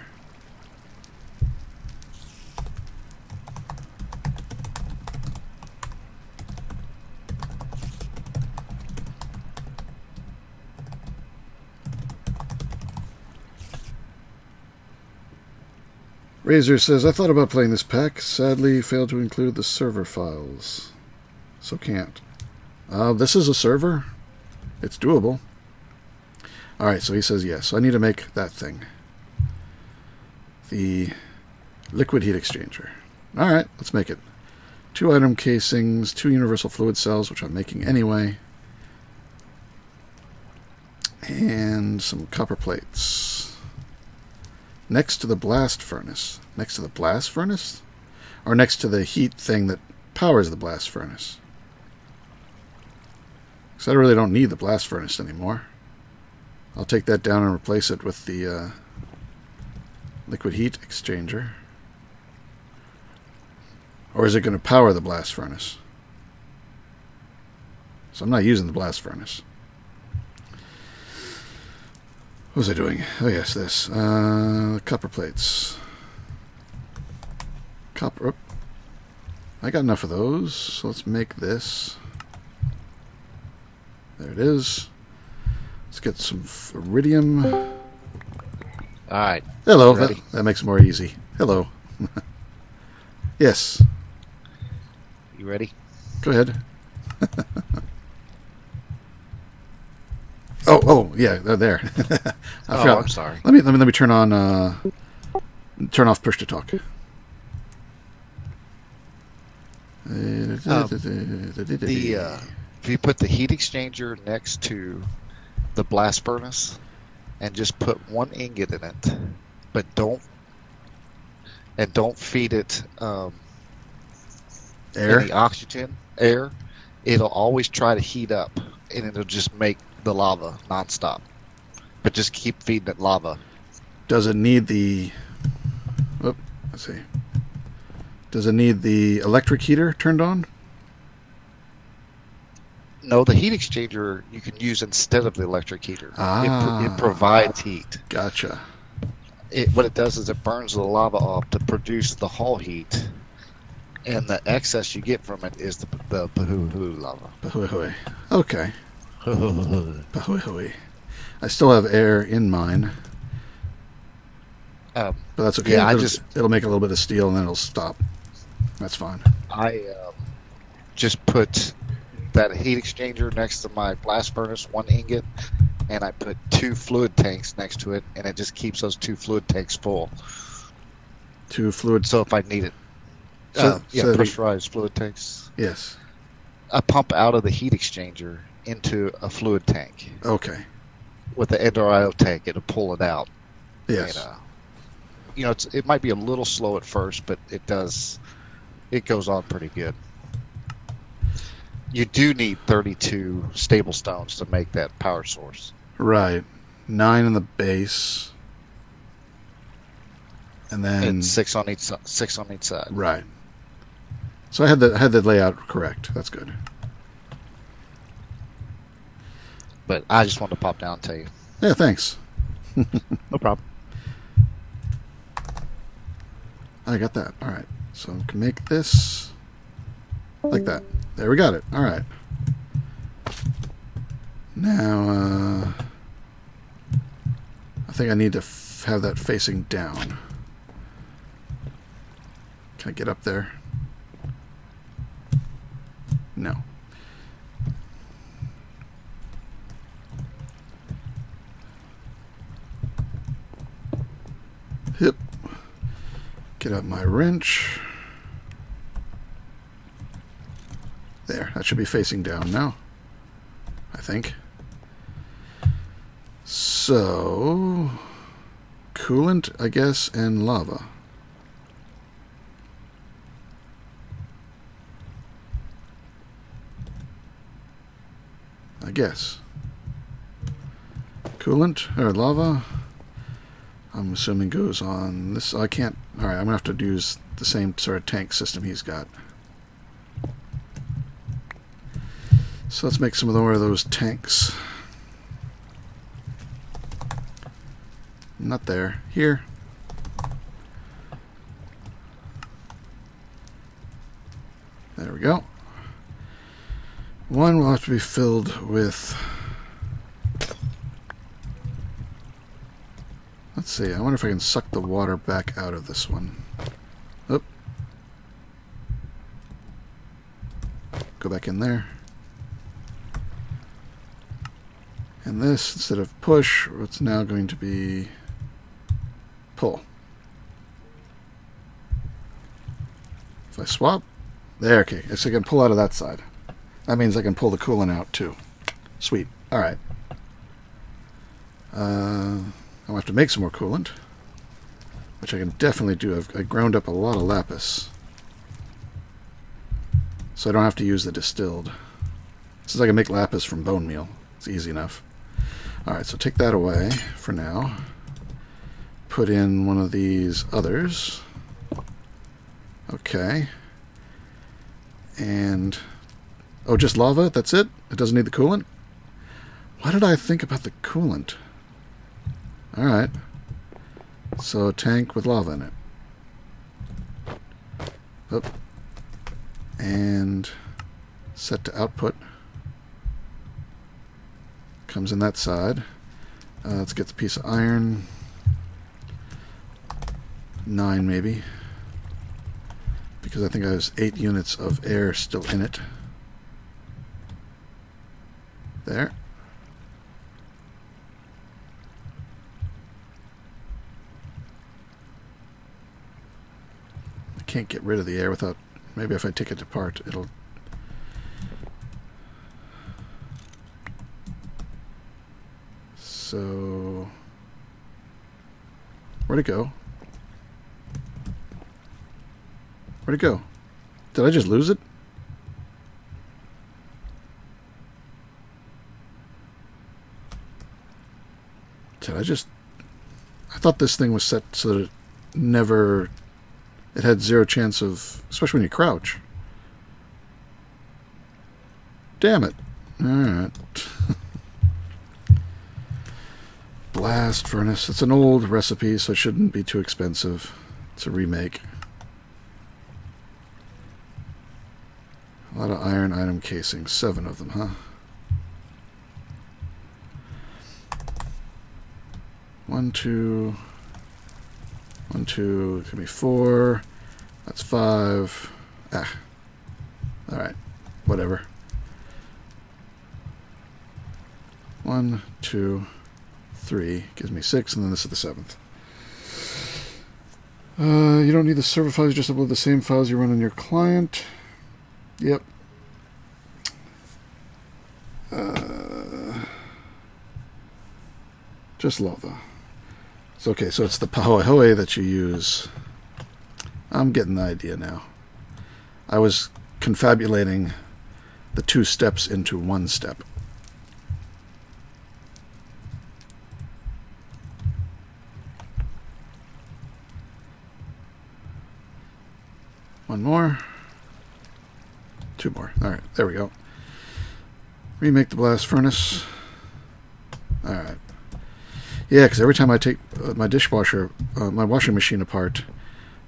Razor says, I thought about playing this pack. Sadly, failed to include the server files. So can't. This is a server. It's doable. Alright, so he says yes. So I need to make that thing. The liquid heat exchanger. Alright, let's make it. 2 item casings, 2 universal fluid cells, which I'm making anyway. And some copper plates. Next to the blast furnace. Next to the blast furnace? Or next to the heat thing that powers the blast furnace? Because I really don't need the blast furnace anymore. I'll take that down and replace it with the liquid heat exchanger. Or is it going to power the blast furnace? So I'm not using the blast furnace. What was I doing? Oh yes, this. Copper plates. Copper. Oh, I got enough of those, so let's make this. There it is. Let's get some iridium. Alright. Hello. That makes it more easy. Hello. Yes. You ready? Go ahead. Oh, yeah, they're there. I forgot. I'm sorry. Let me turn on. Turn off push to talk. If you put the heat exchanger next to the blast furnace and just put 1 ingot in it, but don't feed it any oxygen, air, it'll always try to heat up, and it'll just make the lava nonstop. But just keep feeding it lava. Does it need the... Oh, let's see. Does it need the electric heater turned on? No, the heat exchanger you can use instead of the electric heater. It provides heat. Gotcha. What it does is it burns the lava off to produce the hull heat, and the excess you get from it is the pahui lava. Pahui. Okay. Pahui. I still have air in mine. But that's okay. Yeah, it'll make a little bit of steel and then it'll stop. That's fine. I just put that heat exchanger next to my blast furnace, 1 ingot, and I put 2 fluid tanks next to it, and it just keeps those 2 fluid tanks full. 2 fluid. So if I need it, pressurized fluid tanks. Yes. I pump out of the heat exchanger into a fluid tank. Okay. With the NRIO tank, it'll pull it out. Yes. And, it might be a little slow at first, but it goes on pretty good. You do need 32 stable stones to make that power source. Right. 9 in the base. And then... And 6 on each side. Right. So I had the layout correct. That's good. But I just wanted to pop down and tell you. Yeah, thanks. No problem. I got that. All right. So I can make this like that. There, we got it. All right. Now, I think I need to have that facing down. Can I get up there? No. Yep. Get out my wrench. There, that should be facing down now, I think. So, coolant, I guess, and lava. I guess. Coolant, or lava, I'm assuming goes on this. I can't. Alright, I'm going to have to use the same sort of tank system he's got. So let's make some more of those tanks. Not there. Here. There we go. One will have to be filled with... Let's see. I wonder if I can suck the water back out of this one. Oop. Go back in there. And this, instead of push, it's now going to be pull. If I swap, there, okay. So I can pull out of that side. That means I can pull the coolant out too. Sweet. All right. I'll have to make some more coolant, which I can definitely do. I ground up a lot of lapis, so I don't have to use the distilled. Since I can make lapis from bone meal, it's easy enough. All right, so take that away for now. Put in one of these others. Okay. And oh, just lava? That's it? It doesn't need the coolant? Why did I think about the coolant? Alright. So a tank with lava in it. Oop. And set to output. Comes in that side. Let's get the piece of iron. 9 maybe. Because I think I have 8 units of air still in it. There. I can't get rid of the air without... Maybe if I take it apart, it'll... So... Where'd it go? Where'd it go? Did I just lose it? Did I just... I thought this thing was set so that it never... It had 0 chance of... Especially when you crouch. Damn it. Alright. Blast furnace. It's an old recipe, so it shouldn't be too expensive. It's a remake. A lot of iron item casings. 7 of them, huh? 1, 2... 1, 2... Could be 4. That's 5. Ah. Alright. Whatever. 1, 2... 3 gives me 6, and then this is the 7th. You don't need the server files, just upload the same files you run on your client. Yep. Just lava. It's okay, so it's the pahoehoe that you use. I'm getting the idea now. I was confabulating the 2 steps into 1 step. One more. 2 more. Alright, there we go. Remake the blast furnace. Alright. Yeah, because every time I take my dishwasher, my washing machine apart,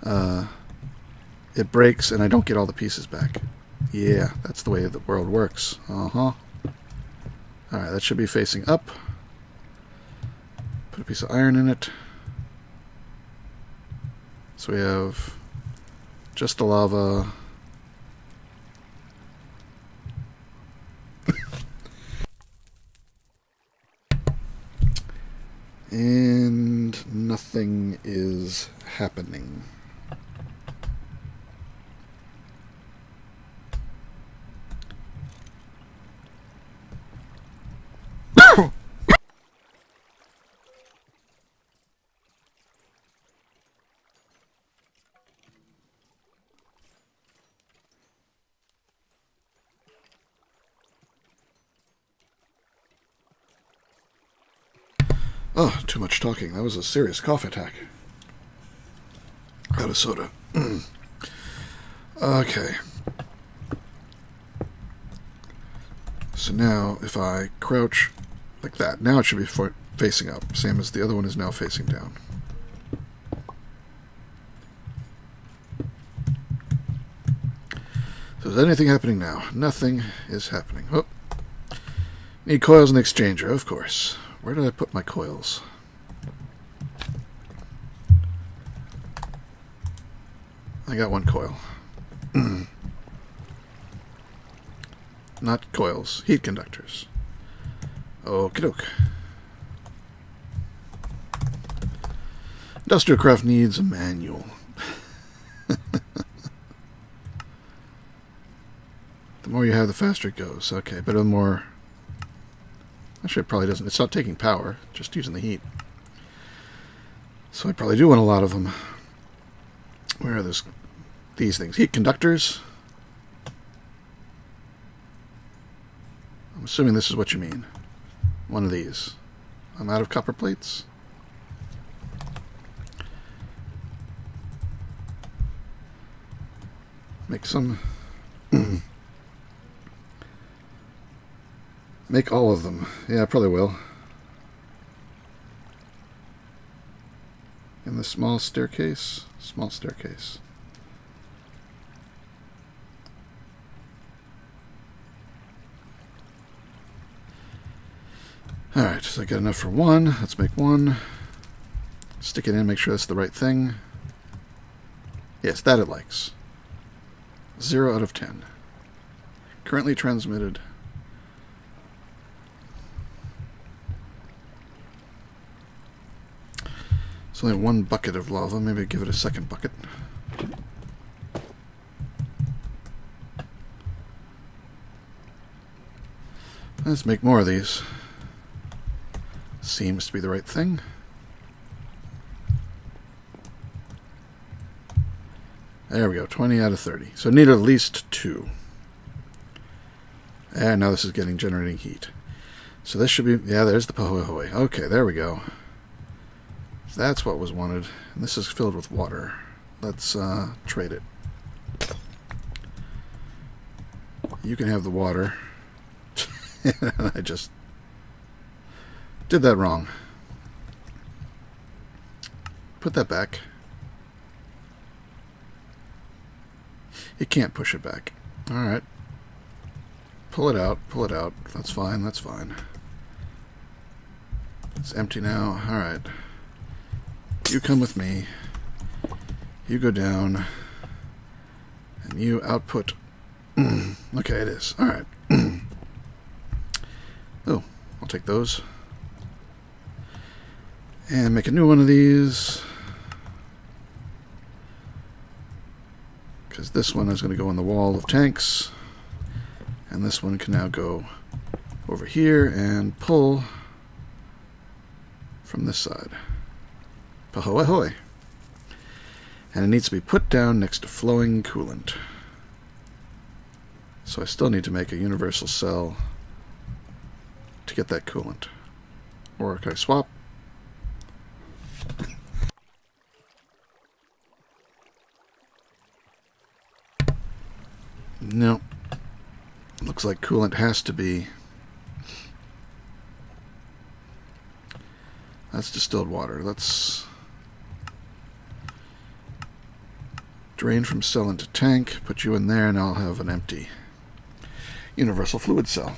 it breaks and I don't get all the pieces back. Yeah, that's the way the world works. Uh-huh. Alright, that should be facing up. Put a piece of iron in it. So we have just the lava. And nothing is happening. Oh, too much talking. That was a serious cough attack. Out of soda. Okay. So now, if I crouch like that, now it should be facing up, same as the other one is now facing down. So is anything happening now? Nothing is happening. Oh. Need coils in the exchanger, of course. Where did I put my coils? I got one coil. Not coils, heat conductors. Okie doke. Industrial craft needs a manual. The more you have, the faster it goes. Okay, but the more... Actually, it probably doesn't. It's not taking power, just using the heat. So I probably do want a lot of them. Where are these things? Heat conductors? I'm assuming this is what you mean. One of these. I'm out of copper plates. Make some. Make all of them. Yeah, I probably will. In the small staircase? Small staircase. Alright, so I got enough for one. Let's make one. Stick it in, make sure that's the right thing. Yes, that it likes. 0 out of 10. Currently transmitted. It's only one bucket of lava. Maybe give it a second bucket. Let's make more of these. Seems to be the right thing. There we go, 20 out of 30. So need at least 2. And now this is generating heat. So this should be, yeah, there's the pahoehoe. Okay, there we go. That's what was wanted. And this is filled with water. Let's trade it. You can have the water. I just did that wrong. Put that back. You can't push it back. Alright. Pull it out. Pull it out. That's fine. That's fine. It's empty now. Alright. You come with me. You go down. And you output. Okay, it is. Alright. Oh, I'll take those. And make a new one of these. Because this one is going to go in the wall of tanks. And this one can now go over here and pull from this side. Pahoehoe. And it needs to be put down next to flowing coolant. So I still need to make a universal cell to get that coolant. Or can I swap? No. Looks like coolant has to be... That's distilled water. Let's drain from cell into tank, put you in there, and I'll have an empty universal fluid cell.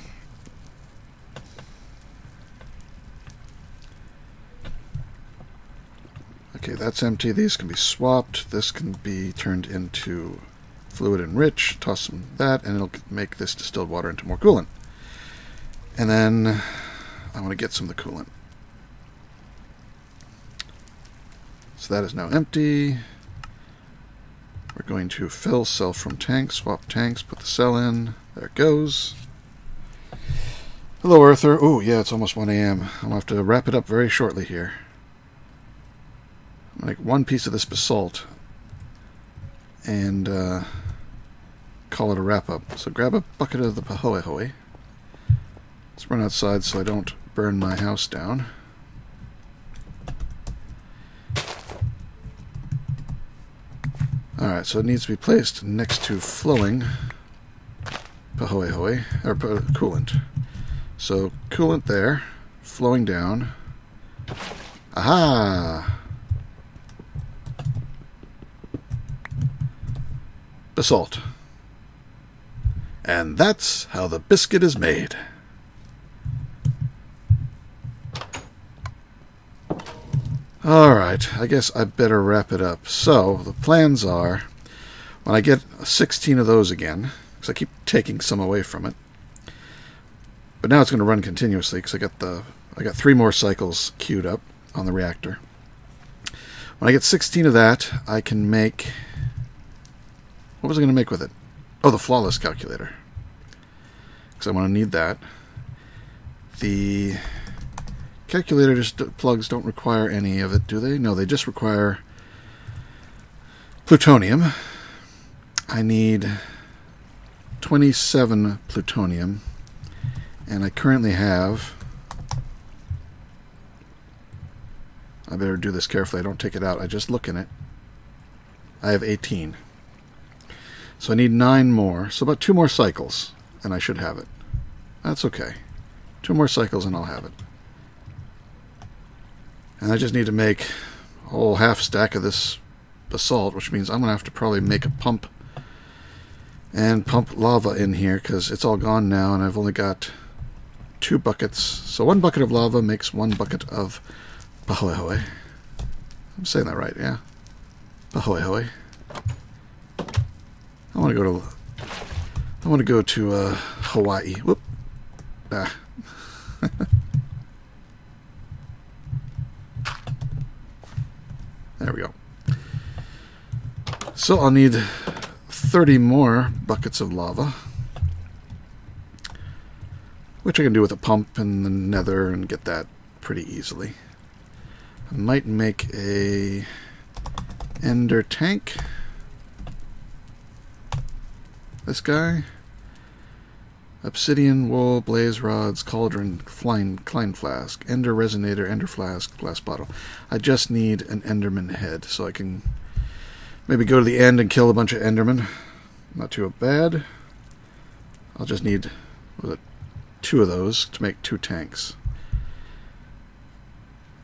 Okay, that's empty. These can be swapped. This can be turned into fluid enrich. Toss some of that, and it'll make this distilled water into more coolant. And then I want to get some of the coolant. So that is now empty. We're going to fill cell from tank, swap tanks, put the cell in. There it goes. Hello, Earther. Oh, yeah, it's almost 1 a.m. I'll have to wrap it up very shortly here. I'll make one piece of this basalt and call it a wrap-up. So grab a bucket of the pahoehoe. Let's run outside so I don't burn my house down. Alright, so it needs to be placed next to flowing pahoehoe, or coolant. So coolant there, flowing down. Aha! Basalt. And that's how the biscuit is made. Alright, I guess I better wrap it up. So, the plans are, When I get 16 of those again, because I keep taking some away from it, but now it's going to run continuously because I got 3 more cycles queued up on the reactor. When I get 16 of that, I can make... What was I going to make with it? Oh, the flawless calculator. Because I want to need that. The calculator plugs don't require any of it, do they? No, they just require plutonium. I need 27 plutonium. And I currently have... I better do this carefully. I don't take it out. I just look in it. I have 18. So I need 9 more. So about 2 more cycles, and I should have it. That's okay. 2 more cycles and I'll have it. And I just need to make a whole half stack of this basalt, which means I'm going to have to probably make a pump and pump lava in here because it's all gone now and I've only got 2 buckets. So 1 bucket of lava makes 1 bucket of pahoehoe. I'm saying that right, yeah. Pahoehoe. I want to go to Hawaii. Whoop. Ah. There we go. So I'll need 30 more buckets of lava, which I can do with a pump in the Nether and get that pretty easily. I might make a ender tank. This guy. Obsidian, wool, blaze rods, cauldron, Klein flask, ender resonator, ender flask, glass bottle. I just need an enderman head, so I can maybe go to the end and kill a bunch of endermen. Not too bad. I'll just need 2 of those to make 2 tanks.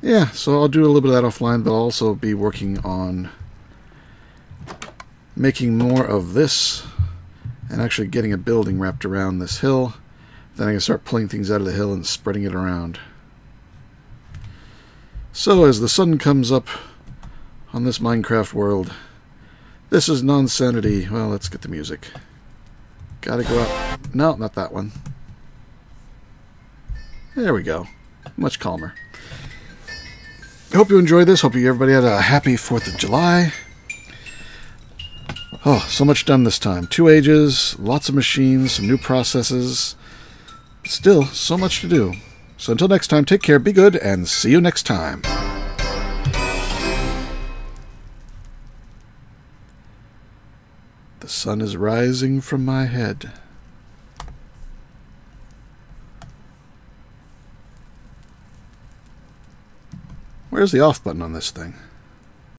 Yeah, so I'll do a little bit of that offline, but I'll also be working on making more of this and actually getting a building wrapped around this hill. Then I can start pulling things out of the hill and spreading it around. So as the sun comes up on this Minecraft world, this is Nonsanity. Well, let's get the music. Gotta go up. No, not that one. There we go. Much calmer. I hope you enjoyed this. Hope everybody had a happy 4th of July. Oh, so much done this time. 2 ages, lots of machines, some new processes. Still, so much to do. So until next time, take care, be good, and see you next time. The sun is rising from my head. Where's the off button on this thing?